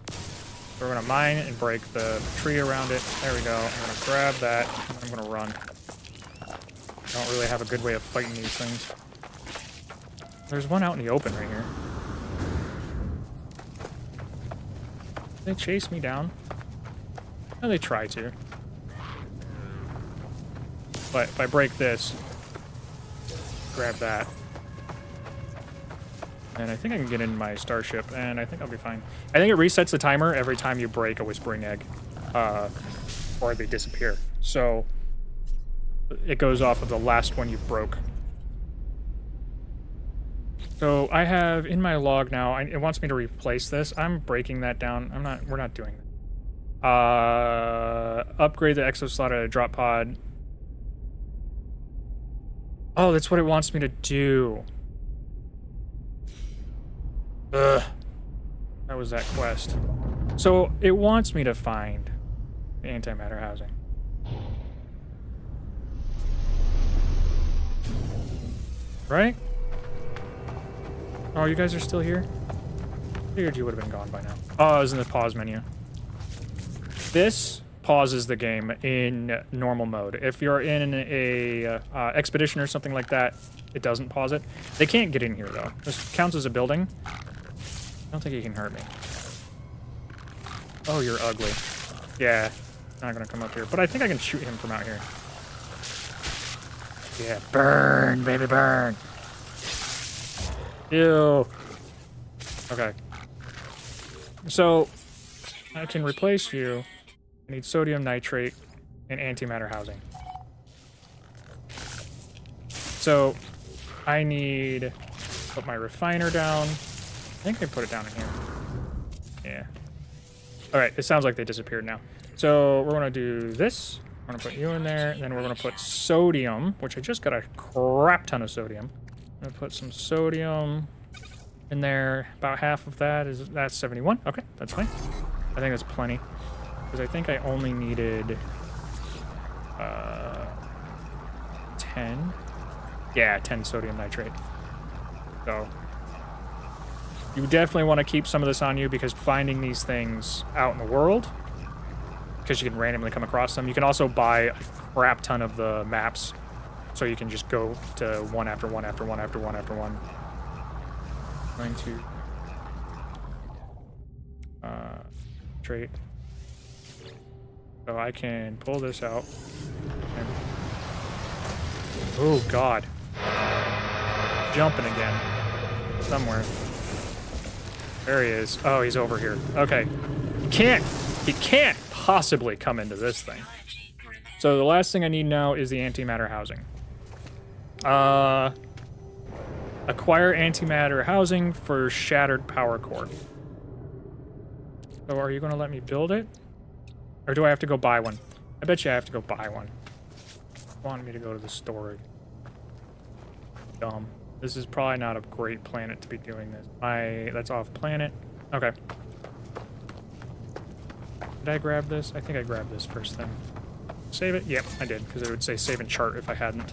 So we're gonna mine and break the tree around it. There we go. I'm gonna grab that. And I'm gonna run. I don't really have a good way of fighting these things. There's one out in the open right here. They chase me down. No, they try to. But if I break this, grab that. And I think I can get in my starship, and I think I'll be fine. I think it resets the timer every time you break a whispering egg, or they disappear. So it goes off of the last one you broke. So I have in my log now. It wants me to replace this. I'm breaking that down. We're not doing that. Upgrade the exoslot at a drop pod. Oh, that's what it wants me to do. Ugh. That was that quest. So, it wants me to find the antimatter housing. Right? Oh, you guys are still here? Figured you would have been gone by now. Oh, I was in the pause menu. This pauses the game in normal mode. If you're in a expedition or something like that, it doesn't pause it. They can't get in here, though. This counts as a building. I don't think he can hurt me. Oh, you're ugly. Yeah, not gonna come up here. But I think I can shoot him from out here. Yeah, burn, baby, burn. Ew. Okay. So, I can replace you. I need sodium nitrate and antimatter housing. So I need to put my refiner down. I think I put it down in here. Yeah. All right, it sounds like they disappeared now. So we're gonna do this. We're gonna put you in there, and then we're gonna put sodium, which I just got a crap ton of sodium. I'm gonna put some sodium in there. About half of that that's 71. Okay, that's fine. I think that's plenty. Because I think I only needed 10. Yeah, 10 sodium nitrate. So you definitely want to keep some of this on you, because finding these things out in the world, because you can randomly come across them. You can also buy a crap ton of the maps, so you can just go to one after one after one after one after one. Going to trait. So I can pull this out. And... oh God. Jumping again. Somewhere. There he is. Oh, he's over here. Okay. He can't possibly come into this thing. So the last thing I need now is the antimatter housing. Acquire antimatter housing for shattered power core. So are you going to let me build it? Or do I have to go buy one? I bet you I have to go buy one. Want me to go to the storage. Dumb. This is probably not a great planet to be doing this. That's off planet. Okay. Did I grab this? I think I grabbed this first thing. Save it? Yep, I did, because it would say save and chart if I hadn't.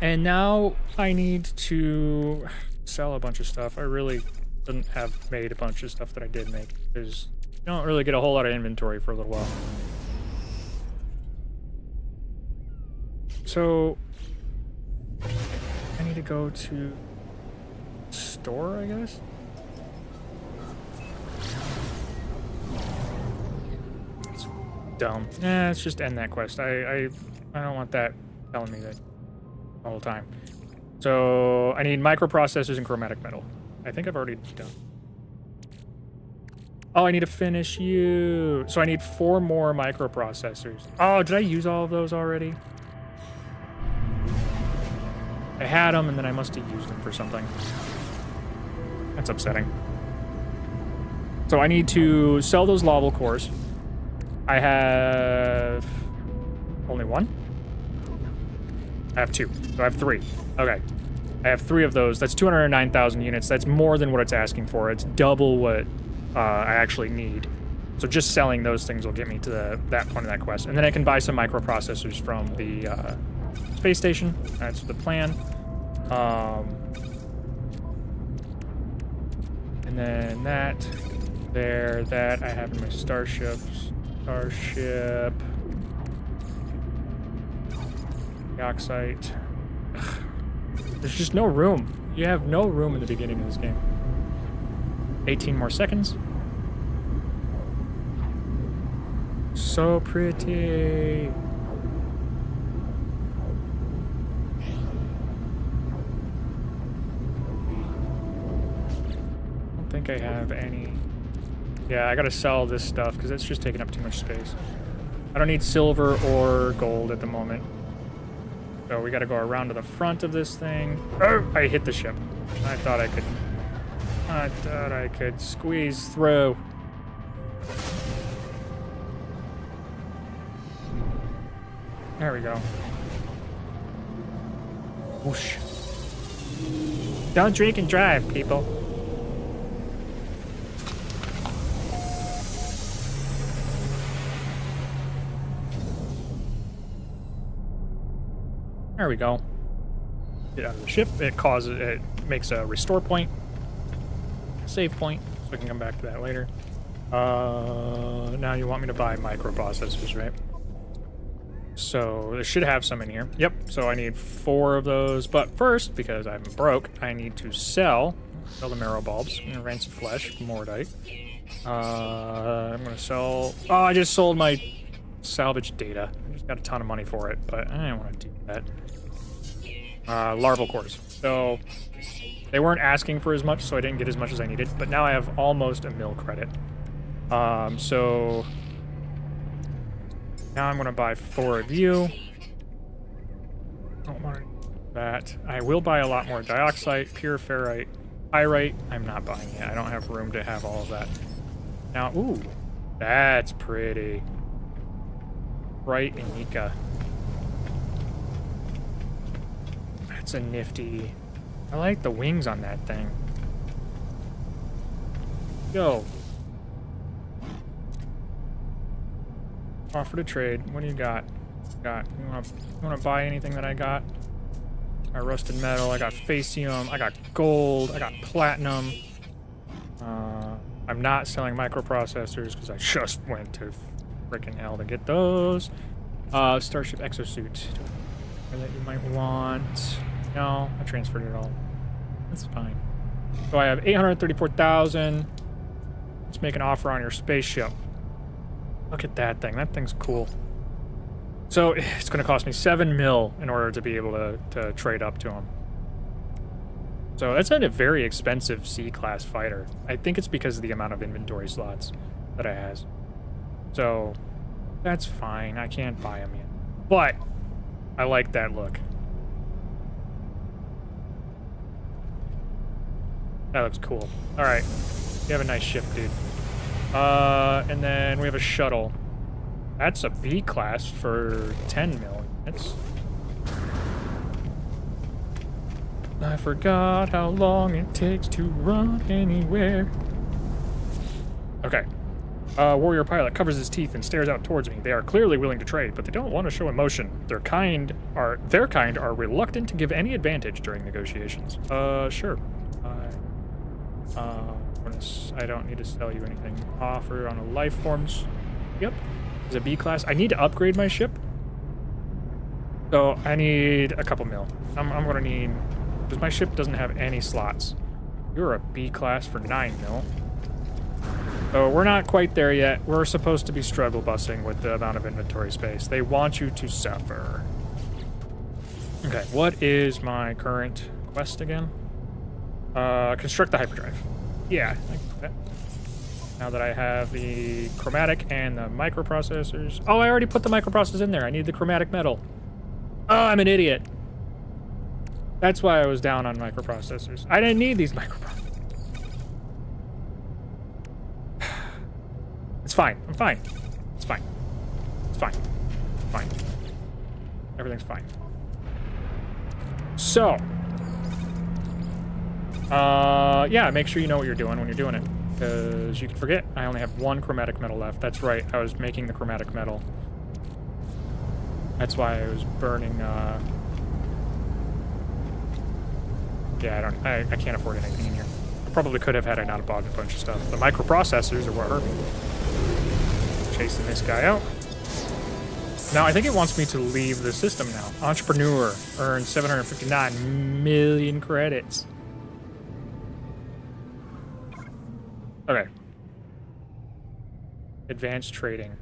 And now I need to sell a bunch of stuff. I really didn't have made a bunch of stuff that I did make, because you don't really get a whole lot of inventory for a little while. So I need to go to store, I guess? It's dumb. Let's just end that quest. I don't want that telling me that the whole time. So I need microprocessors and chromatic metal. I think I've already done. Oh, I need to finish you. So I need 4 more microprocessors. Oh, did I use all of those already? I had them, and then I must have used them for something. That's upsetting. So I need to sell those lava cores. I have only 1? I have 2. So I have 3. Okay. I have 3 of those. That's 209,000 units. That's more than what it's asking for. It's double what I actually need. So just selling those things will get me to that point of that quest. And then I can buy some microprocessors from the space station. That's the plan. And then that I have in my starship. Oxite. There's just no room. You have no room in the beginning of this game. 18 more seconds. So pretty. I don't think I have any. Yeah, I gotta sell this stuff because it's just taking up too much space. I don't need silver or gold at the moment. So we gotta go around to the front of this thing. Oh, I hit the ship. I thought I could squeeze through. There we go. Whoosh. Don't drink and drive, people. There we go. Get out of the ship. It makes a restore point, save point, so I can come back to that later. Now you want me to buy microprocessors, right? So there should have some in here. Yep. So I need 4 of those. But first, because I'm broke, I need to sell the marrow bulbs. I'm gonna rent some flesh, Mordite. I'm gonna sell. Oh, I just sold my salvage data. I just got a ton of money for it, but I didn't want to do that. Larval cores. So they weren't asking for as much, so I didn't get as much as I needed. But now I have almost a mil credit. So Now I'm gonna buy 4 of you. Received. Don't want that. I will buy a lot more dioxide, pure ferrite, pyrite. I'm not buying it. I don't have room to have all of that. Now, ooh, that's pretty. Bright and Nika. That's a nifty. I like the wings on that thing. Yo. Offer to trade. What do you got? You wanna buy anything that I got? I rusted metal. I got facium. I got gold. I got platinum. I'm not selling microprocessors because I just went to freaking hell to get those. Starship exosuit. That you might want. No, I transferred it all. That's fine. So I have 834,000. Let's make an offer on your spaceship. Look at that thing. That thing's cool. So it's going to cost me 7 mil in order to be able to trade up to him. So that's a very expensive C-class fighter. I think it's because of the amount of inventory slots that it has. So that's fine. I can't buy him yet. But I like that look. That looks cool. All right. You have a nice ship, dude. And then we have a shuttle. That's a B class for 10 mil. That's... I forgot how long it takes to run anywhere. Okay. Warrior pilot covers his teeth and stares out towards me. They are clearly willing to trade, but they don't want to show emotion. Their kind are reluctant to give any advantage during negotiations. Sure. I don't need to sell you anything. Offer on a life forms. Yep. It's a B class. I need to upgrade my ship. So I need a couple mil. I'm gonna need, because my ship doesn't have any slots. You're a B class for 9 mil. So we're not quite there yet. We're supposed to be struggle busing with the amount of inventory space. They want you to suffer. Okay, what is my current quest again? Construct the hyperdrive. Yeah, I can do that. Now that I have the chromatic and the microprocessors. Oh, I already put the microprocessors in there. I need the chromatic metal. Oh, I'm an idiot. That's why I was down on microprocessors. I didn't need these microprocessors. It's fine. I'm fine. It's fine. It's fine. Fine. Everything's fine. So, yeah, make sure you know what you're doing when you're doing it, because you can forget. I only have 1 chromatic metal left. That's right. I was making the chromatic metal. That's why I was burning, yeah, I can't afford anything in here. I probably could have had I not bought a bunch of stuff. The microprocessors are what hurt me. Chasing this guy out. Now, I think it wants me to leave the system now. Entrepreneur. Earn 759 million credits. Okay. Advanced trading.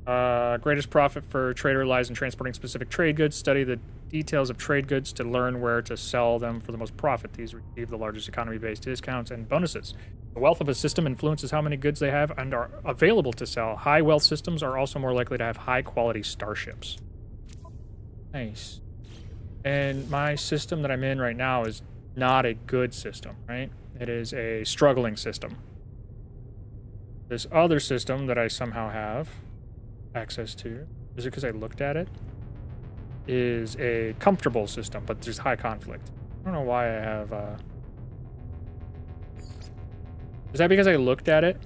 Greatest profit for trader lies in transporting specific trade goods. Study the details of trade goods to learn where to sell them for the most profit. These receive the largest economy-based discounts and bonuses. The wealth of a system influences how many goods they have and are available to sell. High wealth systems are also more likely to have high-quality starships. Nice. And my system that I'm in right now is not a good system, right? It is a struggling system. This other system that I somehow have access to, is it because I looked at it, is a comfortable system, but there's high conflict. I don't know why I have, Is that because I looked at it?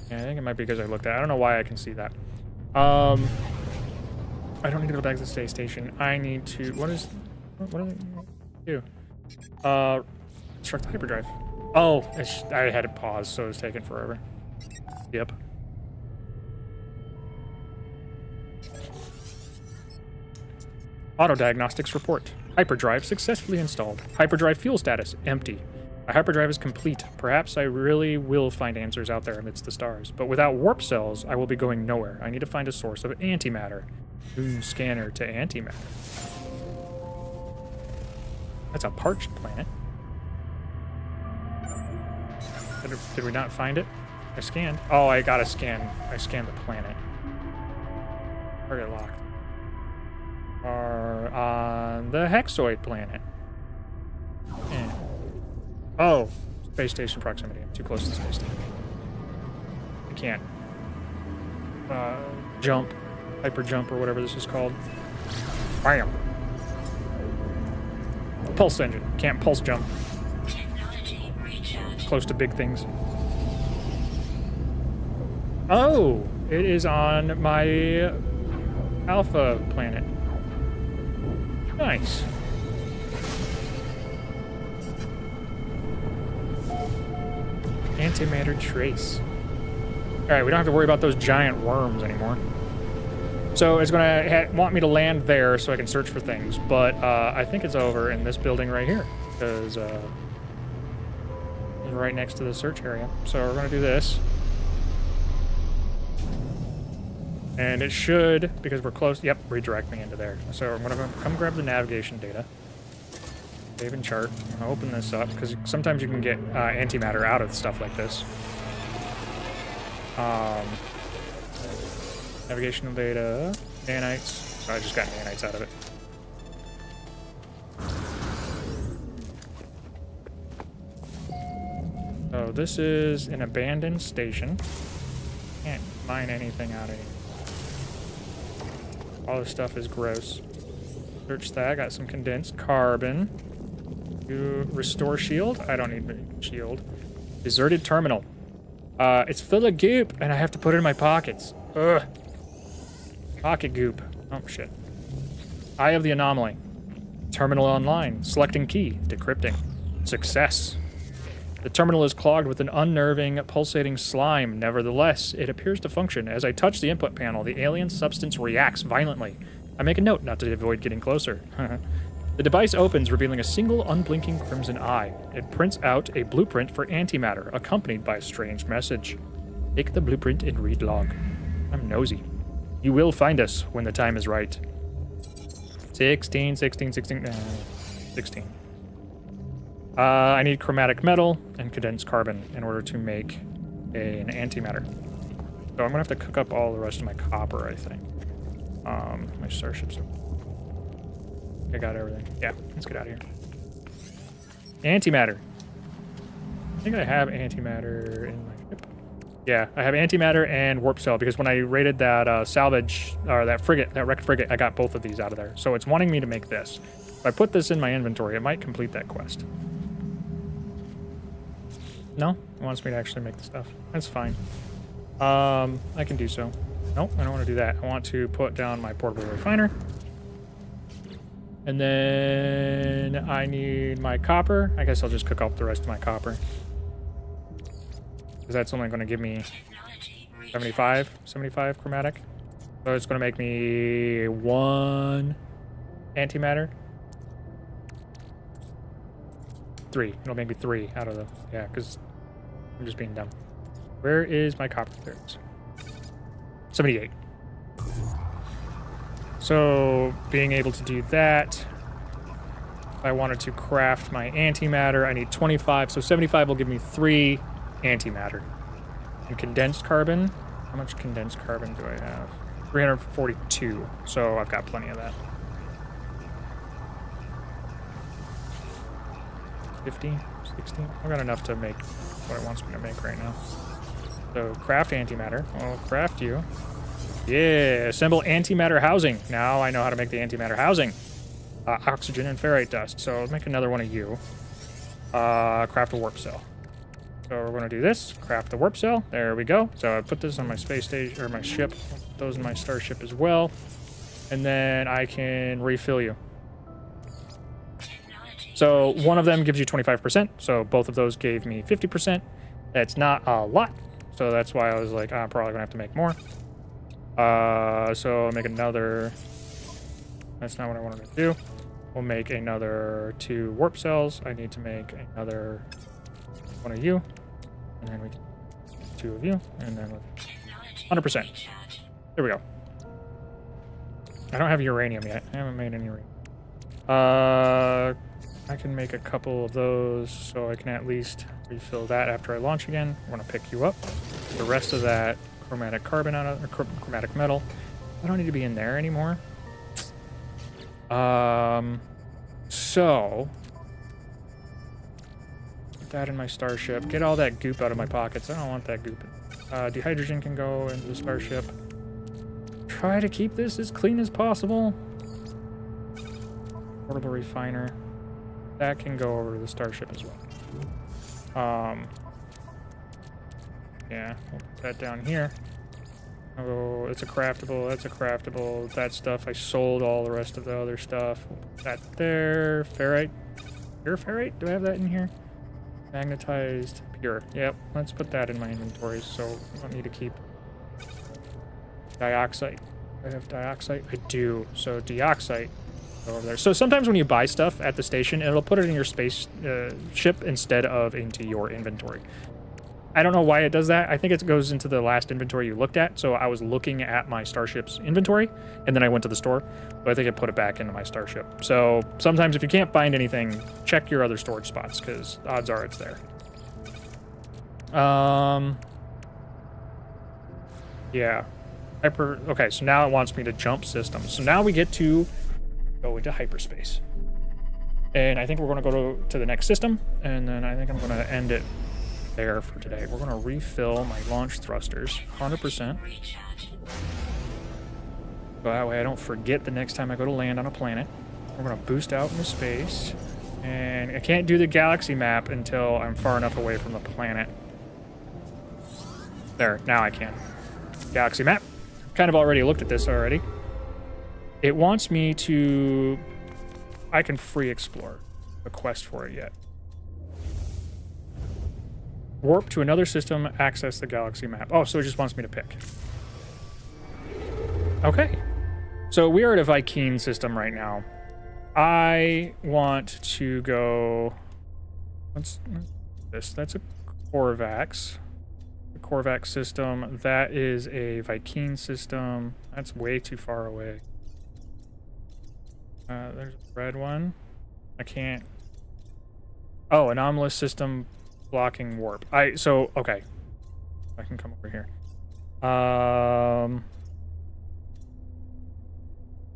Yeah, I think it might be because I looked at it. I don't know why I can see that. I don't need to go back to the space station. I need to... What do I do? Construct the hyperdrive. Oh, I had it paused, so it was taking forever. Yep. Auto diagnostics report. Hyperdrive successfully installed. Hyperdrive fuel status empty. My hyperdrive is complete. Perhaps I really will find answers out there amidst the stars. But without warp cells, I will be going nowhere. I need to find a source of antimatter. Scanner to antimatter. That's a parched planet. Did we not find it? I scanned. Oh, I gotta scan. I scanned the planet. Target locked. Are on the Hexoid planet. Yeah. Oh, space station proximity. I'm too close to the space station. I can't jump, hyper jump, or whatever this is called. Bam. Pulse engine. Can't pulse jump. Technology recharge. Close to big things. Oh, it is on my Alpha planet. Nice. Antimatter trace. Alright, we don't have to worry about those giant worms anymore. So it's gonna want me to land there so I can search for things, but I think it's over in this building right here, because it's right next to the search area. So we're gonna do this. And it should, because we're close, yep, redirect me into there. So I'm gonna come grab the navigation data. Save and chart. I'm gonna open this up, because sometimes you can get antimatter out of stuff like this. Navigational data, nanites. So I just got nanites out of it. So this is an abandoned station. Can't mine anything out of here. All this stuff is gross. Search that. Got some condensed carbon. Do restore shield. I don't need shield. Deserted terminal. It's full of goop, and I have to put it in my pockets. Ugh. Pocket goop. Oh, shit. Eye of the anomaly. Terminal online. Selecting key. Decrypting. Success. The terminal is clogged with an unnerving, pulsating slime. Nevertheless, it appears to function. As I touch the input panel, the alien substance reacts violently. I make a note not to avoid getting closer. The device opens, revealing a single unblinking crimson eye. It prints out a blueprint for antimatter, accompanied by a strange message. Take the blueprint and read log. I'm nosy. You will find us when the time is right. 16. I need chromatic metal and condensed carbon in order to make an antimatter. So I'm gonna have to cook up all the rest of my copper, I think. My starships. I got everything. Yeah, let's get out of here. Antimatter. I think I have antimatter in my ship. Yeah, I have antimatter and warp cell because when I raided that salvage, or that frigate, that wrecked frigate, I got both of these out of there. So it's wanting me to make this. If I put this in my inventory, it might complete that quest. No? It wants me to actually make the stuff. That's fine. I can do so. Nope, I don't want to do that. I want to put down my portable refiner. And then I need my copper. I guess I'll just cook up the rest of my copper. Because that's only going to give me 75 chromatic. So it's going to make me 1 antimatter. 3. It'll make me 3 out of the... Yeah, because I'm just being dumb. Where is my copper? There it is. 78. So, being able to do that, if I wanted to craft my antimatter, I need 25. So 75 will give me 3 antimatter. And condensed carbon, how much condensed carbon do I have? 342. So I've got plenty of that. 15, 16. I've got enough to make what it wants me to make right now. So craft antimatter. I'll craft you. Yeah, assemble antimatter housing. Now I know how to make the antimatter housing. Oxygen and ferrite dust. So I'll make another one of you. Craft a warp cell. So we're going to do this. Craft the warp cell. There we go. So I put this on my space station, or my ship. I'll put those in my starship as well. And then I can refill you. So one of them gives you 25%. So both of those gave me 50%. That's not a lot. So that's why I was like, I'm probably going to have to make more. So I'll make another... That's not what I wanted to do. We'll make another 2 warp cells. I need to make another 1 of you. And then we can 2 of you. And then 100%. There we go. I don't have uranium yet. I haven't made any uranium. I can make a couple of those so I can at least refill that after I launch again. I want to pick you up. The rest of that chromatic carbon out of, or chromatic metal. I don't need to be in there anymore. So put that in my starship. Get all that goop out of my pockets. I don't want that goop. Dehydrogen can go into the starship. Try to keep this as clean as possible. Portable refiner. That can go over to the starship as well. Yeah, we'll put that down here. Oh, it's a craftable, that's a craftable. That stuff, I sold all the rest of the other stuff. We'll put that there. Ferrite. Pure ferrite? Do I have that in here? Magnetized. Pure. Yep, let's put that in my inventory so I don't need to keep... Dioxite. Do I have dioxite? I do. So dioxite. Over there. So sometimes when you buy stuff at the station, it'll put it in your space ship instead of into your inventory. I don't know why it does that. I think it goes into the last inventory you looked at. So I was looking at my starship's inventory, and then I went to the store. But I think it put it back into my starship. So sometimes if you can't find anything, check your other storage spots, because odds are it's there. Yeah. Okay, so now it wants me to jump systems. So now we get to go into hyperspace. And I think we're going to go to the next system, and then I think I'm going to end it there for today. We're going to refill my launch thrusters 100%. So that way I don't forget the next time I go to land on a planet. We're going to boost out into space. And I can't do the galaxy map until I'm far enough away from the planet. There, now I can. Galaxy map. Kind of already looked at this already. It wants me to... I can free explore. A quest for it yet. Warp to another system, access the galaxy map. Oh, so it just wants me to pick. Okay. So we are at a Vy'keen system right now. I want to go... What's this? That's a Korvax. The Korvax system. That is a Vy'keen system. That's way too far away. There's a red one. I can't... Oh, anomalous system blocking warp. Okay. I can come over here.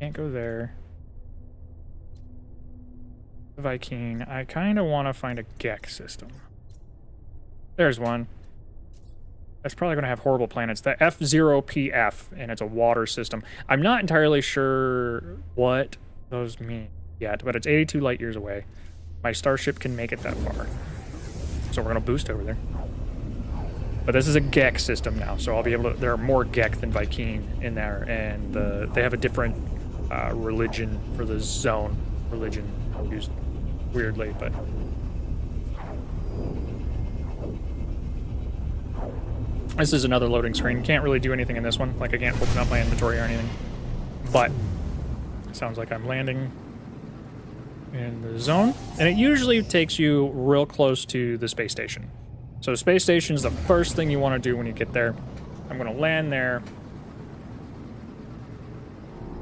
Can't go there. Vy'keen. I kind of want to find a Gek system. There's one. That's probably going to have horrible planets. The F0PF, and it's a water system. I'm not entirely sure what those mean yet, but it's 82 light years away. My starship can make it that far. So we're going to boost over there. But this is a Gek system now, so I'll be able to... There are more Gek than Vy'keen in there, and they have a different religion for the zone. Religion used weirdly, but... This is another loading screen. Can't really do anything in this one. Like, I can't open up my inventory or anything. But it sounds like I'm landing in the zone. And it usually takes you real close to the space station. So the space station is the first thing you want to do when you get there. I'm going to land there.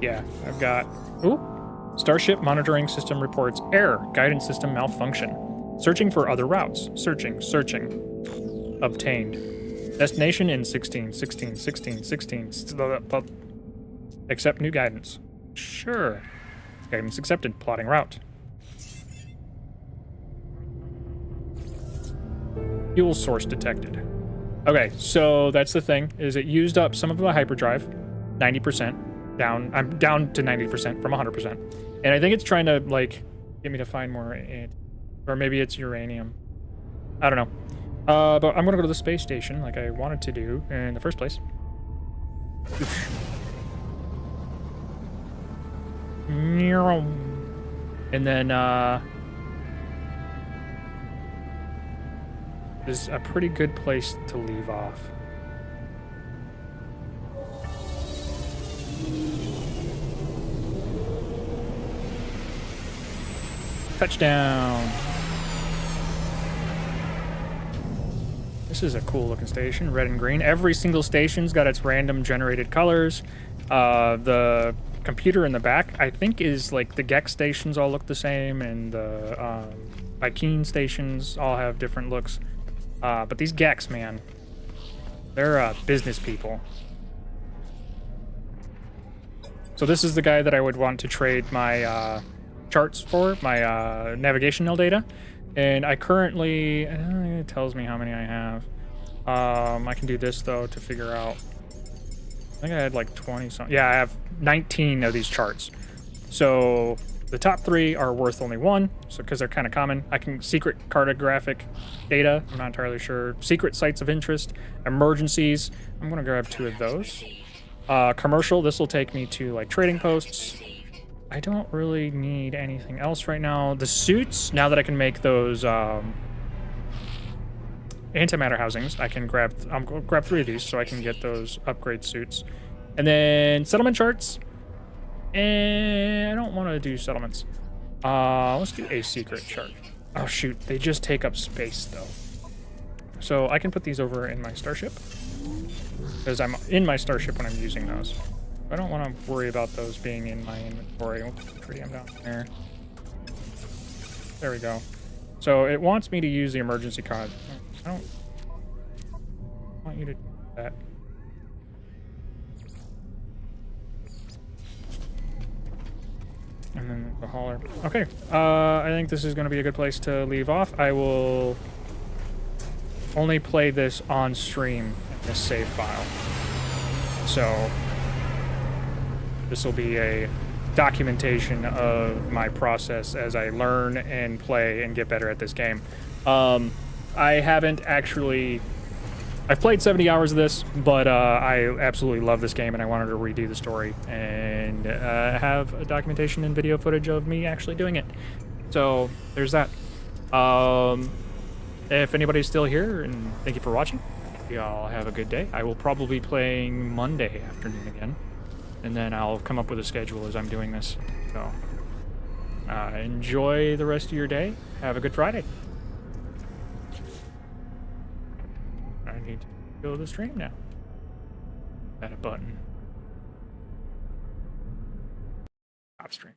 Yeah, I've got... Ooh. Starship monitoring system reports error. Guidance system malfunction. Searching for other routes. Searching. Obtained. Destination in 16. Accept new guidance. Sure. Guidance accepted. Plotting route. Fuel source detected. Okay, so that's the thing, is it used up some of my hyperdrive. 90%. Down. I'm down to 90% from 100%. And I think it's trying to, like, get me to find more... Or maybe it's uranium. I don't know. But I'm gonna go to the space station like I wanted to do in the first place. And then, this is a pretty good place to leave off. Touchdown! This is a cool looking station, red and green. Every single station's got its random generated colors. The computer in the back, I think is like the Gex stations all look the same, and the Ikeen stations all have different looks. But these Gex, man, they're business people. So this is the guy that I would want to trade my charts for, my navigational data. And I currently, it tells me how many I have. I can do this though to figure out. I think I had like 20 something. Yeah, I have 19 of these charts. So the top 3 are worth only 1, so because they're kind of common. I can secret cartographic data. I'm not entirely sure. Secret sites of interest, emergencies. I'm gonna grab 2 of those. Commercial. This will take me to like trading posts. I don't really need anything else right now. The suits. Now that I can make those antimatter housings, I can grab. I'm gonna grab 3 of these so I can get those upgrade suits, and then settlement charts. And I don't want to do settlements. Let's do a secret chart. Oh shoot, they just take up space though. So I can put these over in my starship because I'm in my starship when I'm using those. I don't want to worry about those being in my inventory. We'll put the tritium down there. There we go. So it wants me to use the emergency card. I don't want you to do that. And then the hauler. Okay, I think this is going to be a good place to leave off. I will only play this on stream in this save file. So this will be a documentation of my process as I learn and play and get better at this game. I haven't actually... I've played 70 hours of this, but I absolutely love this game and I wanted to redo the story and have a documentation and video footage of me actually doing it. So there's that. If anybody's still here, and thank you for watching, y'all have a good day. I will probably be playing Monday afternoon again, and then I'll come up with a schedule as I'm doing this. So enjoy the rest of your day. Have a good Friday. I need to go to the stream now. Add a button. Stop stream.